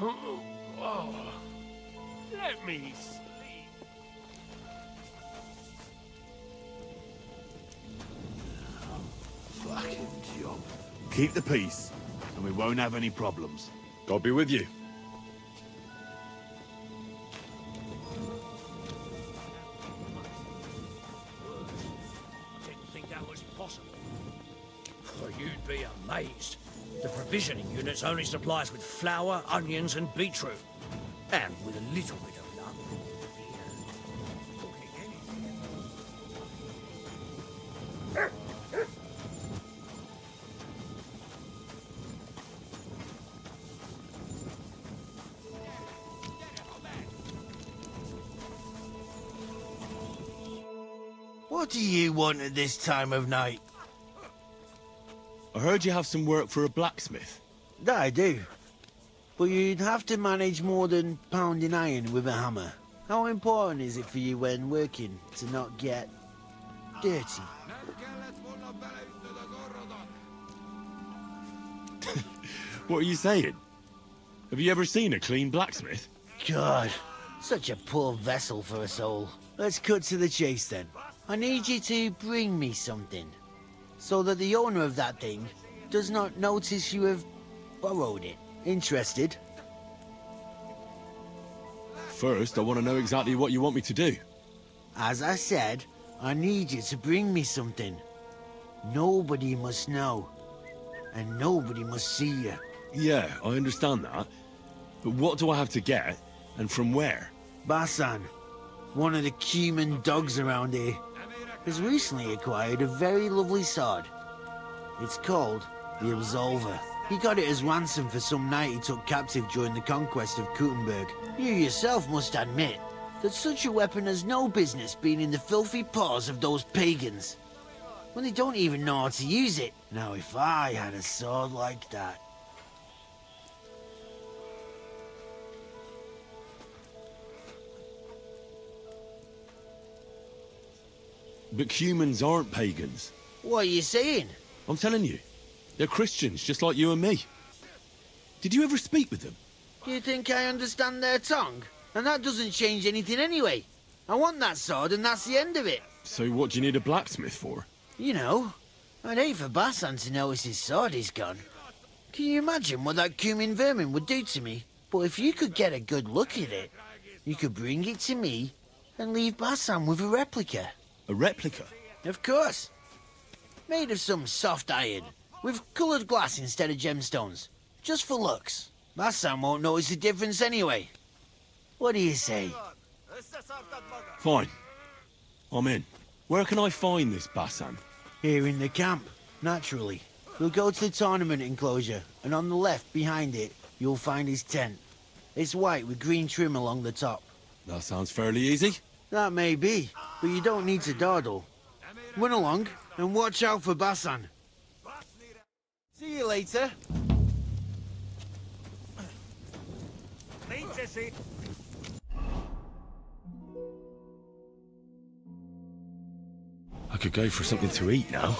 Oh, let me sleep. Fucking job. Keep the peace, and we won't have any problems. God be with you. Didn't think that was possible. Oh, you'd be amazed. The provisioning units only supply us with flour, onions, and beetroot. And with a little bit of luck. What do you want at this time of night? I heard you have some work for a blacksmith. I do. But you'd have to manage more than pounding iron with a hammer. How important is it for you when working to not get dirty? What are you saying? Have you ever seen a clean blacksmith? God, such a poor vessel for a soul. Let's cut to the chase then. I need you to bring me something, so that the owner of that thing does not notice you have borrowed it. Interested? First, I want to know exactly what you want me to do. As I said, I need you to bring me something. Nobody must know, and nobody must see you. Yeah, I understand that. But what do I have to get, and from where? Basan, one of the human dogs around here, has recently acquired a very lovely sword. It's called the Absolver. He got it as ransom for some knight he took captive during the conquest of Kuttenberg. You yourself must admit that such a weapon has no business being in the filthy paws of those pagans, when they don't even know how to use it. Now, if I had a sword like that... But humans aren't pagans. What are you saying? I'm telling you. They're Christians, just like you and me. Did you ever speak with them? Do you think I understand their tongue? And that doesn't change anything anyway. I want that sword and that's the end of it. So what do you need a blacksmith for? You know, I'd hate for Basan to notice his sword is gone. Can you imagine what that cumin vermin would do to me? But if you could get a good look at it, you could bring it to me and leave Basan with a replica. A replica? Of course. Made of some soft iron, with coloured glass instead of gemstones. Just for looks. Basan won't notice the difference anyway. What do you say? Fine. I'm in. Where can I find this Basan? Here in the camp, naturally. We'll go to the tournament enclosure, and on the left, behind it, you'll find his tent. It's white with green trim along the top. That sounds fairly easy. That may be, but you don't need to dawdle. Run along, and watch out for Basan. See you later. Need to see. I could go for something to eat now.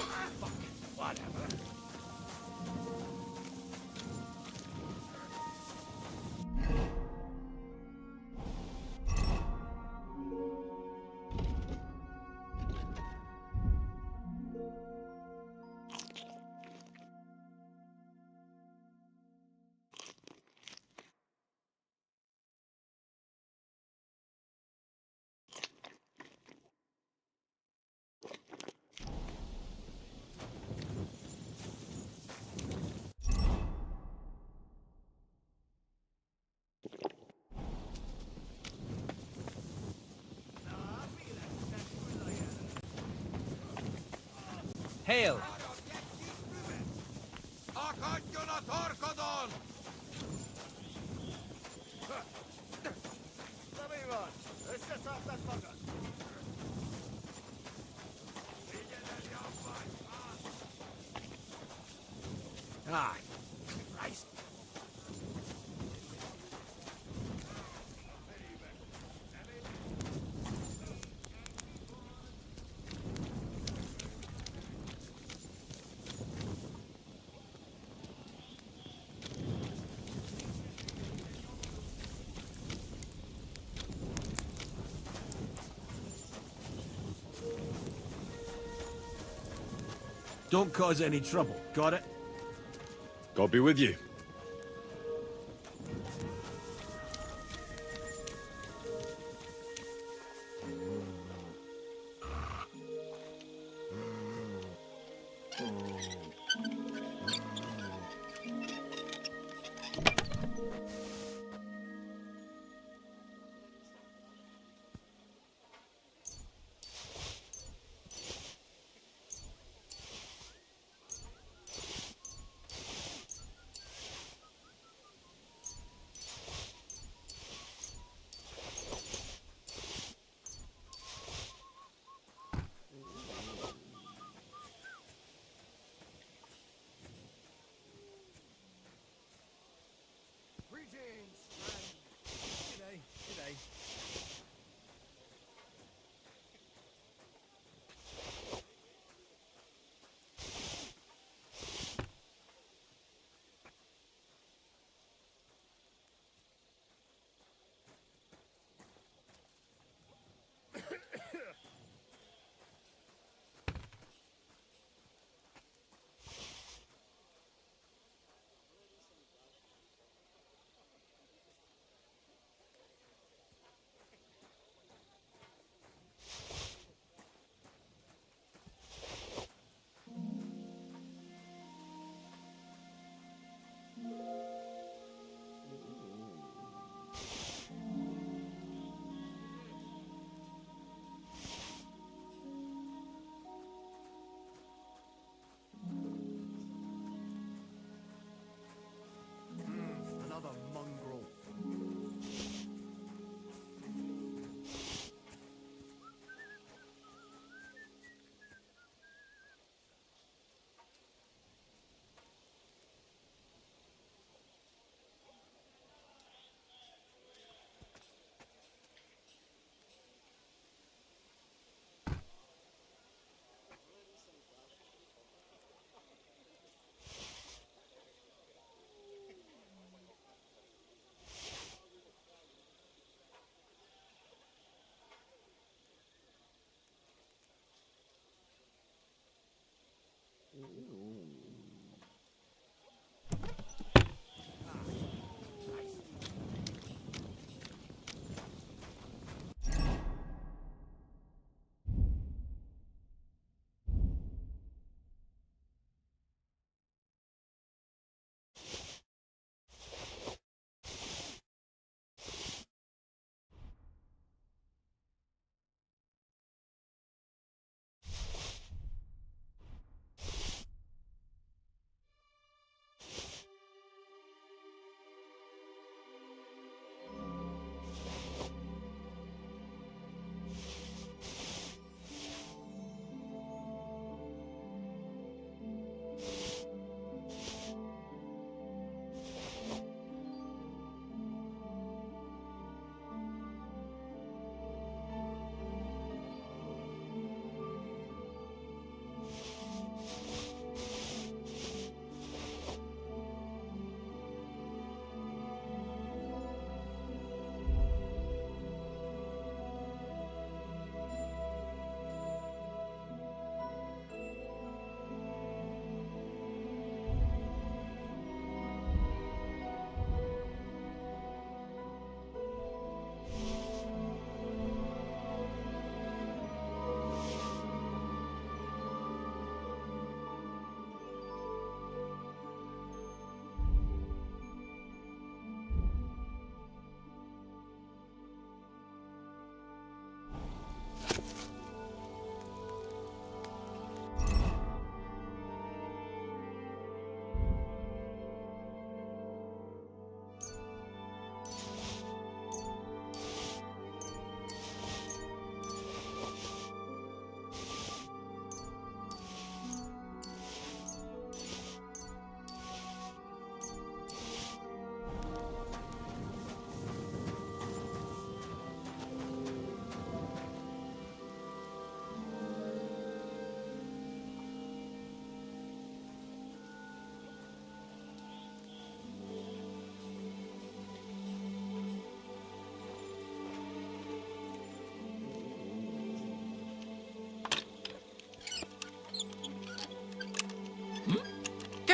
Hail! Ah, Christ. Don't cause any trouble. Got it? God be with you.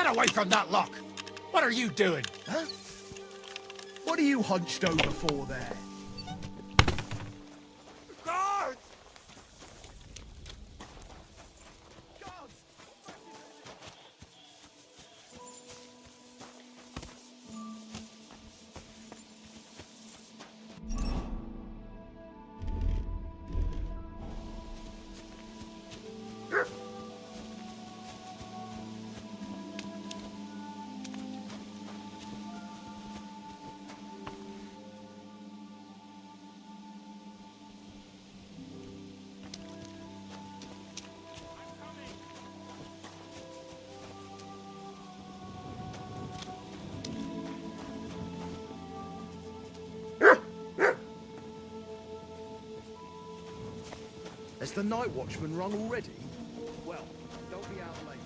away from that lock! What are you doing? Huh? What are you hunched over for there? Guards! Has the night watchman rung already? Well, don't be out late.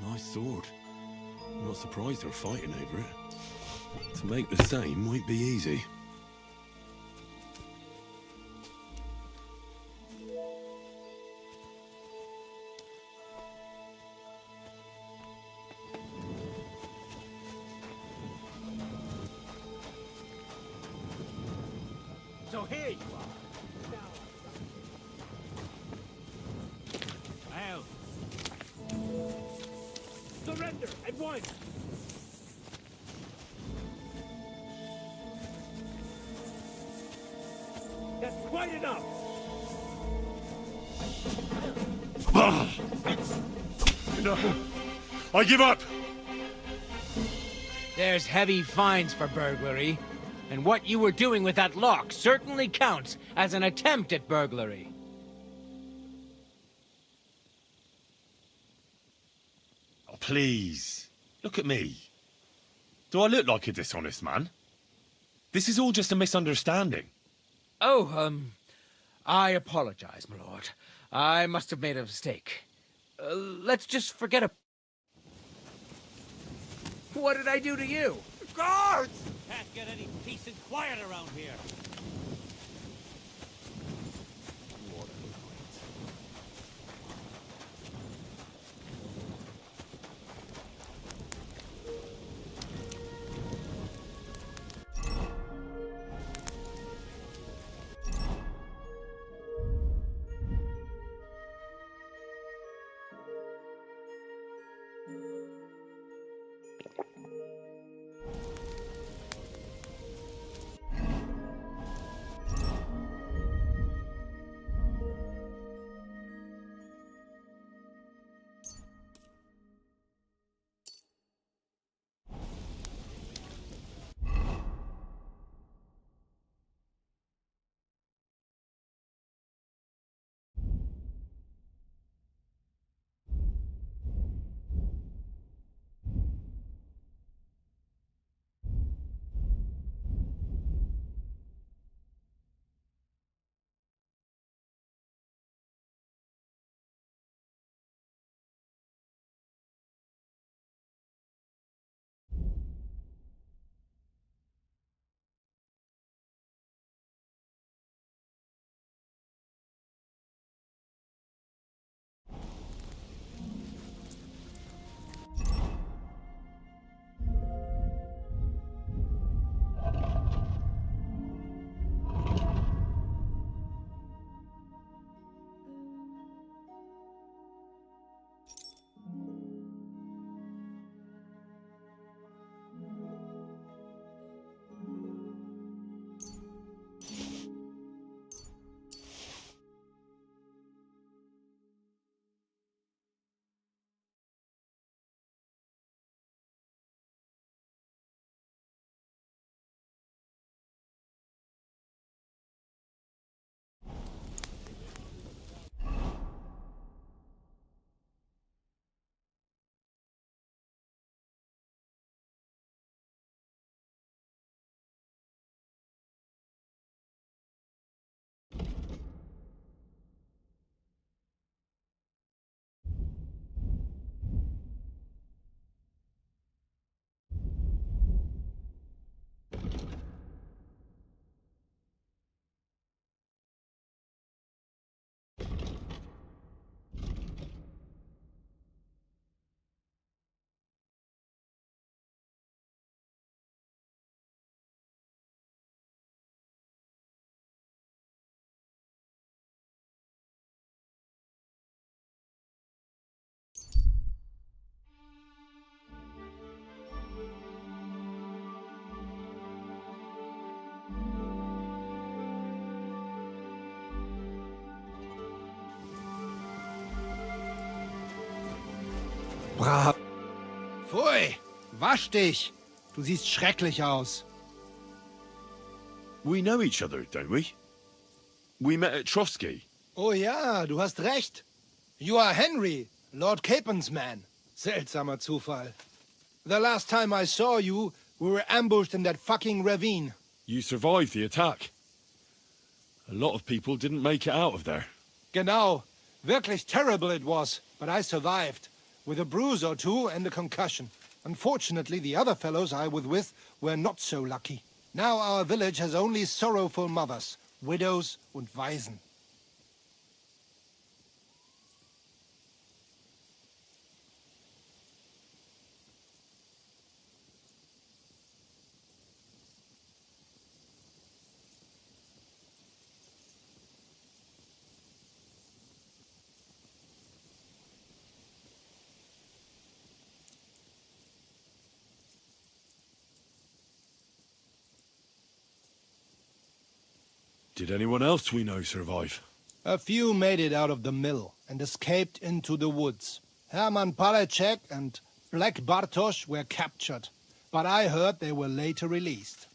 Nice sword. I'm not surprised they're fighting over it. To make the same won't be easy. So here you are. Well. Surrender at once. That's quite enough. No, I give up. There's heavy fines for burglary, and what you were doing with that lock certainly counts as an attempt at burglary. Oh, please. Look at me. Do I look like a dishonest man? This is all just a misunderstanding. Oh, I apologize, my lord. I must have made a mistake. Let's just forget it. What did I do to you? Guards! Can't get any peace and quiet around here. brav. Pfui, wasch dich. Du siehst schrecklich aus. We know each other, don't we? We met at Trotsky. Oh ja, du hast recht. You are Henry, Lord Capen's man. Seltsamer Zufall. The last time I saw you, we were ambushed in that fucking ravine. You survived the attack. A lot of people didn't make it out of there. Genau. Wirklich terrible it was, but I survived. With a bruise or two and a concussion. Unfortunately, the other fellows I was with were not so lucky. Now our village has only sorrowful mothers, widows und Waisen. Did anyone else we know survive? A few made it out of the mill and escaped into the woods. Hermann Palachek and Black Bartosz were captured, but I heard they were later released.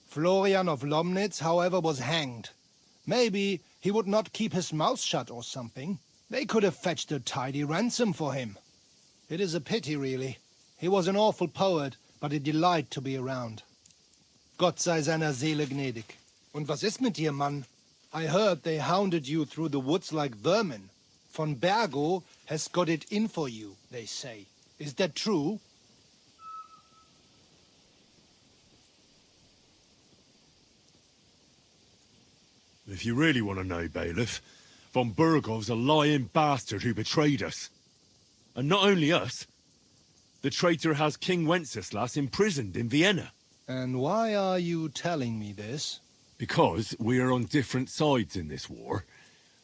Florian of Lomnitz, however, was hanged. Maybe he would not keep his mouth shut or something. They could have fetched a tidy ransom for him. It is a pity, really. He was an awful poet, but a delight to be around. Gott sei seiner Seele gnädig. Und was ist mit dir, Mann? I heard they hounded you through the woods like vermin. Von Bergo has got it in for you, they say. Is that true? If you really want to know, Bailiff, von Burgov's a lying bastard who betrayed us. And not only us, the traitor has King Wenceslas imprisoned in Vienna. And why are you telling me this? Because we are on different sides in this war,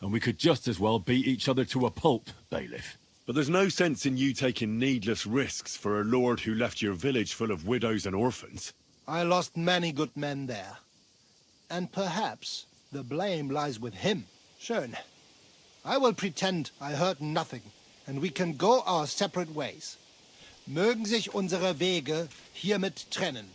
and we could just as well beat each other to a pulp, Bailiff. But there's no sense in you taking needless risks for a lord who left your village full of widows and orphans. I lost many good men there. And perhaps the blame lies with him. Schön. I will pretend I heard nothing, and we can go our separate ways. Mögen sich unsere Wege hiermit trennen.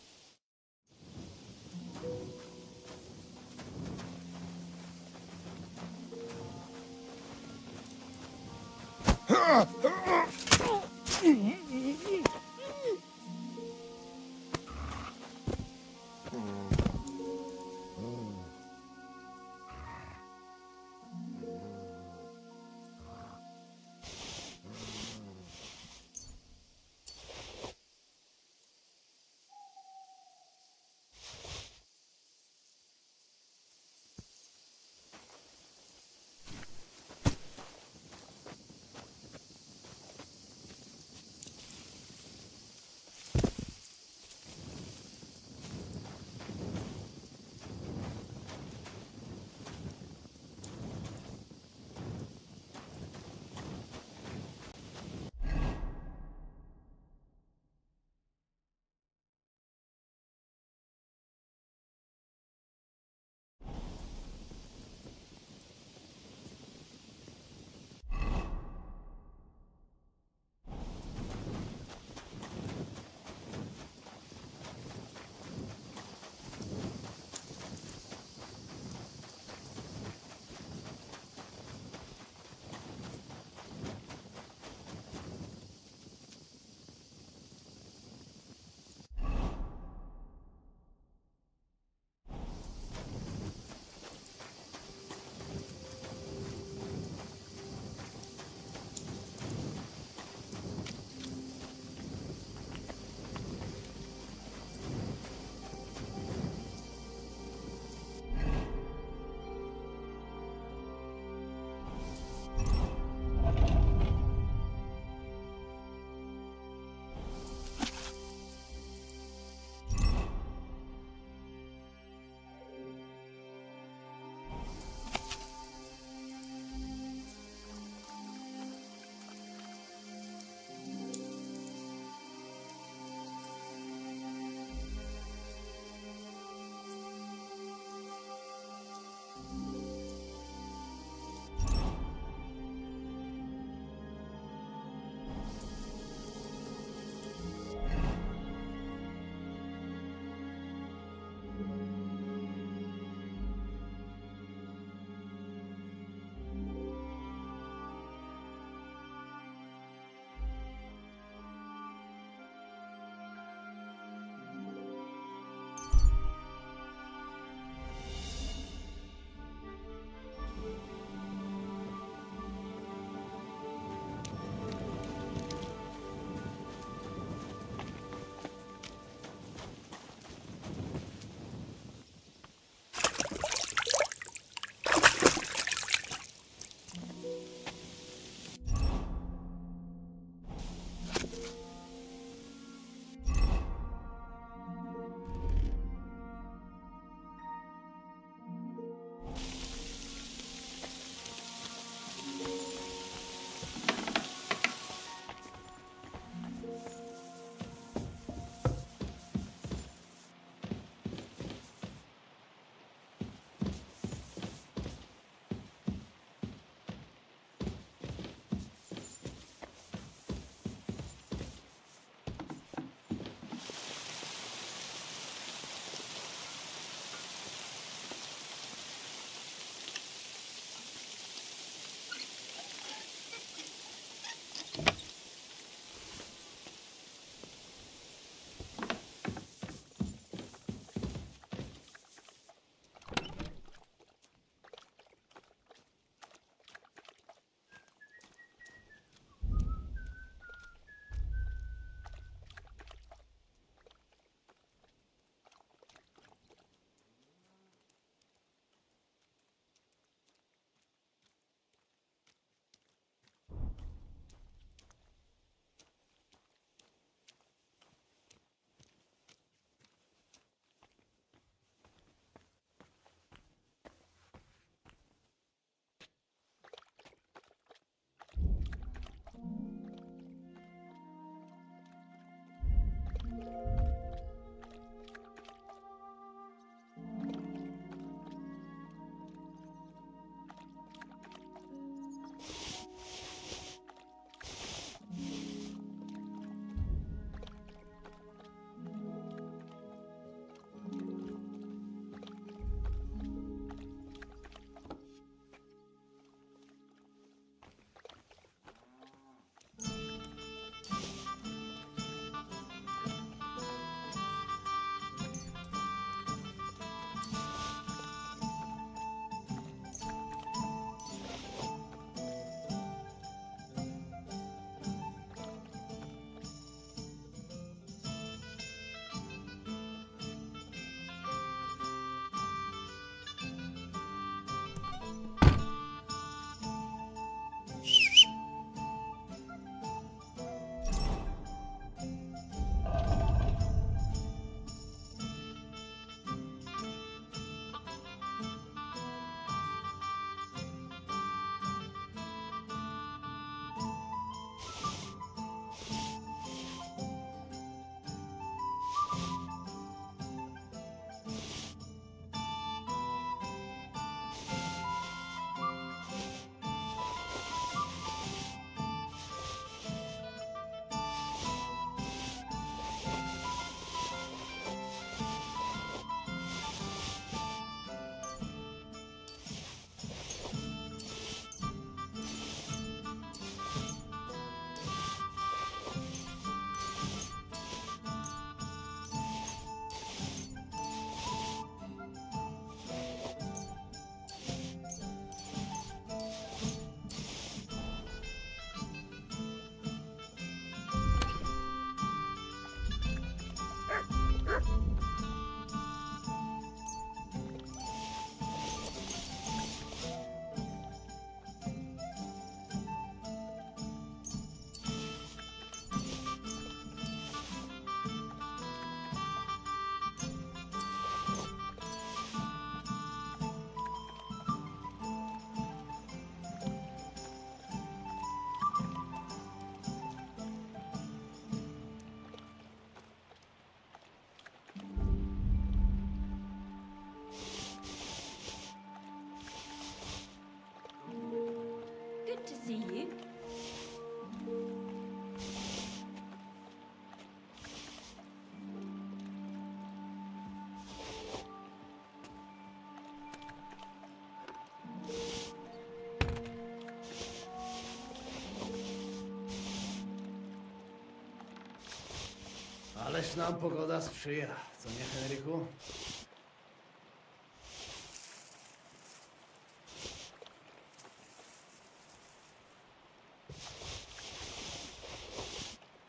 Ależ nam pogoda sprzyja, co nie, Henryku?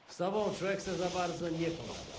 Z tobą człowiek se za bardzo nie pomagał.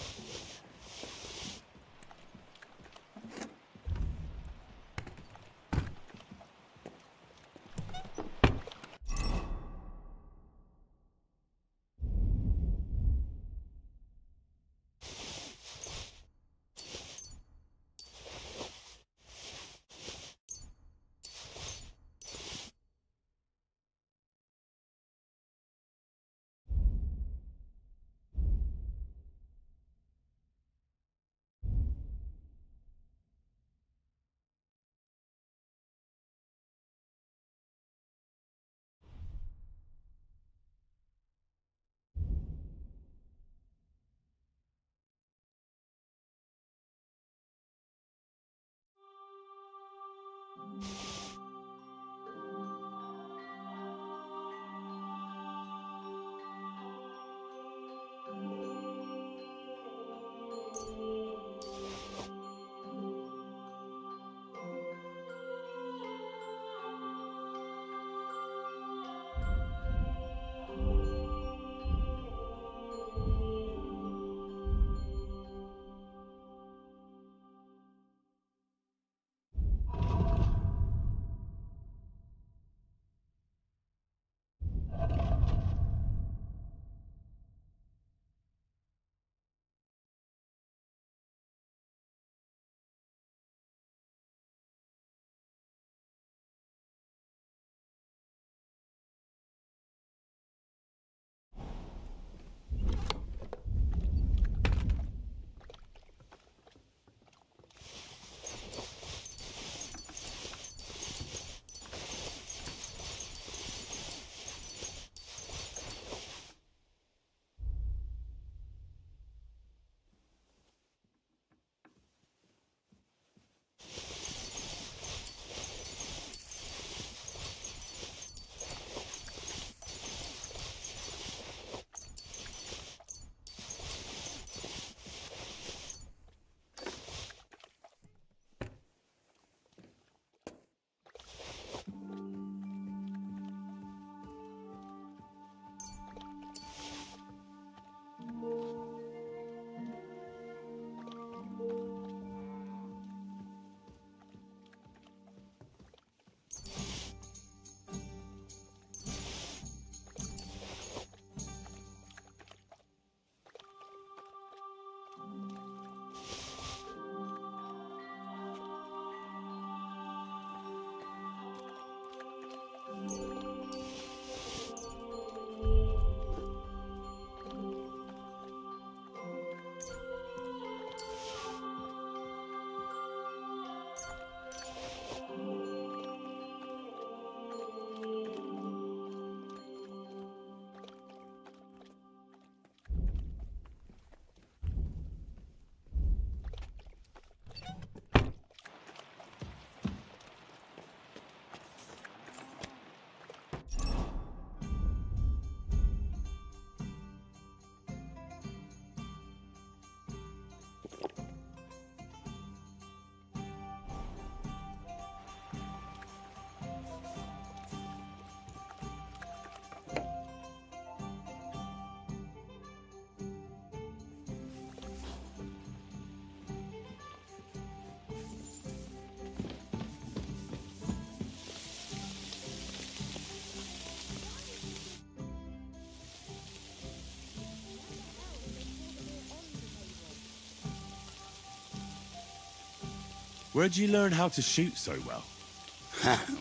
Where'd you learn how to shoot so well?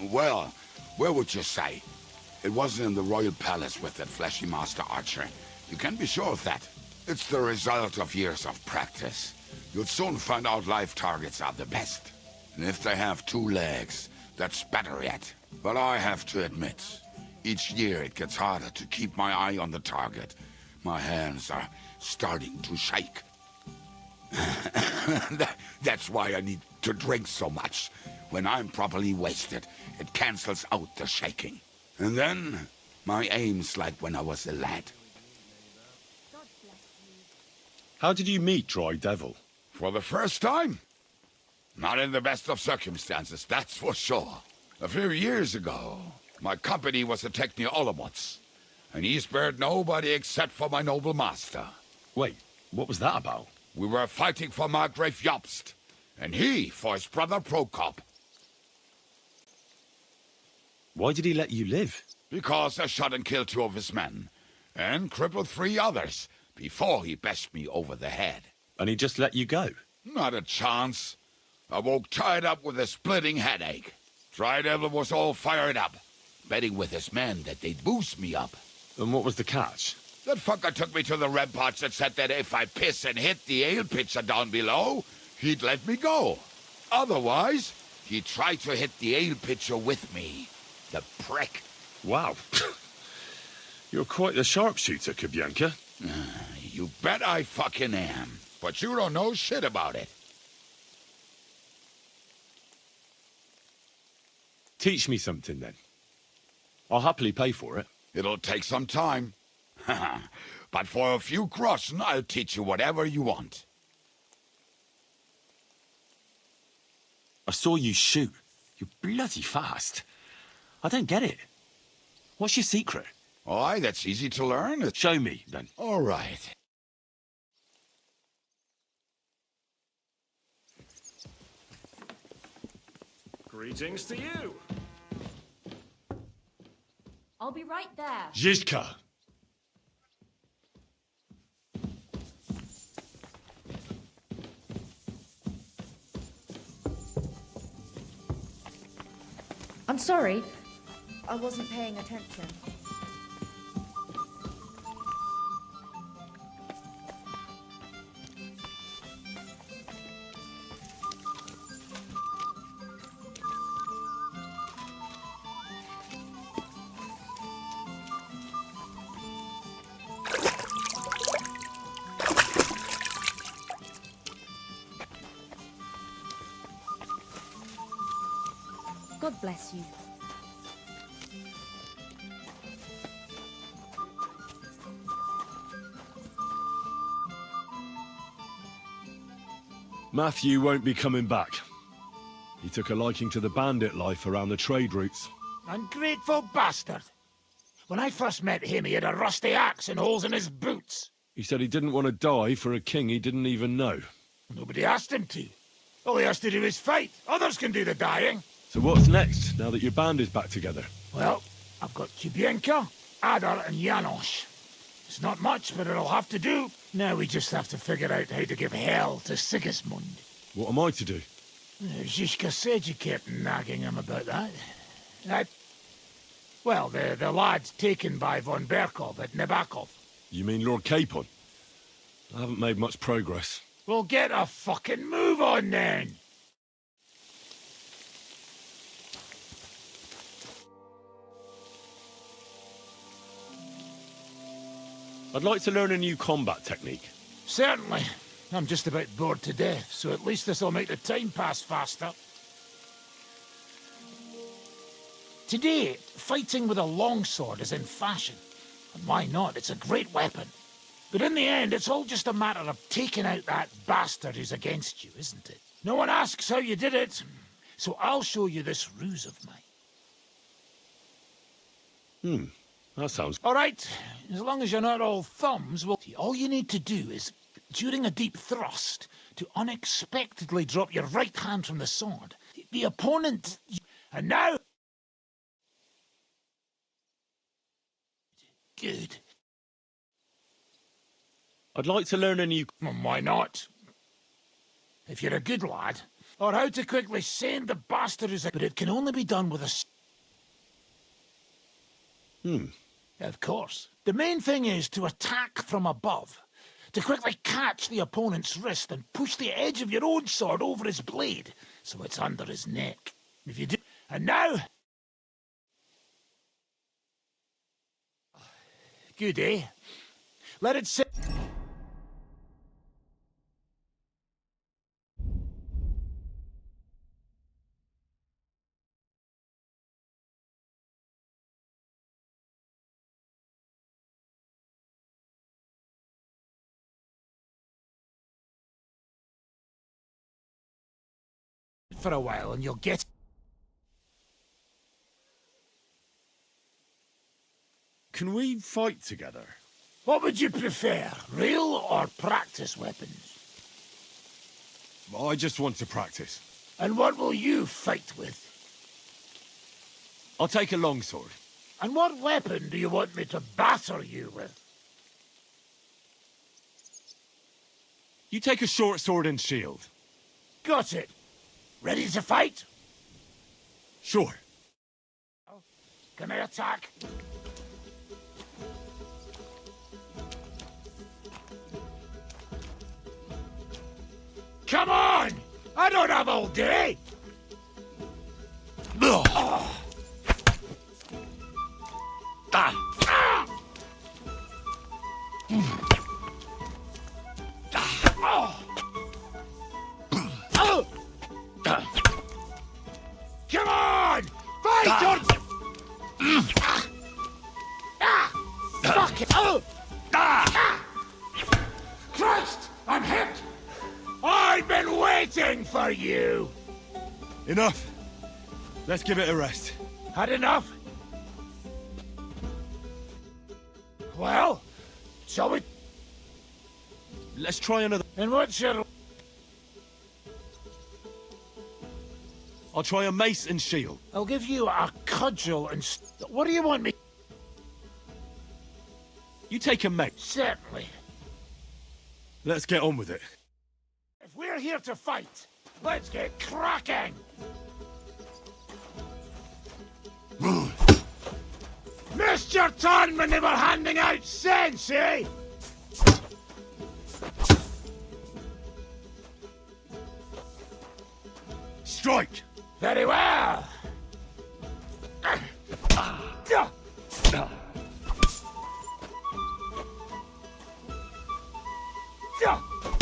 Well, where would you say? It wasn't in the royal palace with that fleshy master archer. You can be sure of that. It's the result of years of practice. You'll soon find out live targets are the best. And if they have two legs, that's better yet. But I have to admit, each year it gets harder to keep my eye on the target. My hands are starting to shake. That's why I need to drink so much. When I'm properly wasted, it cancels out the shaking. And then, my aim's like when I was a lad. How did you meet Dry Devil? For the first time? Not in the best of circumstances, that's for sure. A few years ago, my company was attacked near Olomouc, and he spared nobody except for my noble master. Wait, what was that about? We were fighting for Margrave Jobst, and he for his brother Prokop. Why did he let you live? Because I shot and killed 2 of his men, and crippled 3 others, before he bashed me over the head. And he just let you go? Not a chance. I woke tied up with a splitting headache. Dry Devil was all fired up, betting with his men that they'd boost me up. And what was the catch? That fucker took me to the ramparts and said that if I piss and hit the ale pitcher down below, he'd let me go. Otherwise, he'd try to hit the ale pitcher with me. The prick. Wow. You're quite the sharpshooter, Kubyanka. You bet I fucking am. But you don't know shit about it. Teach me something, then. I'll happily pay for it. It'll take some time. But for a few groschen, I'll teach you whatever you want. I saw you shoot. You're bloody fast. I don't get it. What's your secret? Aye, that's easy to learn. Show me, then. All right. Greetings to you. I'll be right there. Zizka! I'm sorry. I wasn't paying attention. God bless you. Matthew won't be coming back. He took a liking to the bandit life around the trade routes. Ungrateful bastard. When I first met him, he had a rusty axe and holes in his boots. He said he didn't want to die for a king he didn't even know. Nobody asked him to. All he has to do is fight. Others can do the dying. So what's next, now that your band is back together? Well, I've got Kubienka, Adar, and Janos. It's not much, but it'll have to do. Now we just have to figure out how to give hell to Sigismund. What am I to do? Zizka said you kept nagging him about that. Well, the lad's taken by von Berkov at Nebakov. You mean Lord Capon? I haven't made much progress. Well, get a fucking move on then! I'd like to learn a new combat technique. Certainly. I'm just about bored to death, so at least this'll make the time pass faster. Today, fighting with a longsword is in fashion. And why not? It's a great weapon. But in the end, it's all just a matter of taking out that bastard who's against you, isn't it? No one asks how you did it, so I'll show you this ruse of mine. That sounds... All right, as long as you're not all thumbs, well, all you need to do is, during a deep thrust, to unexpectedly drop your right hand from the sword. The opponent... And now... Good. I'd like to learn a new... Why not? If you're a good lad. Or how to quickly send the bastard who's... But it can only be done with a... Of course. The main thing is to attack from above. To quickly catch the opponent's wrist and push the edge of your own sword over his blade, so it's under his neck. If you do... And now... Good, eh? Let it sit... for a while and you'll get... Can we fight together? What would you prefer, real or practice weapons? I just want to practice. And what will you fight with? I'll take a longsword. And what weapon do you want me to batter you with? You take a short sword and shield. Got it. Ready to fight? Sure. Can I attack? Come on! I don't have all day! Come on! Fight or... Fuck it! Christ! I'm hit! I've been waiting for you! Enough. Let's give it a rest. Had enough? Well, shall we... Let's try another... And what's your... I'll try a mace and shield. I'll give you a cudgel and... What do you want me... You take a mace. Certainly. Let's get on with it. If we're here to fight, let's get cracking! Missed your turn when they were handing out sense, eh? Strike! Very well!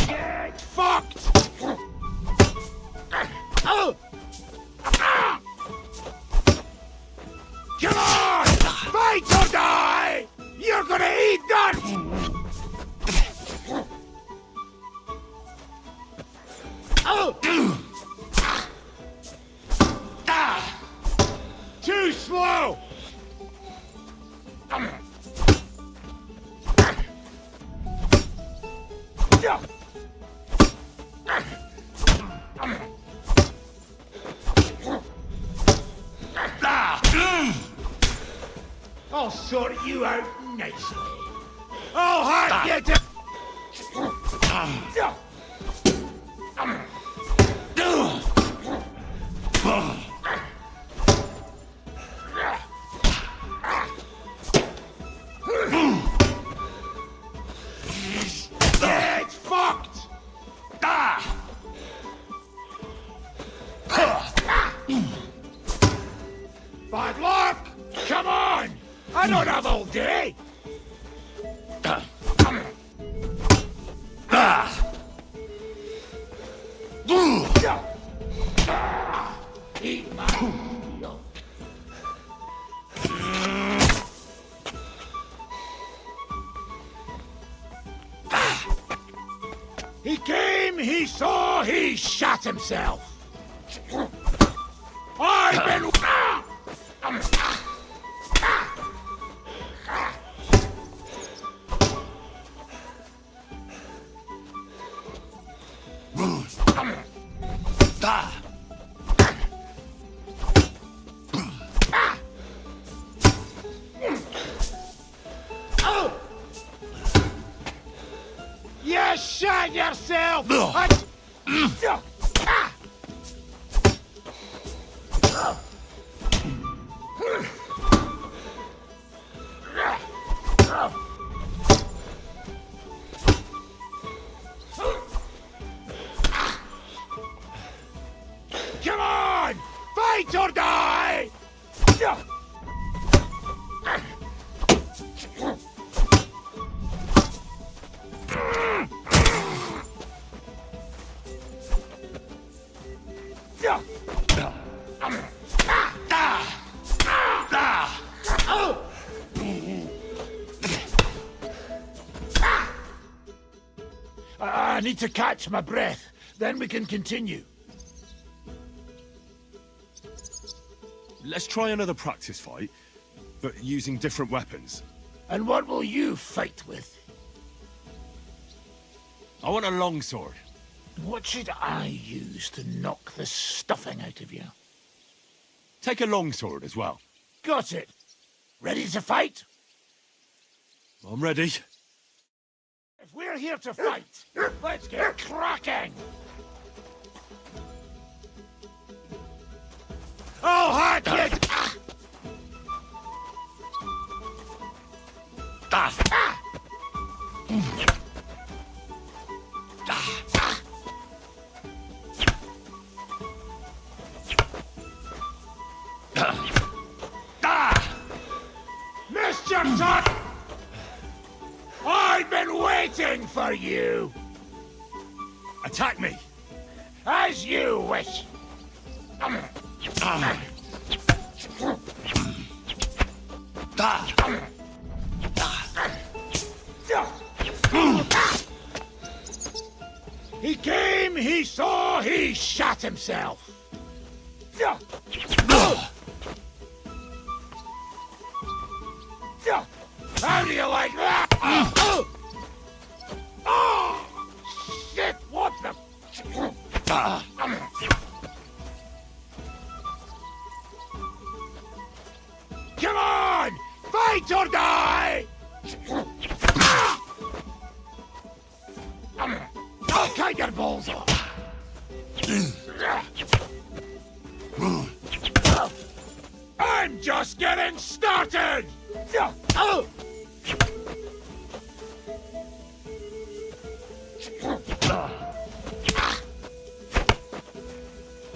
Get fucked! Come on! Fight or die! You're gonna eat that! Too slow! I'll sort you out nicely. I'll have you to... It's fucked! Bad luck! Come on! I don't have all day! Eat my heel. He came, he saw, he shot himself. I've been... You shot yourself! Come on! Fight or die! I need to catch my breath, then we can continue. Let's try another practice fight, but using different weapons. And what will you fight with? I want a longsword. What should I use to knock the stuffing out of you? Take a longsword as well. Got it. Ready to fight? I'm ready. If we're here to fight, let's get cracking! Oh, hot kid! Mischief, son! I've been waiting for you! Attack me! As you wish! He came, he saw, he shot himself! How do you like that? Oh! Shit, what the... Come on! Fight or die! I'll cut your balls off! I'm just getting started!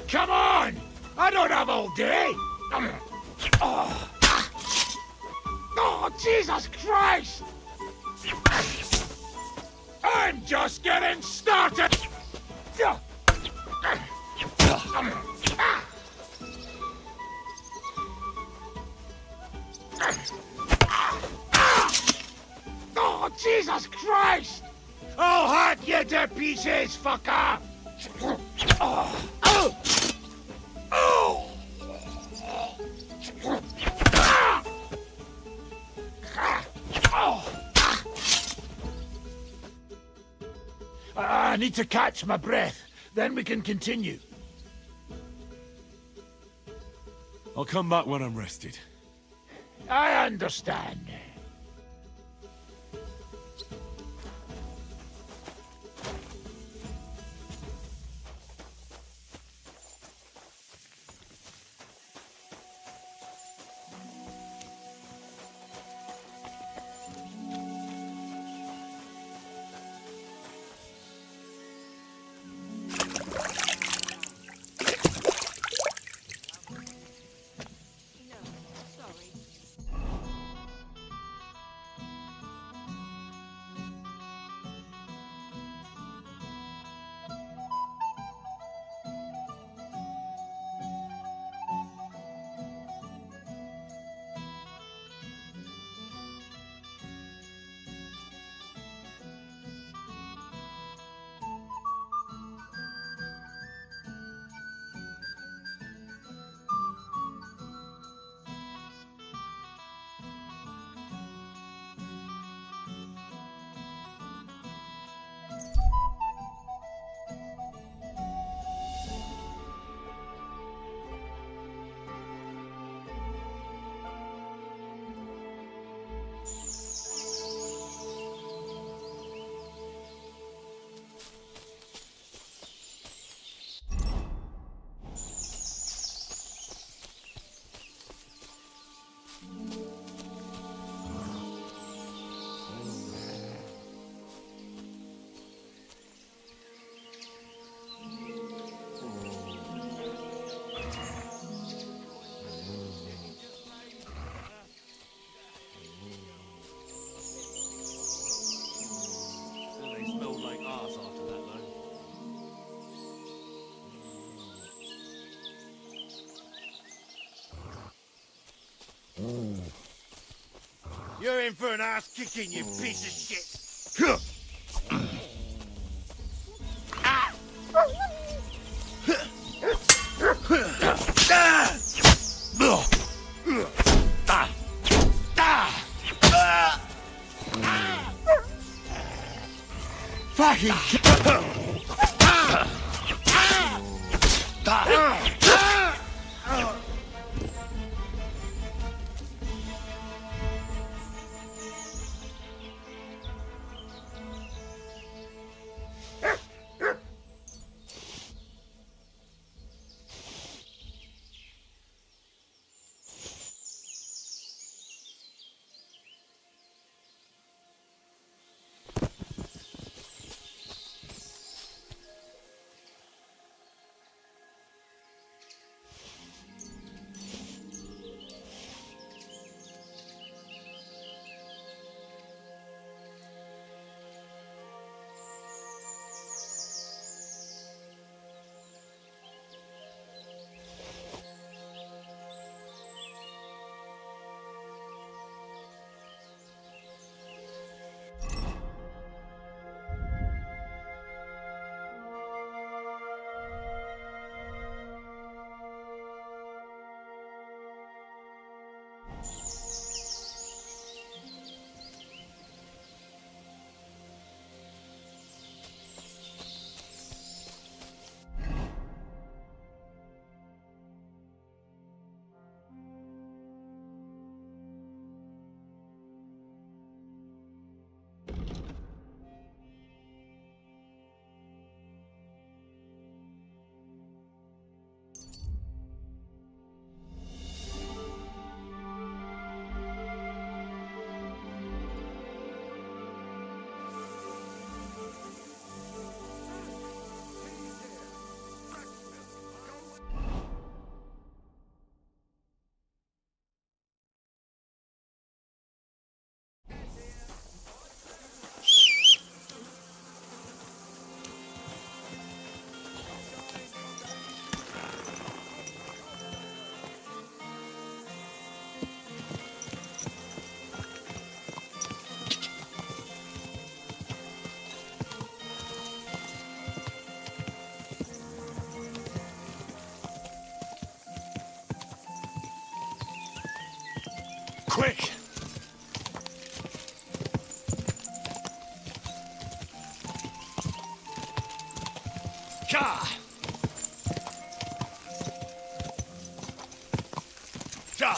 Come on! I don't have all day! Oh, Jesus Christ! I'm just getting started! Oh, Jesus Christ! I'll hack you to pieces, fucker! I need to catch my breath, then we can continue. I'll come back when I'm rested. I understand. They smelled like arse after that, though. You're in for an ass kicking, you piece of shit. Quick! Ka! Ja!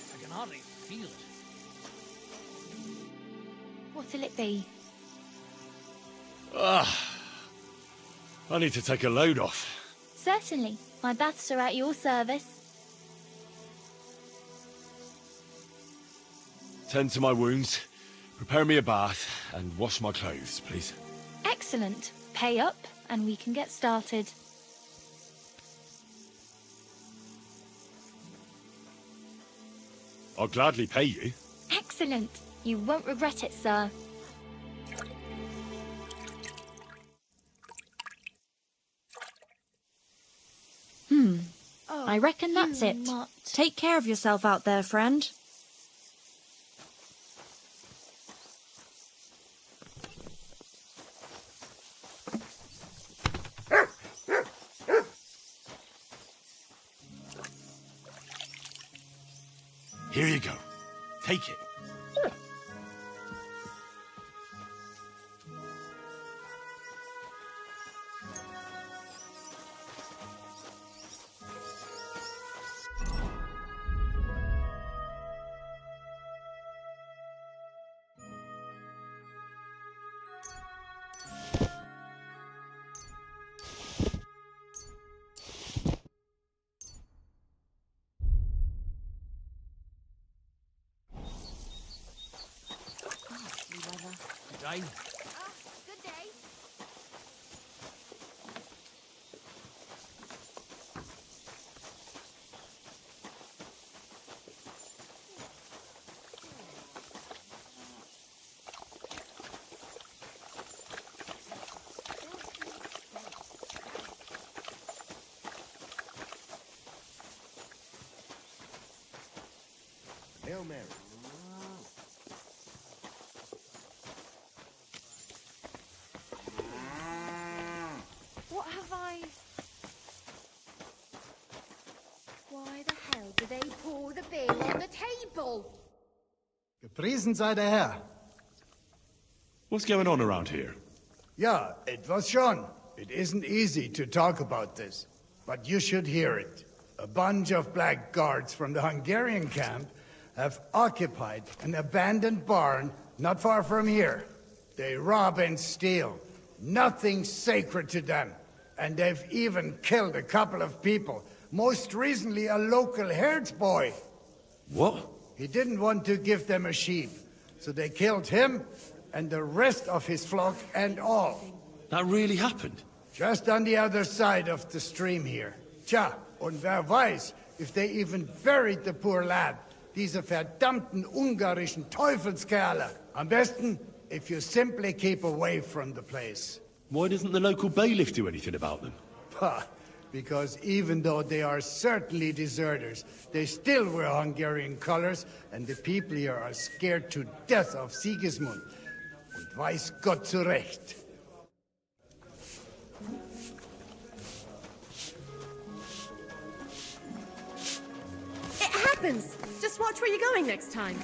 I can hardly feel it. What'll it be? I need to take a load off. Certainly. My baths are at your service. Tend to my wounds, prepare me a bath, and wash my clothes, please. Excellent. Pay up, and we can get started. I'll gladly pay you. Excellent. You won't regret it, sir. I reckon that's it. Take care of yourself out there, friend. Here you go. Take it. Hail Mary. What have I... Why the hell do they pour the beer on the table? Gepriesen sei der Herr. What's going on around here? Ja, etwas schon. It isn't easy to talk about this, but you should hear it. A bunch of black guards from the Hungarian camp have occupied an abandoned barn not far from here. They rob and steal. Nothing sacred to them. And they've even killed a couple of people. Most recently, a local herds boy. What? He didn't want to give them a sheep, so they killed him and the rest of his flock and all. That really happened? Just on the other side of the stream here. Tja, und wer weiß, if they even buried the poor lad. Diese verdammten ungarischen Teufelskerle. Am besten, if you simply keep away from the place. Why doesn't the local bailiff do anything about them? Because even though they are certainly deserters, they still wear Hungarian colors, and the people here are scared to death of Sigismund. Und weiß Gott zu Recht. It happens! Just watch where you're going next time.